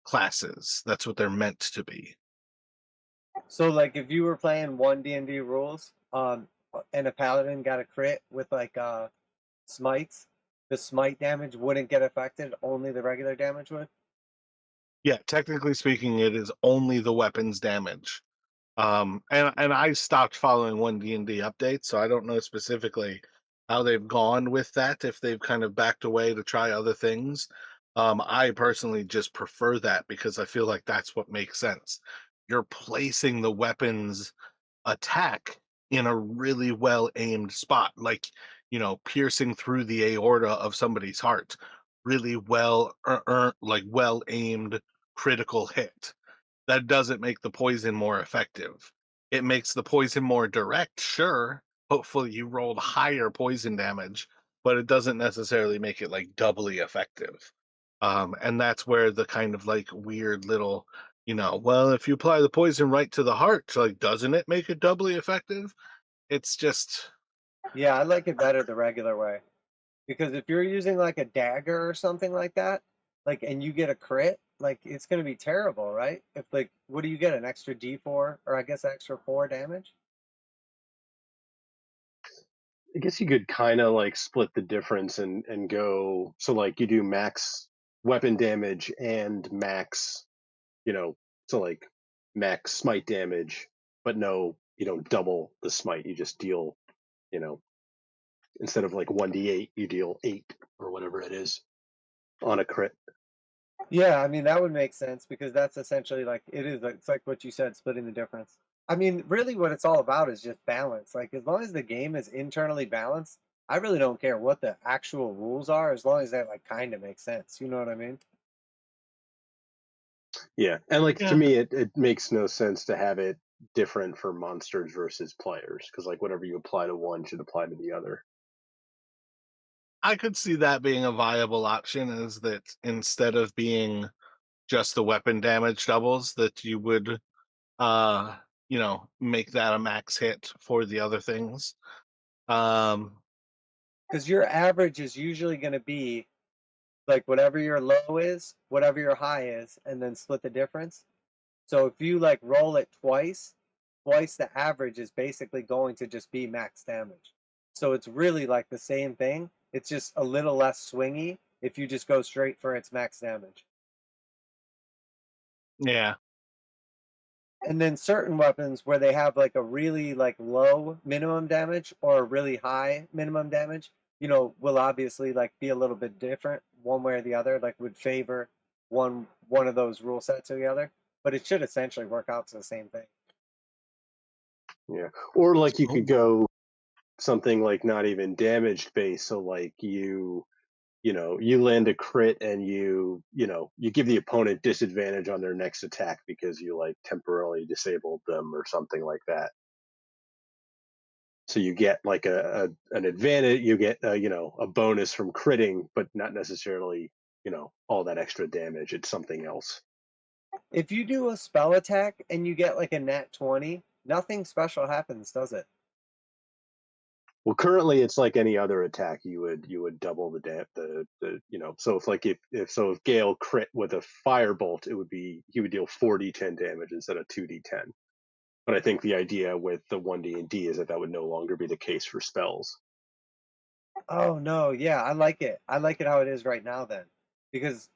classes. That's what they're meant to be. So like if you were playing 1D&D rules, and a paladin got a crit with like smites, the smite damage wouldn't get affected, only the regular damage would? Yeah, technically speaking, it is only the weapons damage. And I stopped following 1D&D updates, so I don't know specifically how they've gone with that, if they've kind of backed away to try other things. I personally just prefer that because I feel like that's what makes sense. You're placing the weapons attack in a really well aimed spot, like, piercing through the aorta of somebody's heart. Really well, like well aimed critical hit. That doesn't make the poison more effective. It makes the poison more direct, sure. Hopefully you rolled higher poison damage, but it doesn't necessarily make it like doubly effective. And that's where the kind of like weird little, well, if you apply the poison right to the heart, like, doesn't it make it doubly effective? It's just, Yeah, I like it better the regular way. Because if you're using like a dagger or something like that, like and you get a crit, like it's gonna be terrible, right? If like what do you get? An extra D4 or I guess extra 4 damage? I guess you could kind of like split the difference and go so like you do max weapon damage and max, you know, so like max smite damage, but no, you don't double the smite. You just deal, you know, instead of like 1d8, you deal 8 or whatever it is on a crit. Yeah, I mean that would make sense because that's essentially like it is. It's like what you said, splitting the difference. I mean, really, what it's all about is just balance. Like as long as the game is internally balanced, I really don't care what the actual rules are, as long as that like kind of makes sense. You know what I mean? Yeah, and like to Yeah, me, it makes no sense to have it different for monsters versus players because like whatever you apply to one should apply to the other. I could see that being a viable option, is that instead of being just the weapon damage doubles, that you would uh make that a max hit for the other things. Um Because your average is usually going to be like whatever your low is, whatever your high is, and then split the difference. So if you like roll it twice the average is basically going to just be max damage. So it's really like the same thing. It's just a little less swingy if you just go straight for its max damage. yeah. And then certain weapons where they have like a really like low minimum damage or a really high minimum damage, will obviously like be a little bit different one way or the other, like would favor one of those rule sets or the other. But it should essentially work out to the same thing. Yeah, or like you could So go something like not even damaged based. So like you land a crit and you give the opponent disadvantage on their next attack because you like temporarily disabled them or something like that. So you get like an advantage, you get a bonus from critting, but not necessarily all that extra damage. It's something else. If you do a spell attack and you get like a nat 20, nothing special happens, does it? Well, currently it's like any other attack. You would double the so if Gale crit with a firebolt, he would deal 4d10 damage instead of 2d10. But I think the idea with the 1d&D is that would no longer be the case for spells. Oh no, yeah, I like it. I like it how it is right now then. Because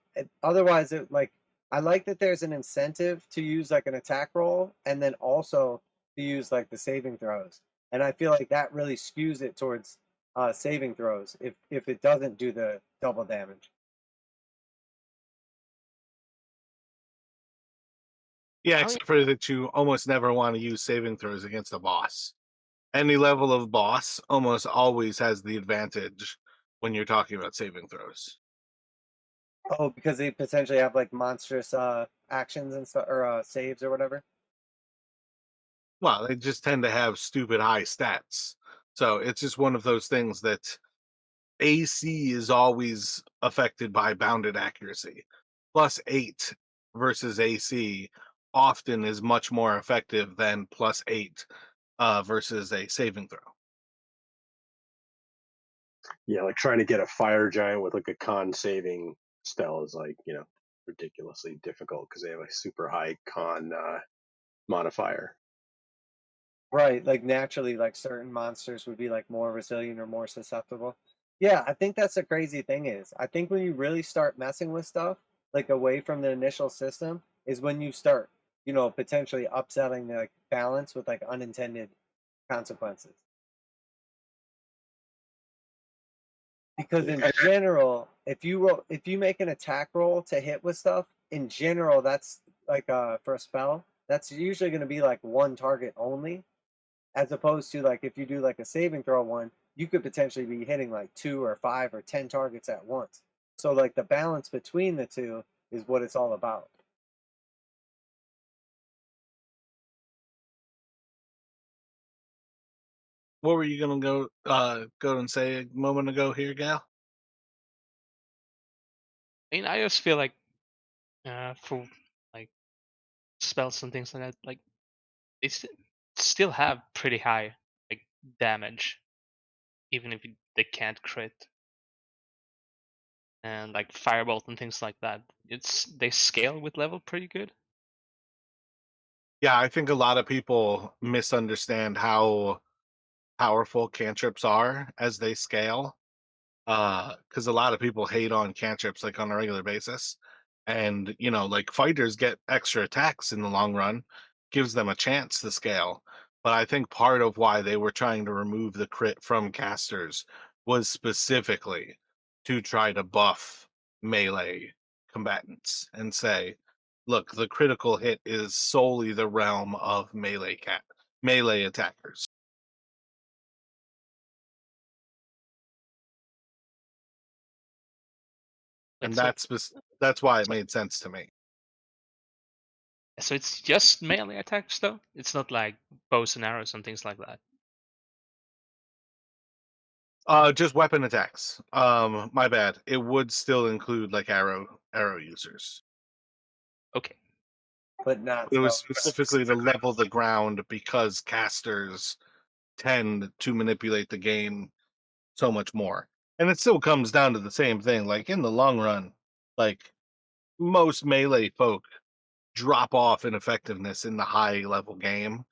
otherwise I like that there's an incentive to use like an attack roll and then also to use like the saving throws. And I feel like that really skews it towards saving throws if it doesn't do the double damage. yeah, I mean, except for that you almost never want to use saving throws against a boss. Any level of boss almost always has the advantage when you're talking about saving throws. Oh, because they potentially have like monstrous actions and stuff or saves or whatever. Well, they just tend to have stupid high stats. So it's just one of those things that AC is always affected by bounded accuracy. +8 versus AC often is much more effective than +8 versus a saving throw. Yeah, like trying to get a fire giant with like a con saving spell is like ridiculously difficult because they have a super high con modifier. Right, like naturally, like certain monsters would be like more resilient or more susceptible. Yeah, I think that's the crazy thing is, I think when you really start messing with stuff, like away from the initial system, is when you start, potentially upsetting the like, balance with like unintended consequences. Because in And general, if you make an attack roll to hit with stuff, in general, that's like for a spell, that's usually going to be like one target only as opposed to like if you do like a saving throw one, you could potentially be hitting like 2 or 5 or 10 targets at once. So like the balance between the two is what it's all about. What were you gonna go and say a moment ago here, Gal? I just feel like for like spells and things like that, like they still have pretty high like damage, even if they can't crit, and like firebolt and things like that. They scale with level pretty good. Yeah, I think a lot of people misunderstand how powerful cantrips are as they scale. Because a lot of people hate on cantrips like on a regular basis, and like fighters get extra attacks in the long run, gives them a chance to scale. But I think part of why they were trying to remove the crit from casters was specifically to try to buff melee combatants and say, look, the critical hit is solely the realm of melee attackers. Wait, And so that's why it so made sense to me. so it's just melee attacks though? It's not like bows and arrows and things like that. Just weapon attacks. My bad. It would still include like arrow users. Okay. but not It was throwing. specifically to level the ground because casters tend to manipulate the game so much more. And it still comes down to the same thing. Like in the long run, like most melee folk drop off in effectiveness in the high level game.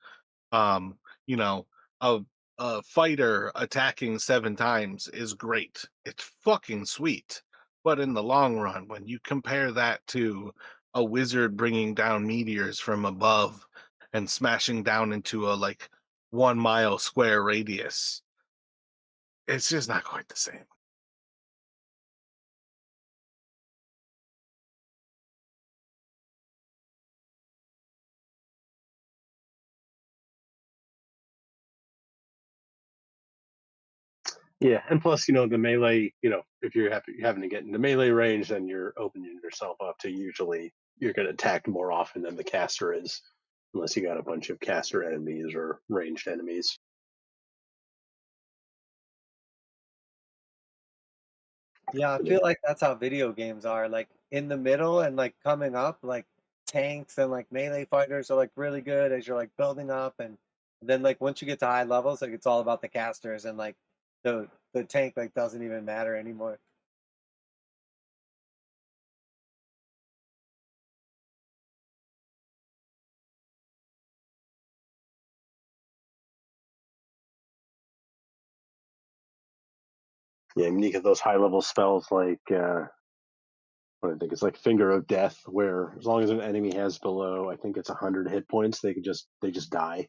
Um, you know, a a fighter attacking 7 times is great. It's fucking sweet. But in the long run, when you compare that to a wizard bringing down meteors from above and smashing down into a like 1 mile square radius, it's just not quite the same. Yeah, and plus, the melee, if you're having to get into melee range, then you're opening yourself up to usually you're going to attack more often than the caster is, unless you got a bunch of caster enemies or ranged enemies. Yeah, I feel like that's how video games are. Like in the middle and like coming up, like tanks and like melee fighters are like really good as you're like building up, and then like once you get to high levels, like it's all about the casters, and like the tank like doesn't even matter anymore. Yeah, I mean, you get those high level spells like what I think it's like Finger of Death, where as long as an enemy has below, I think it's 100 hit points, they just die.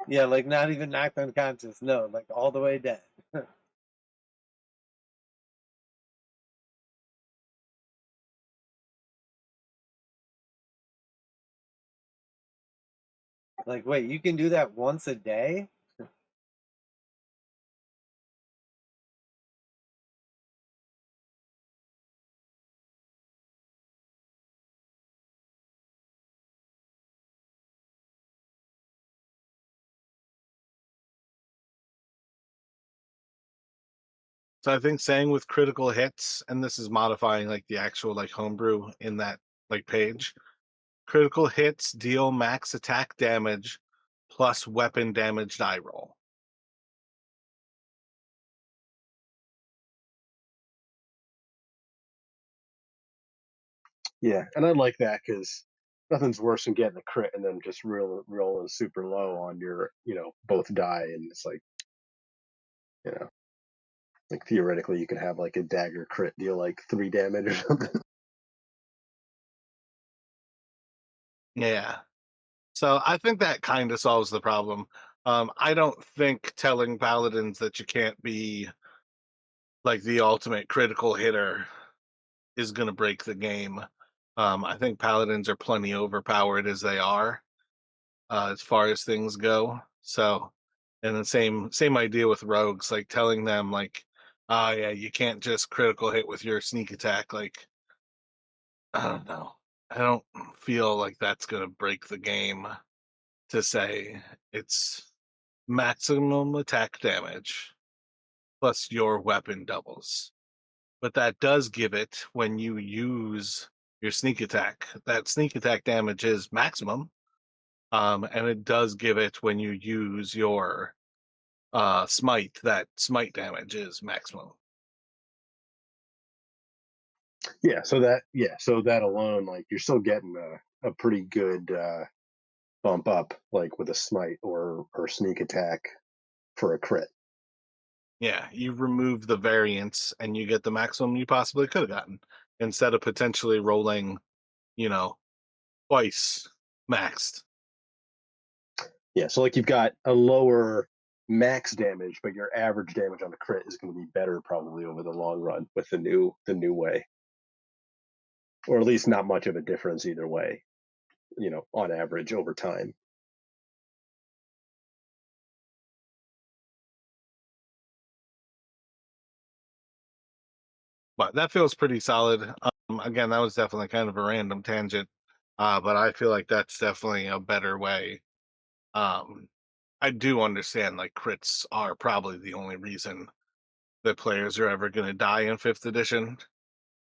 Yeah, like not even knocked unconscious. No, like all the way dead. Like, wait, you can do that once a day? So I think saying with critical hits, and this is modifying like the actual like homebrew in that like page. Critical hits deal max attack damage plus weapon damage die roll. Yeah, and I like that because nothing's worse than getting a crit and then just rolling super low on your, both die, and it's you know, like theoretically you could have like a dagger crit deal like 3 damage or something. Yeah. So I think that kind of solves the problem. I don't think telling paladins that you can't be like the ultimate critical hitter is going to break the game. I think paladins are plenty overpowered as they are, as far as things go. So, and the same idea with rogues, like telling them like, oh yeah, you can't just critical hit with your sneak attack. Like, I don't know. I don't feel like that's going to break the game to say it's maximum attack damage plus your weapon doubles. But that does give it when you use your sneak attack. That sneak attack damage is maximum. And it does give it when you use your smite, that smite damage is maximum. So that alone, like you're still getting a pretty good bump up, like with a smite or sneak attack for a crit. Yeah, you remove the variance and you get the maximum you possibly could have gotten instead of potentially rolling, you know, twice maxed. Yeah, so like you've got a lower max damage, but your average damage on the crit is going to be better probably over the long run with the new way, or at least not much of a difference either way. On average over time. But that feels pretty solid. Again, that was definitely kind of a random tangent, but I feel like that's definitely a better way. Um, I do understand like crits are probably the only reason that players are ever going to die in fifth edition.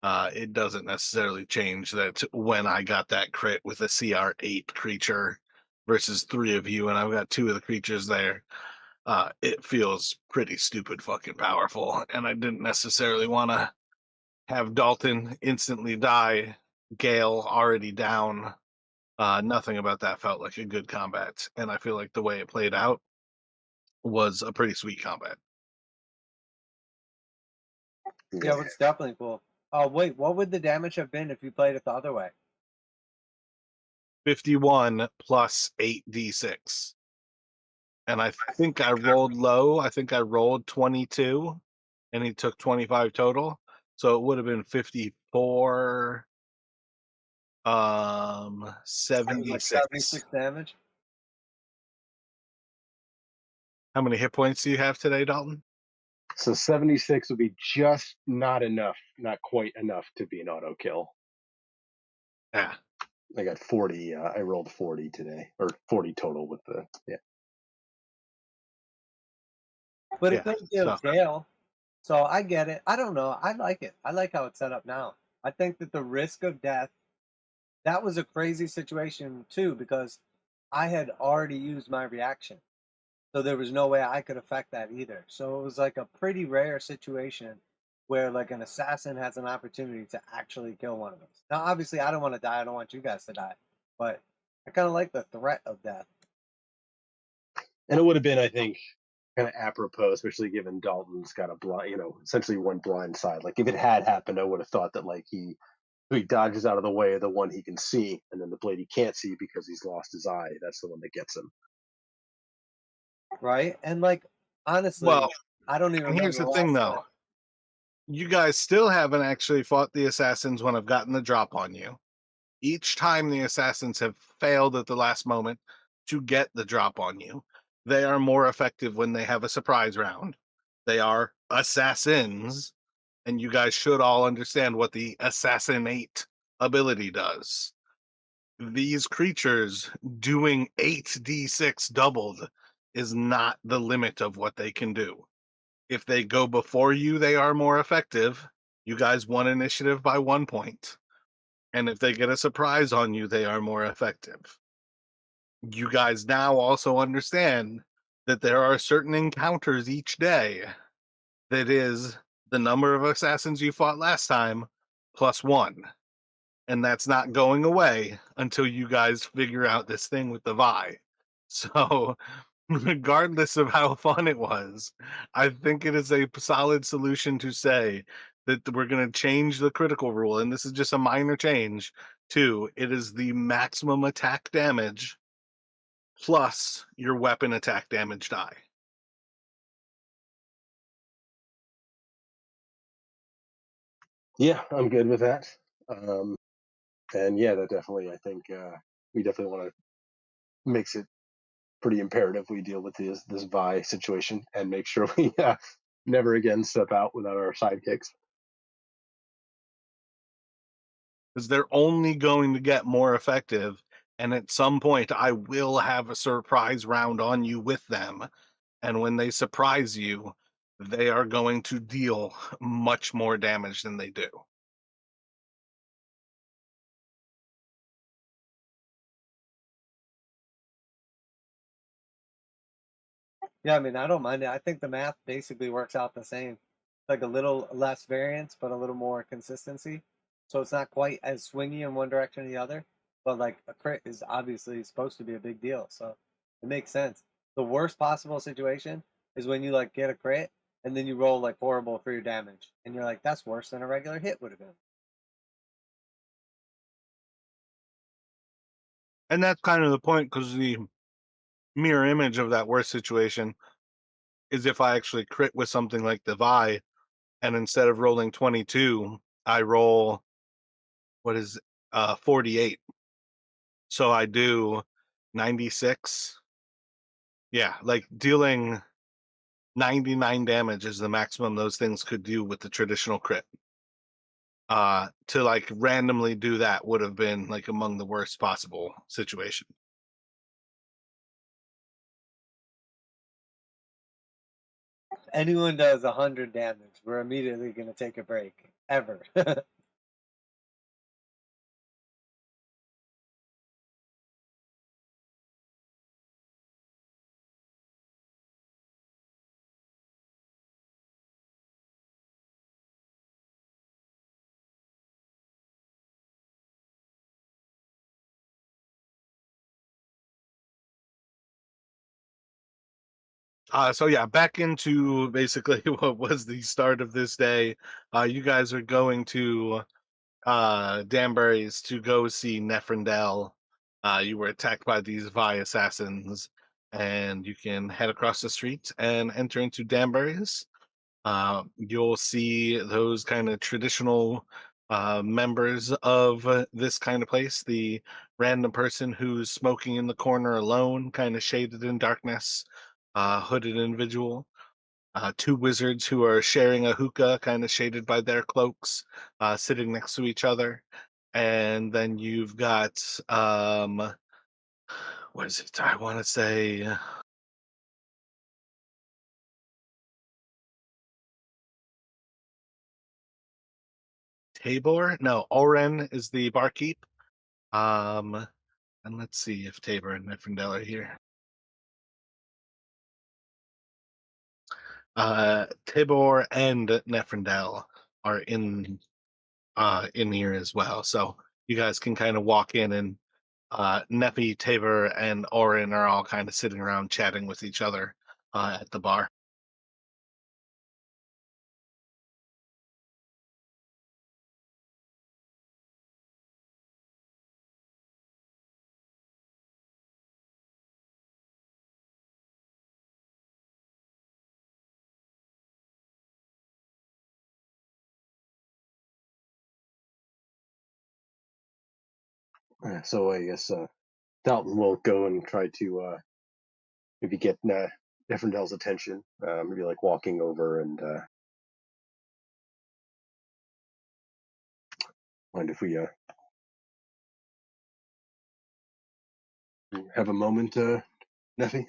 It doesn't necessarily change that when I got that crit with a CR8 creature versus three of you, and I've got two of the creatures there. It feels pretty stupid fucking powerful, and I didn't necessarily want to have Dalton instantly die, Gale already down. Nothing about that felt like a good combat, and I feel like the way it played out was a pretty sweet combat. Yeah, Yeah. it's definitely cool. Oh, wait, what would the damage have been if you played it the other way? 51 plus 8d6. And I think I rolled low. I think I rolled 22 and he took 25 total. So it would have been 54 Like 76. 76 damage? How many hit points do you have today, Dalton? So 76 would be just not enough, not quite enough to be an auto kill. Yeah. I got 40. I rolled 40 today, or 40 total with the But it Yeah. could give So Gale. So I get it. I don't know. I like it. I like how it's set up now. I think that the risk of death, that was a crazy situation too, because I had already used my reaction. So there was no way I could affect that either. So it was like a pretty rare situation where like an assassin has an opportunity to actually kill one of us. Now, obviously, I don't want to die. I don't want you guys to die, but I kind of like the threat of death. and it would have been, I think, kind of apropos, especially given Dalton's got a blind, essentially one blind side. Like if it had happened, I would have thought that like he dodges out of the way of the one he can see, and then the blade he can't see because he's lost his eye. That's the one that gets him. Right? And like honestly, well, I don't even and here's remember the the thing last time. though. You guys still haven't actually fought the assassins when I've gotten the drop on you. Each time the assassins have failed at the last moment to get the drop on you, they are more effective when they have a surprise round. They are assassins, and you guys should all understand what the assassinate ability does. These creatures doing 8d6 doubled is not the limit of what they can do. If they go before you, they are more effective. You guys won initiative by 1 point. And if they get a surprise on you, they are more effective. You guys now also understand that there are certain encounters each day that is the number of assassins you fought last time plus one. And that's not going away until you guys figure out this thing with the Vi. So, regardless of how fun it was, I think it is a solid solution to say that we're going to change the critical rule, and this is just a minor change, to it is the maximum attack damage plus your weapon attack damage die. Yeah, I'm good with that. And yeah, that definitely, I think we definitely want to makes it pretty imperative we deal with this Vi situation and make sure we never again step out without our sidekicks. Because they're only going to get more effective. And at some point, I will have a surprise round on you with them. And when they surprise you, they are going to deal much more damage than they do. Yeah, I mean, I don't mind it. I think the math basically works out the same. Like a little less variance, but a little more consistency. So it's not quite as swingy in one direction or the other. But like a crit is obviously supposed to be a big deal. So it makes sense. The worst possible situation is when you like get a crit and then you roll like horrible for your damage, and you're like, that's worse than a regular hit would have been. And that's kind of the point, because the mirror image of that worst situation is if I actually crit with something like the Vi, and instead of rolling 22, I roll, what is 48. So I do 96. Yeah, like dealing 99 damage is the maximum those things could do with the traditional crit. To like randomly do that would have been like among the worst possible situation. Anyone does 100 damage, we're immediately going to take a break. Ever. So yeah, back into basically what was the start of this day. You guys are going to Danbury's to go see Neferndel. You were attacked by these Vi assassins, and you can head across the street and enter into Danbury's. You'll see those kind of traditional members of this kind of place. The random person who's smoking in the corner alone, kind of shaded in darkness, hooded individual. Two wizards who are sharing a hookah, kind of shaded by their cloaks, sitting next to each other. And then you've got, what is it? I want to say Tabor. No, Oren is the barkeep. Um, and let's see if Tabor and Nifrindel are here. Tabor and Nefrindel are in here as well. So you guys can kind of walk in, and Nefi, Tabor, and Orin are all kind of sitting around chatting with each other at the bar. So I guess Dalton will go and try to maybe get Neferndell's attention. Maybe like walking over and mind if we have a moment, Neffy?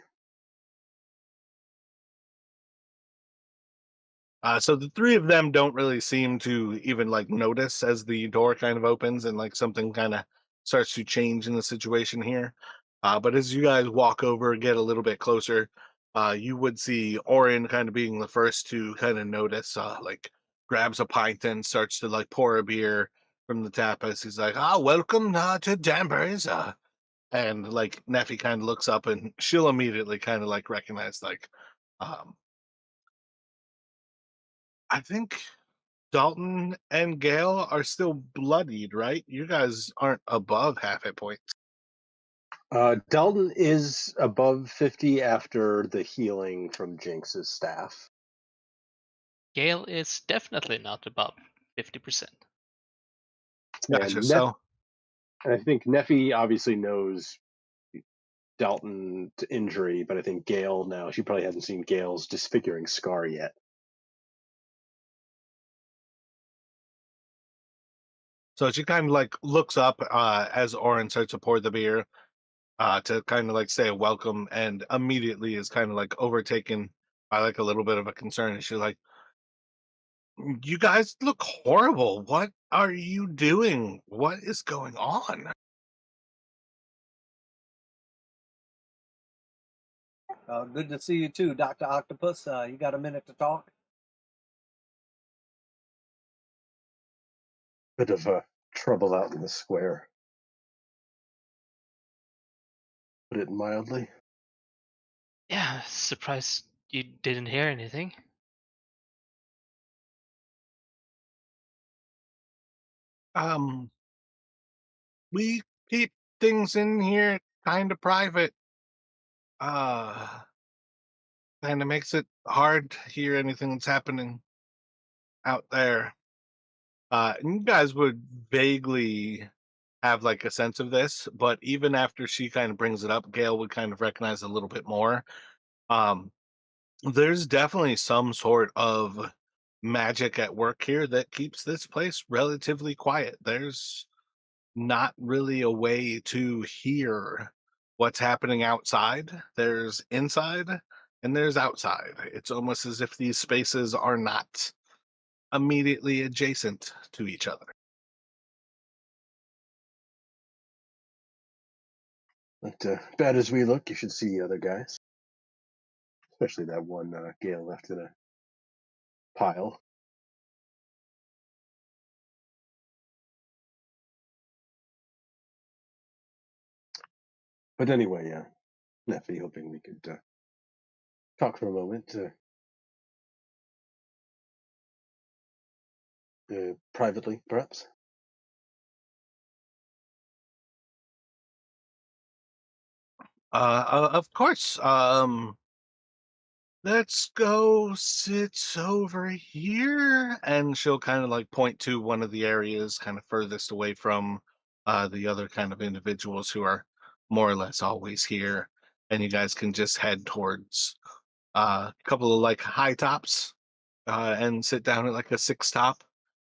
So the three of them don't really seem to even like notice as the door kind of opens and like something kind of starts to change in the situation here. But as you guys walk over, get a little bit closer, you would see Orin kind of being the first to kind of notice, like grabs a pint and starts to like pour a beer from the tap as he's like, welcome to Danbury's. And like Neffy kind of looks up, and she'll immediately kind of like recognize, like, um, I think Dalton and Gale are still bloodied, right? You guys aren't above half hit points. Dalton is above 50 after the healing from Jinx's staff. Gale is definitely not above 50%. Gotcha. And I think Neffy obviously knows Dalton's injury, but I think Gale now, she probably hasn't seen Gale's disfiguring scar yet. So she kind of like looks up as Orin starts to pour the beer to kind of like say a welcome, and immediately is kind of like overtaken by like a little bit of a concern. And she's like, "You guys look horrible. What are you doing? What is going on?" Good to see you too, Dr. Octopus. You got a minute to talk? Bit of trouble out in the square. Put it mildly. Yeah, surprised you didn't hear anything. Um, we keep things in here kind of private. Uh, Kind of makes it hard to hear anything that's happening out there. And you guys would vaguely have like a sense of this, but even after she kind of brings it up, Gail would kind of recognize a little bit more. Um, there's definitely some sort of magic at work here that keeps this place relatively quiet. There's not really a way to hear what's happening outside. There's inside and there's outside. It's almost as if these spaces are not immediately adjacent to each other. But bad as we look, you should see the other guys, especially that one Gale left in a pile. But anyway, Neffy, hoping we could talk for a moment, privately, perhaps. Of course. Let's go sit over here, and she'll kind of like point to one of the areas kind of furthest away from the other kind of individuals who are more or less always here, and you guys can just head towards a couple of like high tops and sit down at like a six top.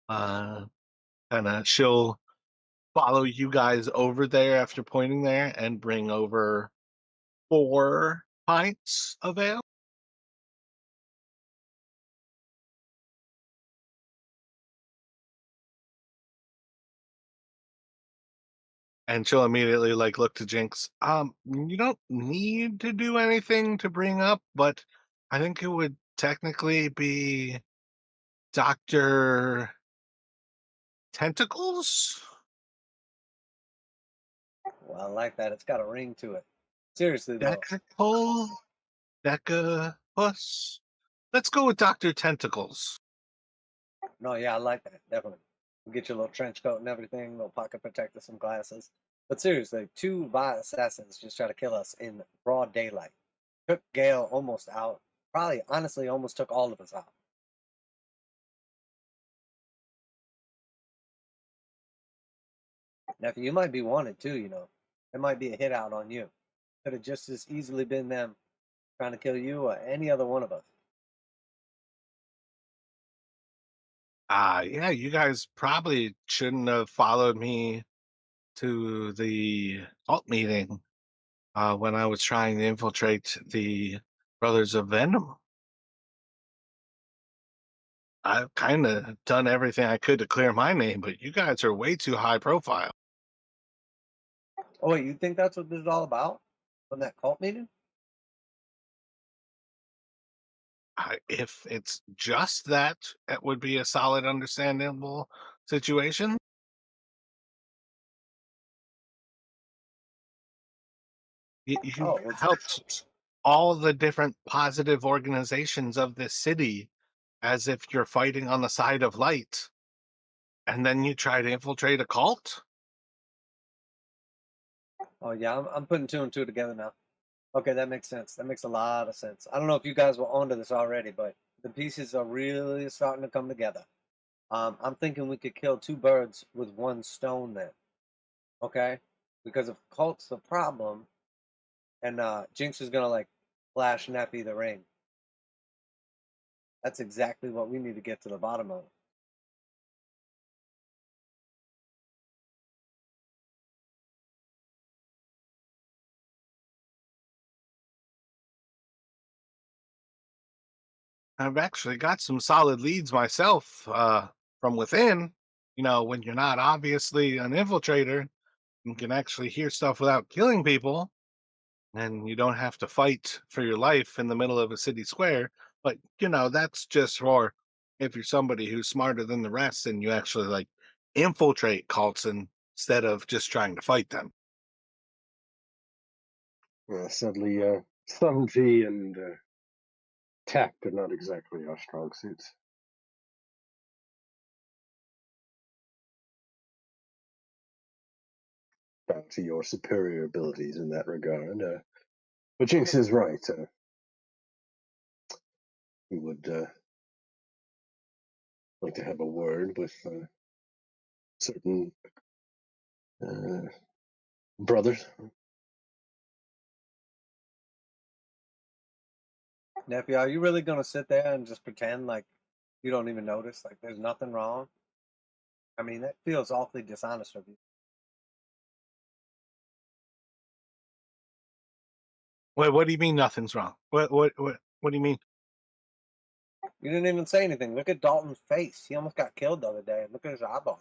Uh, kind of she'll follow you guys over there after pointing there and bring over 4 pints of ale. And she'll immediately like look to Jinx. You don't need to do anything to bring up, but I think it would technically be Dr. Tentacles? Well, I like that. It's got a ring to it. Seriously though, Decacle? Decapus? Let's go with Dr. Tentacles. no, yeah, I like that. Definitely. We'll get you a little trench coat and everything, little pocket protector, some glasses. But seriously, two vile assassins just try to kill us in broad daylight. Took Gale almost out. Probably, honestly, almost took all of us out. Nephew, you might be wanted too, you know. It might be a hit out on you. Could have just as easily been them trying to kill you or any other one of us. Yeah, you guys probably shouldn't have followed me to the alt meeting when I was trying to infiltrate the Brothers of Venom. I've kind of done everything I could to clear my name, but you guys are way too high profile. Oh, wait, you think that's what this is all about? From that cult meeting? If it's just that, it would be a solid, understandable situation. You Oh, well, helped all the different positive organizations of this city as if you're fighting on the side of light, and then you try to infiltrate a cult? oh yeah, I'm putting two and two together now. Okay, that makes sense. That makes a lot of sense. I don't know if you guys were onto this already, but the pieces are really starting to come together. I'm thinking we could kill two birds with one stone then. Okay? Because if cult's the problem, and Jinx is gonna like flash Nappy the ring. That's exactly what we need to get to the bottom of. I've actually got some solid leads myself from within. You know, when you're not obviously an infiltrator, you can actually hear stuff without killing people, and you don't have to fight for your life in the middle of a city square. But, you know, that's just for if you're somebody who's smarter than the rest and you actually like infiltrate cults instead of just trying to fight them. Sadly, subtlety and tact are not exactly our strong suits. bow to your superior abilities in that regard. But Jinx is right. We would like to have a word with certain brothers. Nephew, are you really gonna sit there and just pretend like you don't even notice? Like there's nothing wrong? I mean, that feels awfully dishonest of you. Wait, what do you mean nothing's wrong? What do you mean? You didn't even say anything. Look at Dalton's face. He almost got killed the other day. Look at his eyeball.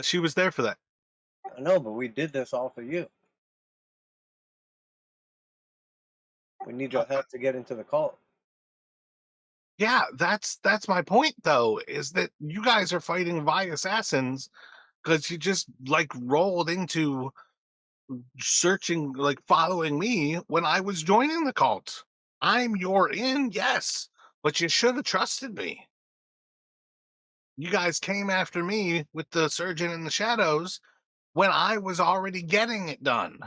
She was there for that. I know, but we did this all for you. We need your Uh, help to get into the cult. yeah, that's my point though, is that you guys are fighting Vi assassins because you just like rolled into searching, like following me when I was joining the cult. I'm your in, yes, but you should have trusted me. You guys came after me with the surgeon in the shadows when I was already getting it done.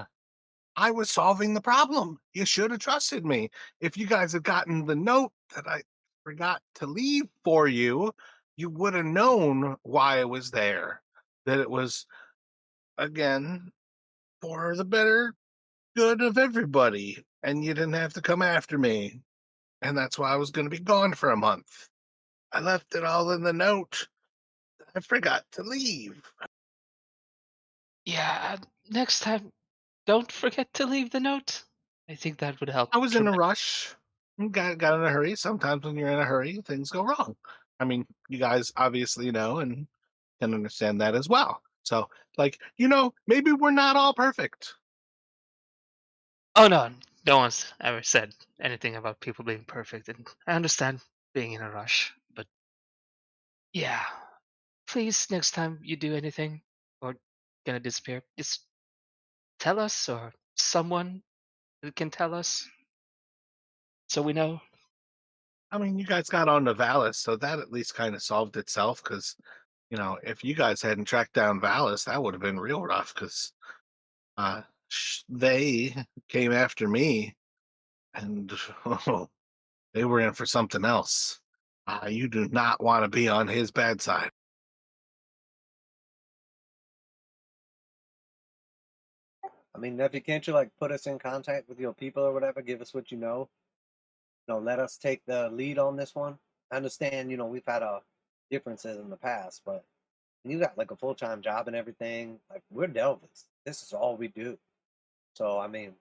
I was solving the problem. You should have trusted me. If you guys had gotten the note that I forgot to leave for you, you would have known why I was there. That it was, again, for the better good of everybody. And you didn't have to come after me. And that's why I was going to be gone for a month. I left it all in the note. I forgot to leave. Yeah, next time, don't forget to leave the note. I think that would help I was in a tremendously. rush. Got in a hurry. Sometimes when you're in a hurry, things go wrong. I mean, you guys obviously know and can understand that as well. So, like, maybe we're not all perfect. Oh no, no one's ever said anything about people being perfect, and I understand being in a rush, but yeah, please next time you do anything or gonna disappear, just tell us or someone that can tell us so we know. I mean, you guys got on to Valis, so that at least kind of solved itself. Because if you guys hadn't tracked down Valis, that would have been real rough. Because they came after me, and they were in for something else. You do not want to be on his bad side. I mean, nephew, can't you like put us in contact with your people or whatever? Give us what you know. Let us take the lead on this one. I understand, we've had differences in the past, but you got like a full-time job and everything. Like we're Delvers. This is all we do. So I mean,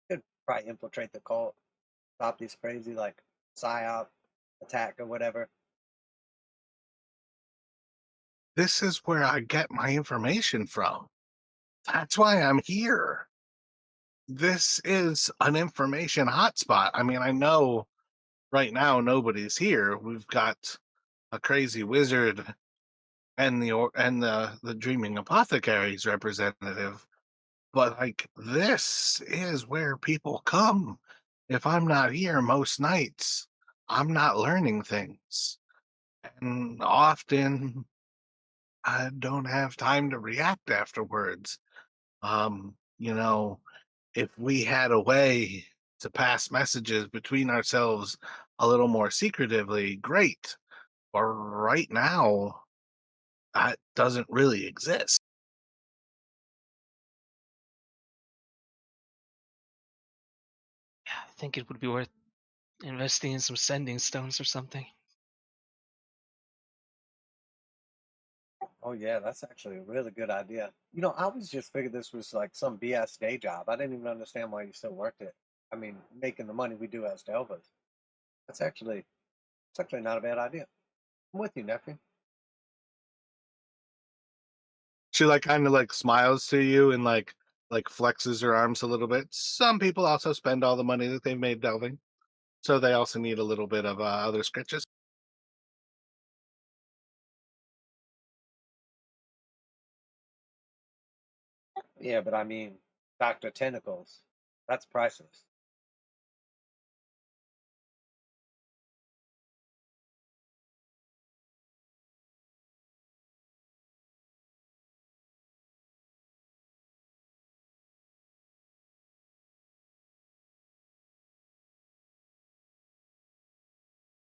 we could probably infiltrate the cult, stop these crazy like psyop attack or whatever. This is where I get my information from. That's why I'm here. This is an information hotspot. I mean, I know right now nobody's here. We've got a crazy wizard and the dreaming apothecary's representative, but like this is where people come. If I'm not here most nights, I'm not learning things. And often I don't have time to react afterwards. Um, you know, if we had a way to pass messages between ourselves a little more secretively, great. But right now, that doesn't really exist. Yeah, I think it would be worth investing in some sending stones or something. Oh yeah, that's actually a really good idea. I always just figured this was like some BS day job. I didn't even understand why you still worked it. I mean, making the money we do as Delvers. That's actually it's actually not a bad idea. I'm with you, nephew. She like kind of like smiles to you and like flexes her arms a little bit. Some people also spend all the money that they've made delving, so they also need a little bit of other scratches. Yeah, but I mean, Dr. Tentacles. That's priceless.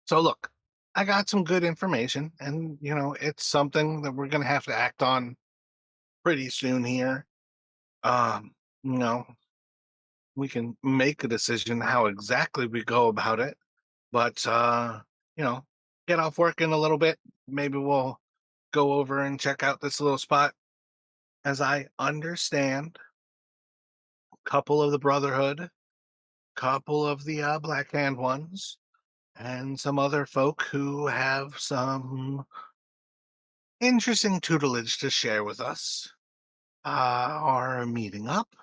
So look, I got some good information, and it's something that we're gonna have to act on pretty soon here. Um, you know, we can make a decision how exactly we go about it, but you know, get off work in a little bit. Maybe we'll go over and check out this little spot. As I understand, couple of the Brotherhood, couple of the Black Hand ones, and some other folk who have some interesting tutelage to share with us are meeting up.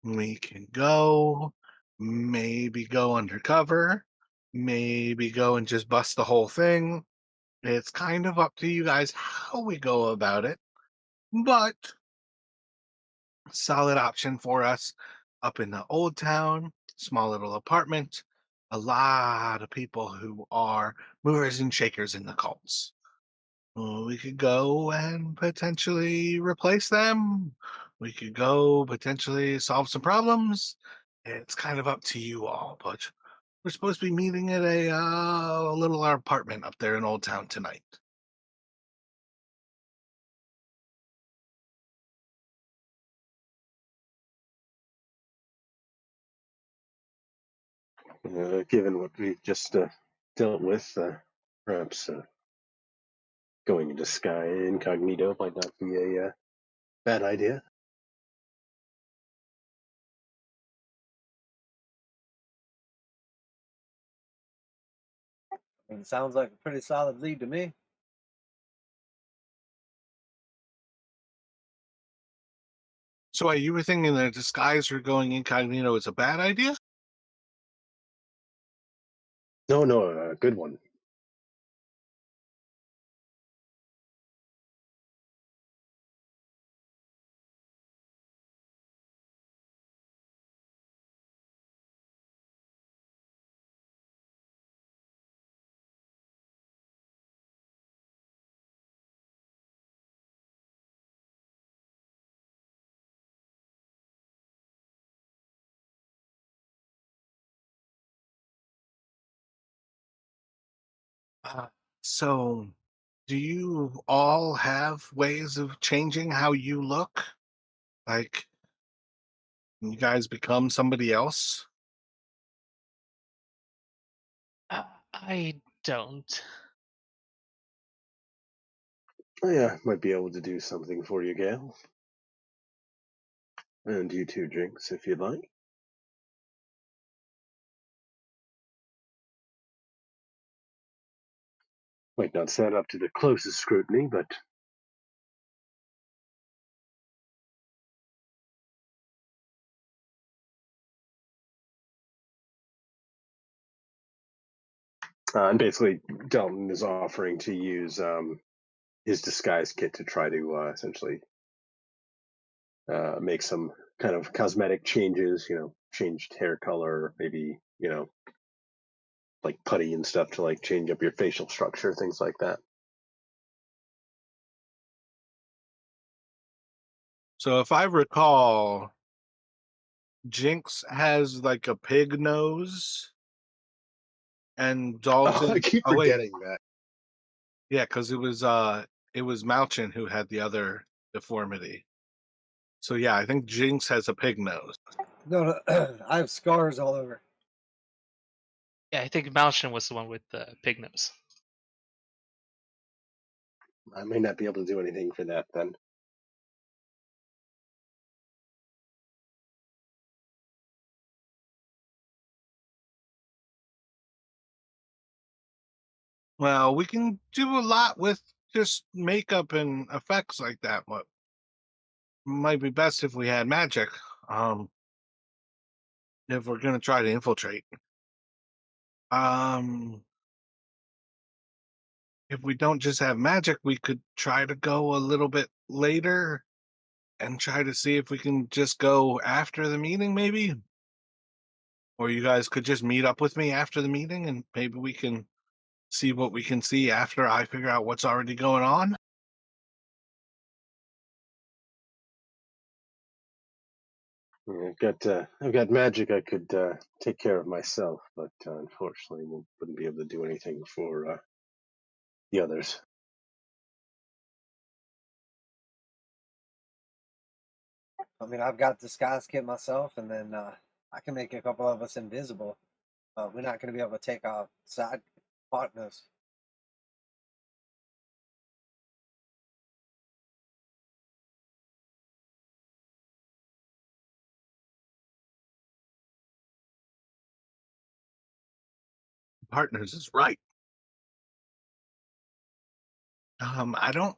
We can go, maybe go undercover, maybe go and just bust the whole thing. It's kind of up to you guys how we go about it, but solid option for us up in the old town, small little apartment. A lot of people who are movers and shakers in the cults. We could go and potentially replace them. We could go potentially solve some problems. It's kind of up to you all, but we're supposed to be meeting at a little apartment up there in Old Town tonight. Given what we've just dealt with, perhaps going into sky incognito might not be a bad idea. It sounds like a pretty solid lead to me. So, you were thinking that disguise or going incognito is a bad idea? No, no, a good one. Uh, so, do you all have ways of changing how you look? Like, you guys become somebody else? I don't. I might be able to do something for you, Gail. And you too, Jinx, if you'd like. Might not stand up to the closest scrutiny, but and basically Dalton is offering to use his disguise kit to try to essentially make some kind of cosmetic changes, changed hair color, maybe, like putty and stuff to like change up your facial structure, things like that. So, if I recall, Jinx has like a pig nose, and Oh, I Dalton. keep Oh wait, forgetting that. yeah, because it was Malchin who had the other deformity. So yeah, I think Jinx has a pig nose. No, no, I have scars all over. Yeah, I think Malchin was the one with the pig nose. I may not be able to do anything for that then. Well, we can do a lot with just makeup and effects like that, but might be best if we had magic. Um, if we're gonna try to infiltrate. Um, if we don't just have magic, we could try to go a little bit later and try to see if we can just go after the meeting, maybe. Or you guys could just meet up with me after the meeting, and maybe we can see what we can see after I figure out what's already going on. Yeah, I've got magic I could take care of myself, but unfortunately, wouldn't be able to do anything for the others. I mean, I've got disguise kit myself, and then I can make a couple of us invisible. We're not going to be able to take our side partners. Partners is right. I don't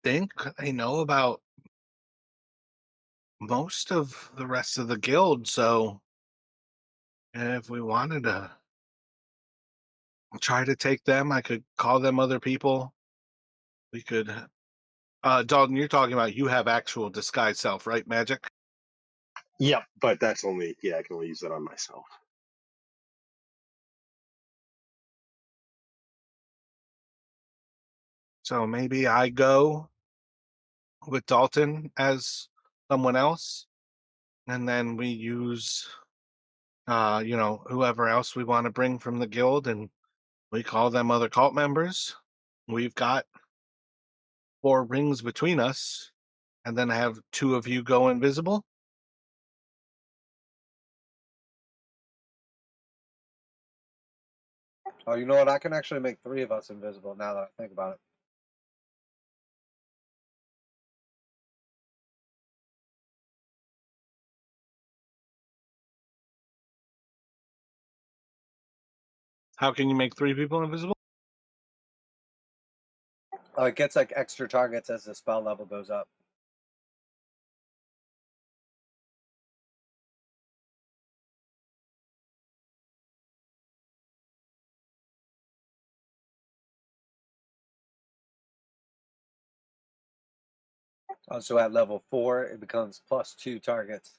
think they know about most of the rest of the guild, so if we wanted to try to take them, I could call them other people. We could Dalton, you're talking about you have actual disguise self, right? Magic? Yep, but that's only I can only use that on myself. So maybe I go with Dalton as someone else, and then we use whoever else we want to bring from the guild, and we call them other cult members. We've got 4 rings between us, and then have 2 of you go invisible. Oh, you know what? I can actually make 3 of us invisible now that I think about it. How can you make 3 people invisible? It gets like extra targets as the spell level goes up. So at level 4, it becomes +2 targets.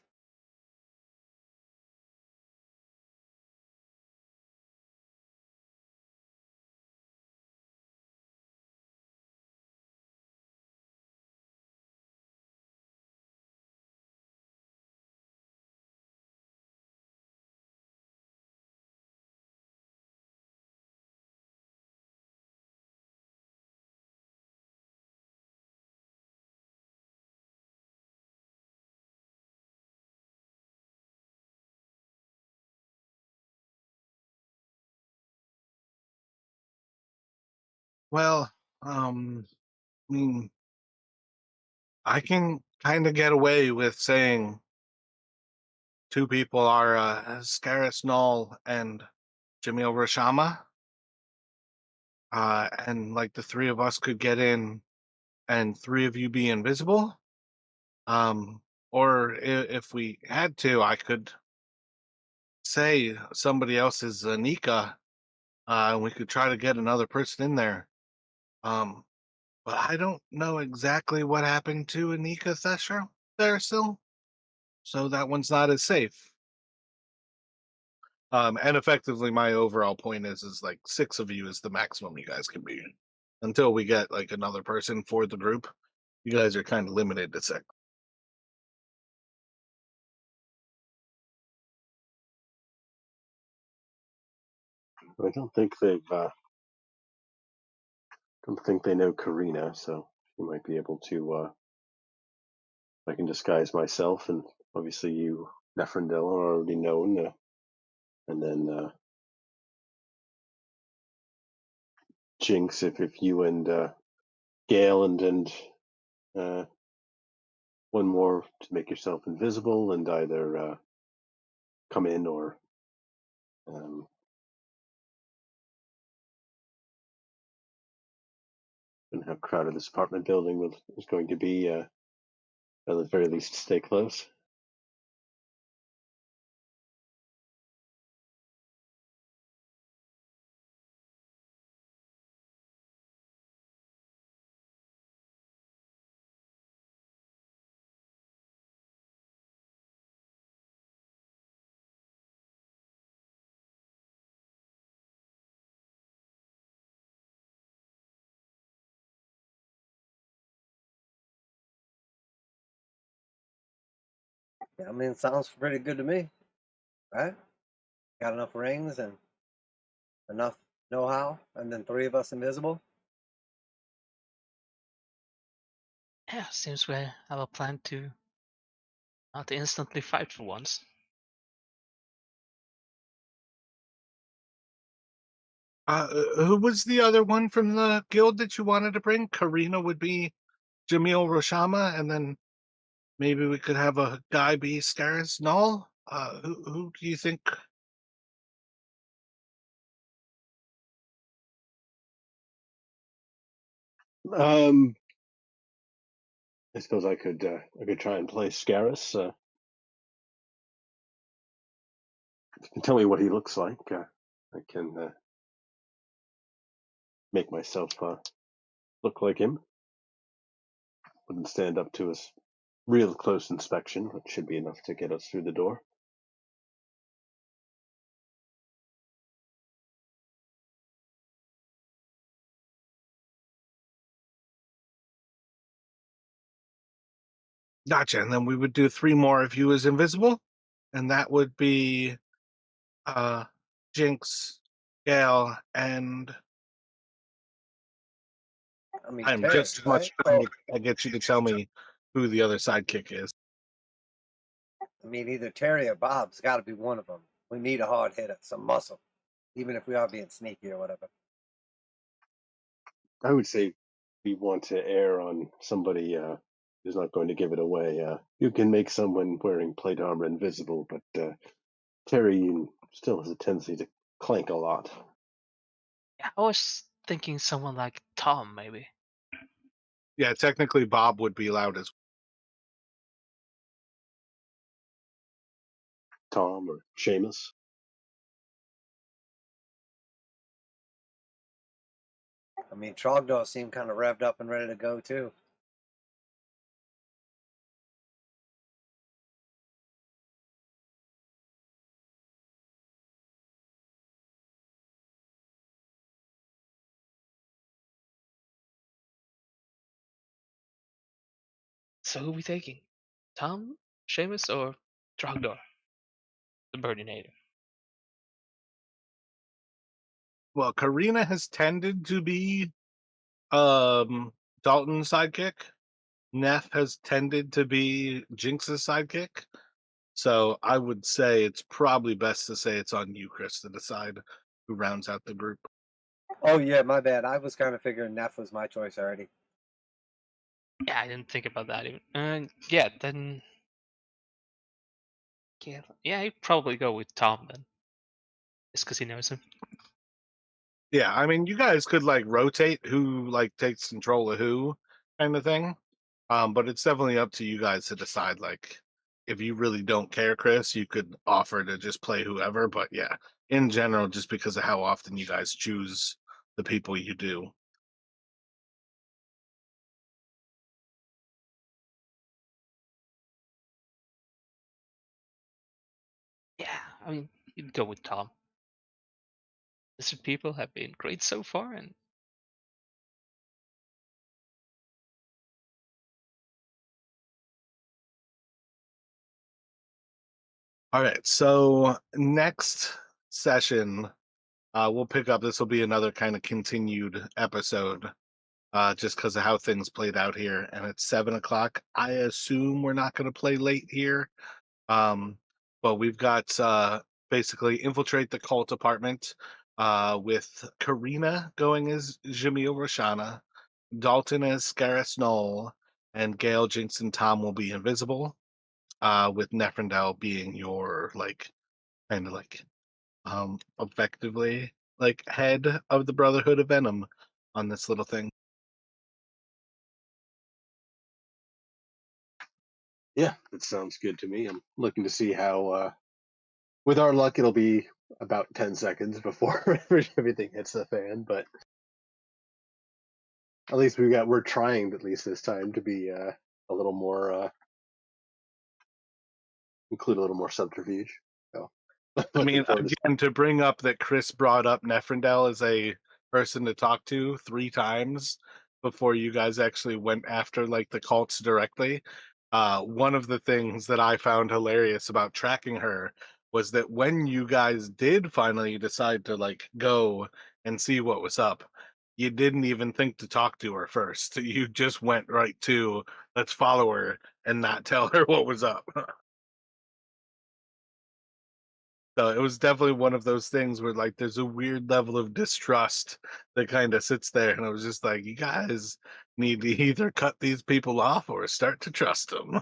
Well, I mean, I can kind of get away with saying 2 people are Scaris Null and Jamil Rashama. And like the 3 of us could get in and 3 of you be invisible. Or if we had to, I could say somebody else is Anika, and we could try to get another person in there. Um, but I don't know exactly what happened to Anika Thesher there still, so that one's not as safe. And effectively, my overall point is like 6 of you is the maximum you guys can be until we get like another person for the group. You guys are kind of limited to 6. I don't think they know Karina, so you might be able to. I can disguise myself, and obviously you, Neferndil, are already known, and then Jinx, if you and Gale and uh, one more to make yourself invisible and either come in or um, and how crowded this apartment building is going to be. At the very least, stay close. Yeah, I mean, sounds pretty good to me, right? Got enough rings and enough know-how, and then 3 of us invisible. Yeah, seems we have a plan to not instantly fight for once. Who was the other one from the guild that you wanted to bring? Karina would be Jamil Roshama, and then maybe we could have a guy be Scaris Null. Who do you think? Um, I suppose I could try and play Scaris. If you can tell me what he looks like, I can make myself look like him. Wouldn't stand up to his real close inspection, but should be enough to get us through the door. Gotcha. And then we would do 3 more of you as invisible, and that would be uh Jinx, Gale, and I mean, I'm Terry, just as right? much trying to get you to tell me who the other sidekick is. I mean, either Terry or Bob's got to be one of them. We need a hard hitter, some muscle, even if we are being sneaky or whatever. I would say we want to err on somebody who's not going to give it away. You can make someone wearing plate armor invisible, but Terry still has a tendency to clank a lot. Yeah, I was thinking someone like Tom, maybe. Yeah, technically Bob would be allowed as Tom or Seamus. I mean, Trogdor seemed kind of revved up and ready to go too. So who are we taking? Tom, Seamus, or Trogdor, the Birdinator? well. Karina has tended to be um Dalton's sidekick. Neff has tended to be Jinx's sidekick. So I would say it's probably best to say it's on you, Chris, to decide who rounds out the group. Oh yeah, my bad. I was kind of figuring Neff was my choice already. Yeah, I didn't think about that even. Yeah, then yeah, I'd probably go with Tom then, just because he knows him. Yeah, I mean, you guys could like rotate who like takes control of who, kind of thing. But it's definitely up to you guys to decide. Like, if you really don't care, Chris, you could offer to just play whoever. But yeah, in general, just because of how often you guys choose the people you do. Yeah, I mean, you'd go with Tom. Lizard people have been great so far, and All right, so next session, we'll pick up. This will be another kind of continued episode, just because of how things played out here. And it's 7 o'clock. I assume we're not going to play late here. But we've got basically infiltrate the cult apartment with Karina going as Jamil Roshana, Dalton as Scaris Knoll, and Gail, Jinx, and Tom will be invisible. With Neferndel being your like kind of like effectively like head of the Brotherhood of Venom on this little thing. Yeah, that sounds good to me. I'm looking to see how, with our luck, it'll be about 10 seconds before everything hits the fan, but at least we're trying at least this time to be a little more, include a little more subterfuge. So, I looking mean, forward to. again, to bring up that Chris brought up Neferndel as a person to talk to 3 times before you guys actually went after like the cults directly. One of the things that I found hilarious about tracking her was that when you guys did finally decide to like go and see what was up, you didn't even think to talk to her first. You just went right to let's follow her and not tell her what was up. So it was definitely one of those things where like there's a weird level of distrust that kind of sits there, and I was just like, you guys need to either cut these people off or start to trust them.